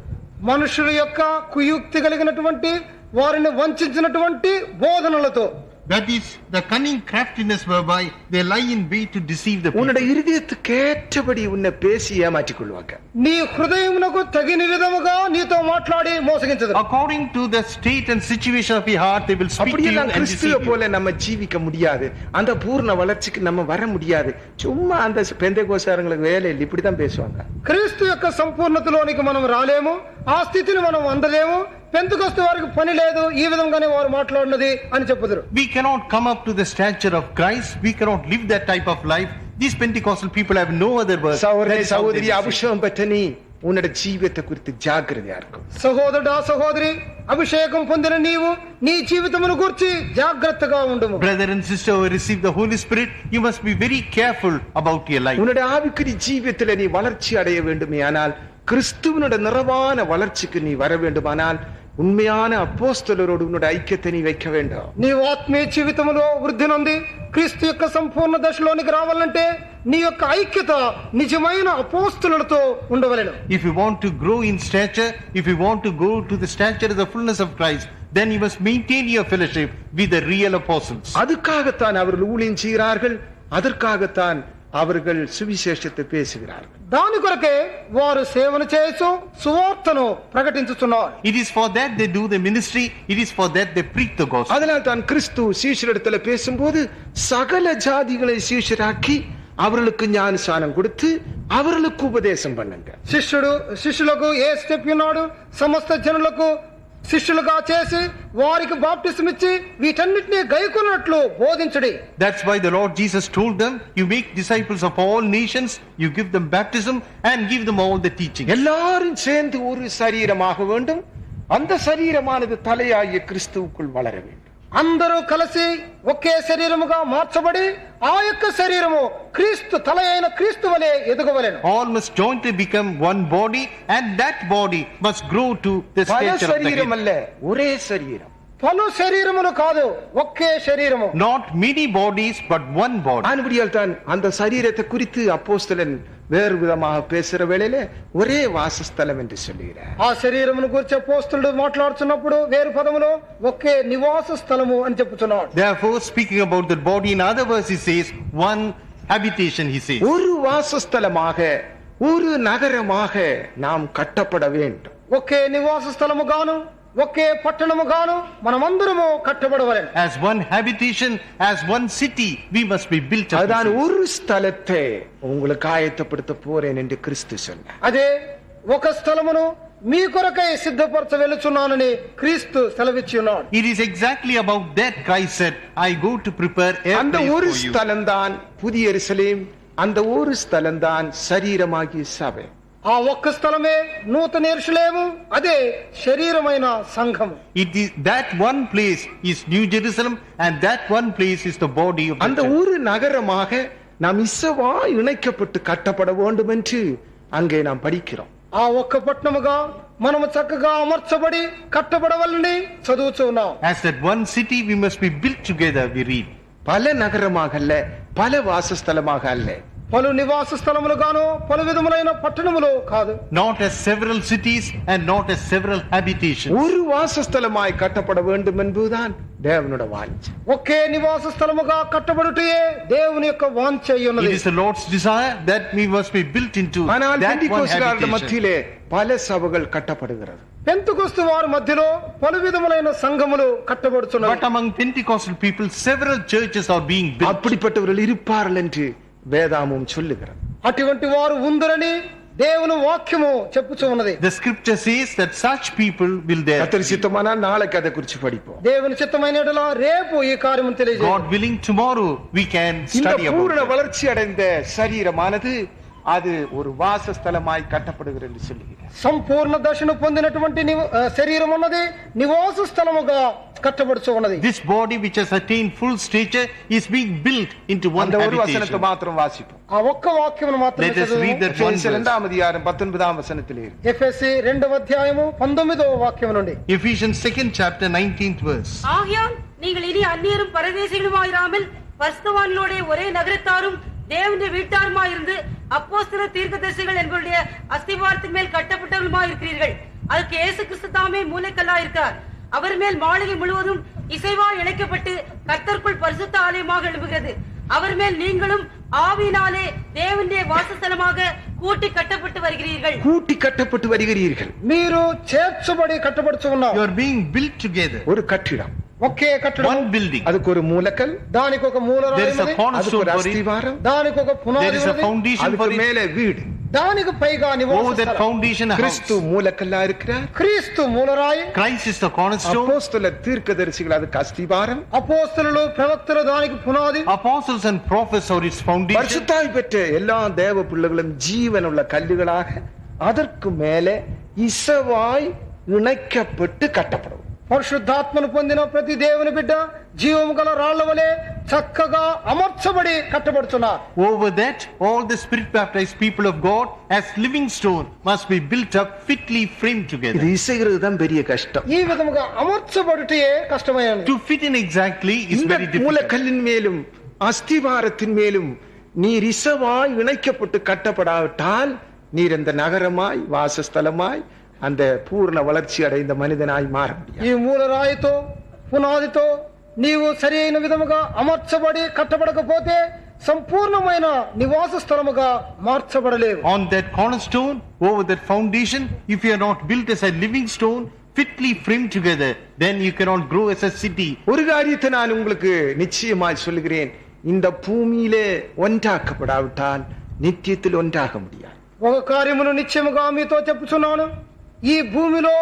మనుషుల యొక్క కుయుక్తి కలిగినటువంటి వారిని వంచినటువంటి బోధనలతో, That is the cunning craftiness whereby they lie in wait to deceive the people. உன்னுடைய இருதயத்துக்கு ஏற்றபடி உன்னை பேசி ஏமாற்றிக் கொள்வாங்க. నీ హృదయమునకు తగిన విధముగా నీతో మాట్లాడి మోసగించదు. According to the state and situation of your heart, they will speak to you அப்படியெல்லாம் and கிறிஸ்துவ deceive you. போல நம்ம ஜீவிக்க முடியாது. அந்த பூர்ண வளர்ச்சிக்கு நம்ம வர முடியாது. சும்மா அந்த பெந்தேகோஸ்தாரங்களுக்கு வேலை இல்லை, இப்படிதான் பேசுவாங்க. క్రీస్తు యొక్క సంపూర్ణతలోనికి మనం రాలేము, ఆ స్థితిని మనం అందలేము. పెంతెకొస్తు వారికి పని లేదు, ఈ విధంగానే వారు మాట్లాడినది అని చెప్పుదురు. We cannot come up to the stature of Christ. We cannot live that type of life. These Pentecostal people have no other work. சகோதரனே That is how they சகோதரி receive. அபிஷேகம் பெற்ற நீ உன்னோட ஜீவியத்தை குறித்து ஜாக்கிரதையா இருக்கும். సహోదరుడా సహోదరి, అభిషేకం పొందిన నీవు నీ జీవితమును గురించి జాగ్రత్తగా ఉండుము. Brother and sister who receive the Holy Spirit, you must be very careful about your life. உன்னுடைய ஆவிக்குரிய ஜீவியத்துல நீ வளர்ச்சி அடைய வேண்டுமேயானால், கிறிஸ்துவனுடைய நிறைவான வளர்ச்சிக்கு நீ வர வேண்டுமானால், உண்மையான அப்போஸ்தலரோடு உன்னுடைய ஐக்கியத்தை நீ வைக்க வேண்டும். నీవు ఆత్మీయ జీవితంలో వృద్ధి నొంది క్రీస్తు యొక్క సంపూర్ణ దశలోనికి రావాలంటే నీ యొక్క ఐక్యత నిజమైన అపోస్తలులతో ఉండవలెను. If you want to grow in stature, if you want to go to the stature of the fullness of Christ, then you must maintain your fellowship with the real apostles. அதுக்காகத்தான் அவர்கள் ஊழியம் செய்கிறார்கள், அதற்காகத்தான் அவர்கள் சுவிசேஷத்தை பேசுகிறார்கள். దాని కొరకే వారు సేవను చేస్తూ సువార్తను ప్రకటించుతున్నారు. It is for that they do the ministry, it is for that they preach the gospel. அதனால் தான் கிறிஸ்து சீஷரிடத்துல பேசும்போது சகல ஜாதிகளை சீஷராக்கி அவர்களுக்கு ஞானஸ்நானம் கொடுத்து அவர்களுக்கு உபதேசம் பண்ணுங்க. శిష్యులకు యేసు చెప్పినాడు, సమస్త జనులకు శిష్యులుగా చేసి వారికి బాప్టిజం ఇచ్చి వీటన్నిటిని గైకొన్నట్లు బోధించడి. That's why the Lord Jesus told them, you make disciples of all nations, you give them baptism and give them all the teaching. எல்லாரும் சேர்ந்து ஒரு சரீரமாக வேண்டும், அந்த சரீரமானது தலையாகிய கிறிஸ்துவுக்குள் வளர வேண்டும். అందరూ కలిసి ఒకే శరీరముగా మార్చబడి ఆ యొక్క శరీరము క్రీస్తు తల అయిన క్రీస్తు వలె ఎదగవలెను. All must jointly become one body, and that body must grow to the பல stature of the சரீரம் head. அல்ல, ஒரே சரீரம். పలు శరీరములు కాదు, ఒకే శరీరము. Not many bodies, but one body. ஆனபடியால் தான் அந்த சரீரத்தை குறித்து அப்போஸ்தலன் வேறு விதமாக பேசுற வேளையில ஒரே வாசஸ்தலம் என்று சொல்லுகிறார். ఆ శరీరమును గురించి అపోస్తలుడు మాట్లాడుతున్నప్పుడు వేరు పదములో ఒకే నివాస స్థలము అని చెప్పుచున్నాడు. Therefore, speaking about the body, in other words, he says, one habitation, he says. ஒரு வாசஸ்தலமாக, ஒரு நகரமாக நாம் கட்டப்பட வேண்டும். ఒకే నివాస స్థలము గాను ఒకే పట్టణము గాను మనమందరము కట్టబడవలెను. As one habitation, as one city, we must be built up. அதான் ஒரு ஸ்தலத்தை உங்களுக்கு ஆயத்தப்படுத்த போறேன் என்று கிறிஸ்து சொன்னார். అదే ఒక స్థలమును మీ కొరకై సిద్ధపరచ వెలుచున్నానని క్రీస్తు సెలవిచ్చి ఉన్నాడు. It is exactly about that Christ said, I go to prepare a அந்த place ஒரு for you. ஸ்தலம்தான் புதிய எருசலேம், அந்த ஒரு ஸ்தலம்தான் சரீரமாகிய சபை. ఆ ఒక్క స్థలమే నూతన యెరూషలేము, అదే శరీరమైన సంఘము. It is that one place is New Jerusalem, and that one place is the body of the அந்த church. ஒரு நகரமாக நாம் இசவா இணைக்கப்பட்டு கட்டப்பட வேண்டும் என்று அங்கே நாம் படிக்கிறோம். ఆ ఒక్క పట్టణముగా మనము చక్కగా అమర్చబడి కట్టబడవలని చదువుతూ ఉన్నాం. As that one city, we must be built together, we read. பல நகரமாக அல்ல, பல வாசஸ்தலமாக அல்ல. పలు నివాస స్థలములుగాను పలు విధములైన పట్టణములు కాదు. Not as several cities and not as several habitations. ஒரு வாசஸ்தலமாய் கட்டப்பட வேண்டும் என்பதுதான் தேவனுடைய வாஞ்சை. ఒకే నివాస స్థలముగా కట్టబడుటయే దేవుని యొక్క వాంఛ అయి It ఉన్నది. is the Lord's desire that we must be built into ஆனால் that one பெந்தெகோஸ்தேயர்களுடைய habitation. மத்தியிலே பல சபைகள் கட்டப்படுகிறது. పెంతెకొస్తు వారి మధ్యలో పలు విధములైన సంఘములు కట్టబడుచున్నవి. But among Pentecostal people, several churches are being built. அப்படிப்பட்டவர்கள் இருப்பார்கள் என்று வேதாமும் சொல்லுகிறது. అటువంటి వారు ఉందరని దేవుని వాక్యము చెప్పుచూ ఉన్నది. The scripture says that such people will there. கர்த்தர் சித்தமானால் நாளைக்கு அதை குறித்து படிப்போம். దేవుని చిత్తమైన యెడల రేపు ఈ కార్యము తెలియజేయు. God willing, tomorrow we can இந்த study about பூரண it. வளர்ச்சி அடைந்த சரீரமானது அது ஒரு வாசஸ்தலமாய் கட்டப்படுகிறது என்று சொல்லுகிறார். సంపూర్ణ దశను పొందినటువంటి శరీరం ఉన్నది నివాస స్థలముగా కట్టబడుచు ఉన్నది. This body which has attained full stature is being built into one அந்த ஒரு வசனத்தை habitation. மாத்திரம் வாசிப்போம். ఆ ఒక్క వాక్యమును మాత్రమే Let us read that one verse. 2 அதிகாரம் 19 வசனத்திலே இருக்கு. ఎఫెసీ 2వ అధ్యాయము 19వ వాక్యం నుండి. Ephesians 2nd chapter 19th verse. ஆகையால் நீங்கள் இனி அந்நியரும் பரதேசிகளுமாயிராமல் பரிசுத்தவான்களோட ஒரே நகரத்தாரும் தேவனுடைய வீட்டாருமாயிருந்து அப்போஸ்தலர் தீர்க்கதரிசிகள் எங்களுடைய அஸ்திவாரத்தின் மேல் கட்டப்பட்டவர்களுமாய் இருக்கிறீர்கள். அதுக்கு இயேசு கிறிஸ்து தாமே மூலைக்கல்லா இருக்கிறார். அவர் மேல் மாளிகை முழுவதும் இசைவாய் இணைக்கப்பட்டு கர்த்தருக்குள் பரிசுத்த ஆலயமாக எழும்புகிறது. அவர் மேல் நீங்களும் ஆவியினாலே தேவனுடைய வாசஸ்தலமாக கூட்டி கட்டப்பட்டு வருகிறீர்கள். கூட்டி கட்டப்பட்டு வருகிறீர்கள். మీరు చేర్చబడి కట్టబడుచు ఉన్నారు. You are being built together. ஒரு கட்டிடம், ఒకే కట్టడం, One building. அதுக்கு ஒரு மூலக்கல், దానికి ఒక మూల There is a రాయి, அதுக்கு cornerstone ஒரு for it. அஸ்திவாரம், దానికి ఒక There పునాది is a ఉన్నది, foundation for அதுக்கு it. மேலே வீடு. దానికి పైగా నివాస Over that స్థలం. foundation, a house. கிறிஸ்து மூலக்கல்லா இருக்கிறார். క్రీస్తు మూలరాయి, Christ is the cornerstone. அப்போஸ்தலர் தீர்க்கதரிசிகள் அதுக்கு அஸ்திபாரம். అపోస్తలులు ప్రవక్తలు దానికి పునాది. Apostles and prophets are its foundation. பரிசுத்தாய் பெற்ற எல்லா தேவ பிள்ளைகளும் ஜீவனுள்ள கல்லுகளாக அதற்கு மேலே இசவாய் இணைக்கப்பட்டு கட்டப்படும். పరిశుద్ధాత్మను పొందిన ప్రతి దేవుని బిడ్డ జీవము గల రాళ్ల వలె చక్కగా అమర్చబడి కట్టబడుతున్నారు. Over that, all the spirit baptized people of God as living stone must be built up fitly framed இது together. இசைகிறது தான் பெரிய கஷ்டம். ఈ విధముగా అమర్చబడుటే కష్టమైనది. To fit in exactly is இந்த very difficult. மூலக்கல்லின் மேலும் அஸ்திபாரத்தின் மேலும் நீர் இசவாய் இணைக்கப்பட்டு கட்டப்படாவிட்டால் நீர் இந்த நகரமாய் வாசஸ்தலமாய் அந்த பூர்ண வளர்ச்சி அடைந்த மனிதனாய் மாற முடியாது. ఈ మూలరాయితో పునాదితో నీవు సరి అయిన విధముగా అమర్చబడి కట్టబడకపోతే సంపూర్ణమైన నివాస స్థలముగా మార్చబడలేవు. On that cornerstone, over that foundation, if you are not built as a living stone, fitly framed together, then you cannot grow as a city. ஒரு காரியத்தை நான் உங்களுக்கு நிச்சயமாய் சொல்லுகிறேன், இந்த பூமியிலே ஒன்றாக்கப்படாவிட்டால் நித்தியத்தில் ஒன்றாக முடியாது. ఒక కార్యమును నిశ్చయముగా మీతో చెప్పుచున్నాను, ఈ భూమిలో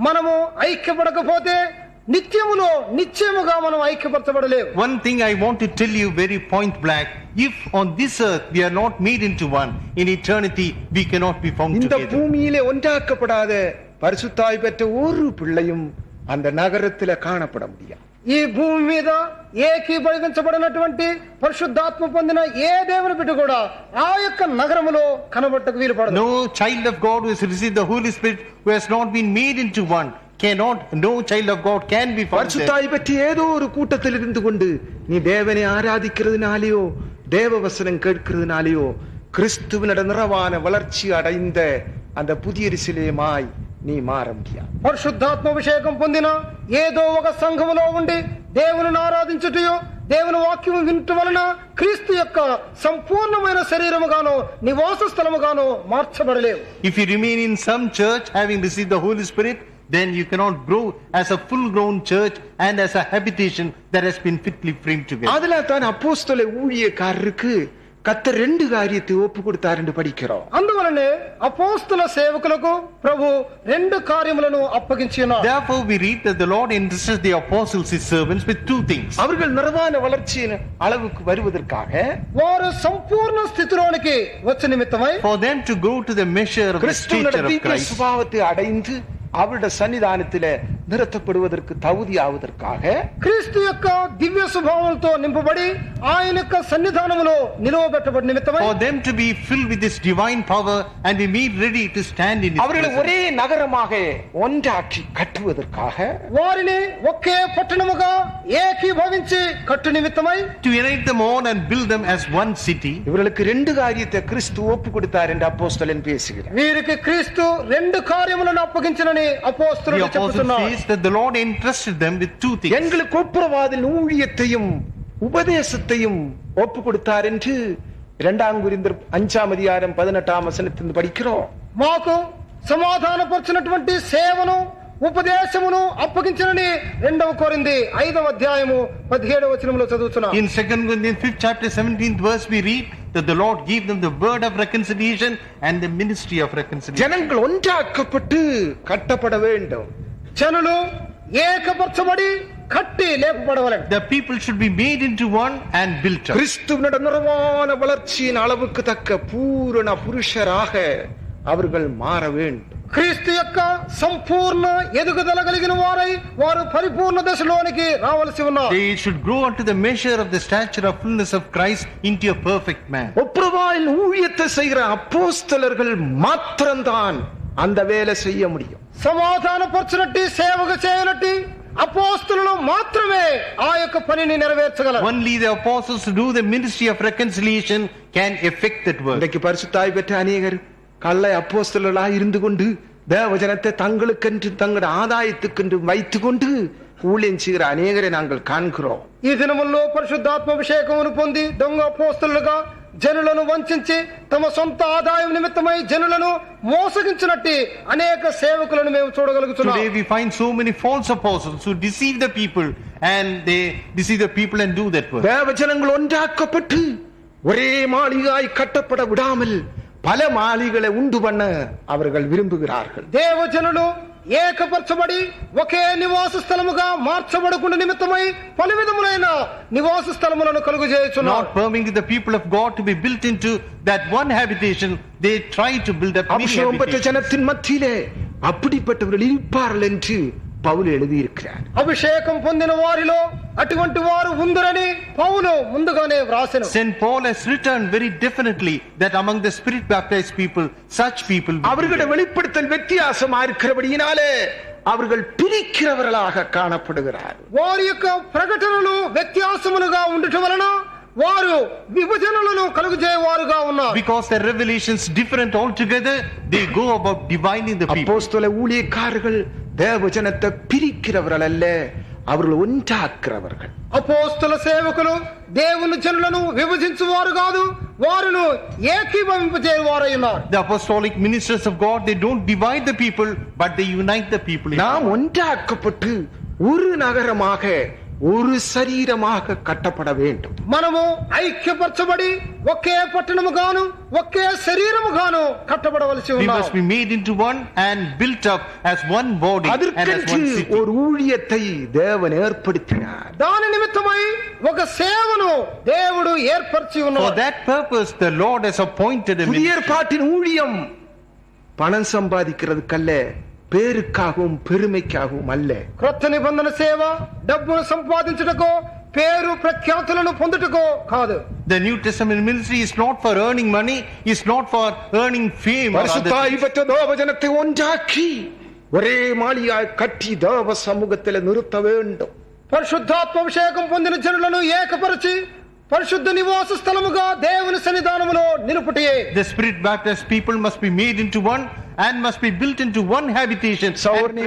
మనము ఐక్యపడకపోతే నిత్యములో నిశ్చయముగా మనం ఐక్యపరచబడలేవు. One thing I want to tell you very point blank, if on this earth we are not made into one, in eternity we cannot be found இந்த together. பூமியிலே ஒன்றாக்கப்படாத பரிசுத்தாய் பெற்ற ஒரு பிள்ளையும் அந்த நகரத்திலே காணப்பட முடியாது. ఈ భూమి మీద ఏకీభవించబడినటువంటి పరిశుద్ధాత్మ పొందిన ఏ దేవుని బిడ్డ కూడా ఆ యొక్క నగరములో కనబడటకు వీలు పడదు. No child of God who has received the Holy Spirit, who has not been made into one, cannot, no child of God can be found there. பரிசுத்தாய் பெற்ற ஏதோ ஒரு கூட்டத்தில் இருந்து கொண்டு நீ தேவனை ஆராதிக்கிறதுனாலேயோ தேவ வசனம் கேட்கிறதுனாலேயோ கிறிஸ்துவினோட நிறைவான வளர்ச்சி அடைந்த அந்த புதிய எருசலேமாய் నీ మార முடியாது. పరిశుద్ధాత్మ అభిషేకం పొందిన ఏదో ఒక సంఘములో ఉండి దేవుని ఆరాధించుటయో దేవుని వాక్యం వినటం వలన క్రీస్తు యొక్క సంపూర్ణమైన శరీరముగానో నివాస స్థలముగానో మార్చబడలేవు. If you remain in some church having received the Holy Spirit, then you cannot grow as a full grown church and as a habitation that has been fitly framed together. அதுல தான் அப்போஸ்தல ஊழியக்காரருக்கு கர்த்தர் ரெண்டு காரியத்தை ஒப்பு கொடுத்தார் என்று படிக்கிறோம். అందువలనే అపోస్తల సేవకులకు ప్రభు రెండు కార్యములను అప్పగించి ఉన్నారు. Therefore we read that the Lord entrusted the apostles, his servants, with two things. அவர்கள் நிறைவான வளர்ச்சியின் அளவுக்கு வருவதற்காக వారు సంపూర్ణ స్థితిలోనికి వచ్చే నిమిత్తమై For them to go to the measure of the கிறிஸ்துவின் stature of திவ்ய Christ. சுபாவத்தை அடைந்து அவருடைய சன்னிதானத்திலே நிறுத்தப்படுவதற்கு தகுதி ஆவதற்காக క్రీస్తు యొక్క దివ్య స్వభావంతో నింపబడి ఆయన యొక్క సన్నిధానములో నిలవబెట్టబడిన నిమిత్తమై For them to be filled with this divine power and be made ready to stand in his அவர்களை presence. ஒரே நகரமாக ஒன்றாக்கி கட்டுவதற்காக వారిని ఒకే పట్టణముగా ఏకీభవించి కట్టు నిమిత్తమై To unite them all and build them as one city. இவர்களுக்கு ரெண்டு காரியத்தை கிறிஸ்து ஒப்பு கொடுத்தார் என்று அப்போஸ்தலன் பேசுகிறார். వీరికి క్రీస్తు రెండు కార్యములను అప్పగించినని The అపోస్తలుడు apostle చెబుతున్నారు. says that the Lord entrusted them with two things. எங்களுக்கு ஒப்புரவாதல் ஊழியத்தையும் உபதேசத்தையும் ஒப்பு கொடுத்தார் என்று 2 கொரிந்தியர் 5:18 படிக்கிறோம். మాకు సమాధానపరిచినటువంటి సేవను ఉపదేశమును అప్పగించినని 2 కొరింథీ 5వ అధ్యాయము 17వ వచనములో చదువుతున్నాం. In 2 Corinthians 5th chapter 17th verse we read that the Lord gave them the word of reconciliation and the ministry of reconciliation. ஜனங்கள் ஒன்றாக்கப்பட்டு கட்டப்பட வேண்டும். జనులు ఏకపరచబడి కట్టి లేపబడవలెను. The people should be made into one and built up. கிறிஸ்துவினுடைய நிறைவான வளர்ச்சியின் அளவுக்கு தக்க பூரண புருஷராக அவர்கள் மாற வேண்டும். క్రీస్తు యొక్క సంపూర్ణ ఎదుగుదల కలిగిన వారై వారు పరిపూర్ణ దశలోనికి రావలసి ఉన్నారు. They should grow unto the measure of the stature of fullness of Christ into a perfect man. ஒப்புரவாயில் ஊழியத்தை செய்கிற அப்போஸ்தலர்கள் மாத்திரம்தான் அந்த வேலை செய்ய முடியும். సమాధానపరచినట్టు సేవకు చేయనట్టు అపోస్తలులు మాత్రమే ఆ యొక్క పనిని నెరవేర్చగలరు. Only the apostles who do the ministry of reconciliation can effect that work. இன்றைக்கு பரிசுத்தாய் பெற்ற அநேகர் கள்ள அப்போஸ்தலர்களாய் இருந்து கொண்டு தேவஜனத்தை தங்களுக்கென்று தங்களுடைய ஆதாயத்துக்கென்று வைத்துக் கொண்டு ஊழியம் செய்கிற அநேகரை நாங்கள் காண்கிறோம். ఈ దినముల్లో పరిశుద్ధాత్మాభిషేకమును పొంది దొంగ అపోస్తలులుగా జనులను వంచించి తమ సొంత ఆదాయం నిమిత్తమై జనులను మోసగించినట్టు అనేక సేవకులను మేము చూడగలుగుతున్నాం. Today we find so many false apostles who deceive the people and they deceive the people and do that work. தேவஜனங்கள் ஒன்றாக்கப்பட்டு ஒரே மாளிகாய் கட்டப்பட விடாமல் பல மாளிகளை உண்டு பண்ண அவர்கள் விரும்புகிறார்கள். దేవజనులు ఏకపరచబడి ఒకే నివాస స్థలముగా మార్చబడుకున్న నిమిత్తమై పలు విధములైన నివాస స్థలములను కలుగజేయుచున్నారు. Not permitting the people of God to be built into that one habitation, they try to build up many அபிஷேகம் பெற்ற habitations. ஜனத்தின் மத்தியிலே அப்படிப்பட்டவர்கள் இருப்பார்கள் என்று பவுல் எழுதியிருக்கிறார். అభిషేకం పొందిన వారిలో అటువంటి వారు ఉందరని పౌలు ముందుగానే వ్రాసెను. St. Paul has written very definitely that among the spirit baptized people, such people will be அவர்களுடைய there. வெளிப்படுத்தல் வித்தியாசமா இருக்கிறபடியினாலே அவர்கள் பிரிக்கிறவர்களாக காணப்படுகிறார். వారి యొక్క ప్రకటనలు వ్యత్యాసములుగా ఉండటం వలన వారు విభజనలను కలుగజేయవారుగా ఉన్నారు. Because their revelations different altogether, they go about dividing the people. அப்போஸ்தல ஊழியக்காரர்கள் தேவஜனத்தை பிரிக்கிறவர்கள் அல்ல, அவர்கள் ஒன்றாக்குறவர்கள். అపోస్తల సేవకులు దేవుని జనులను విభజించువారు కాదు, వారిను ఏకీభవింపజేయవారై ఉన్నారు. The apostolic ministers of God, they don't divide the people, but they unite the people. நாம் ஒன்றாக்கப்பட்டு ஒரு நகரமாக ஒரு சரீரமாக கட்டப்பட வேண்டும். మనము ఐక్యపరచబడి ఒకే పట్టణముగాను ఒకే శరీరముగాను కట్టబడవలసి We ఉన్నాము. must be made into one and built up as one body and as அதற்கென்று one city. ஒரு ஊழியத்தை தேவன் ஏற்படுத்தினார். దాని నిమిత్తమై ఒక సేవను దేవుడు ఏర్పరిచి For ఉన్నాడు. that purpose, the Lord has appointed a புதிய ministry. ஏற்பாட்டின் ஊழியம் பணம் சம்பாதிக்கிறதுக்கல்ல, பேருக்காகவும் பெருமைக்காகவும் அல்ல. క్రొత్త నిబంధన సేవ డబ్బును సంపాదించుటకో పేరు ప్రఖ్యాతులను పొందుటకో కాదు. The New Testament ministry is not for earning money, it's not for earning fame or other பரிசுத்தாய் things. பெற்ற தேவஜனத்தை ஒன்றாக்கி ஒரே மாளிகாய் கட்டி தேவ சமூகத்தில் நிறுத்த வேண்டும். పరిశుద్ధాత్మాభిషేకం పొందిన జనులను ఏకపరిచి పరిశుద్ధ నివాస స్థలముగా దేవుని సన్నిధానములో నిలుపుటయే. The spirit baptized people must be made into one and must be built into one habitation. சௌர்ணி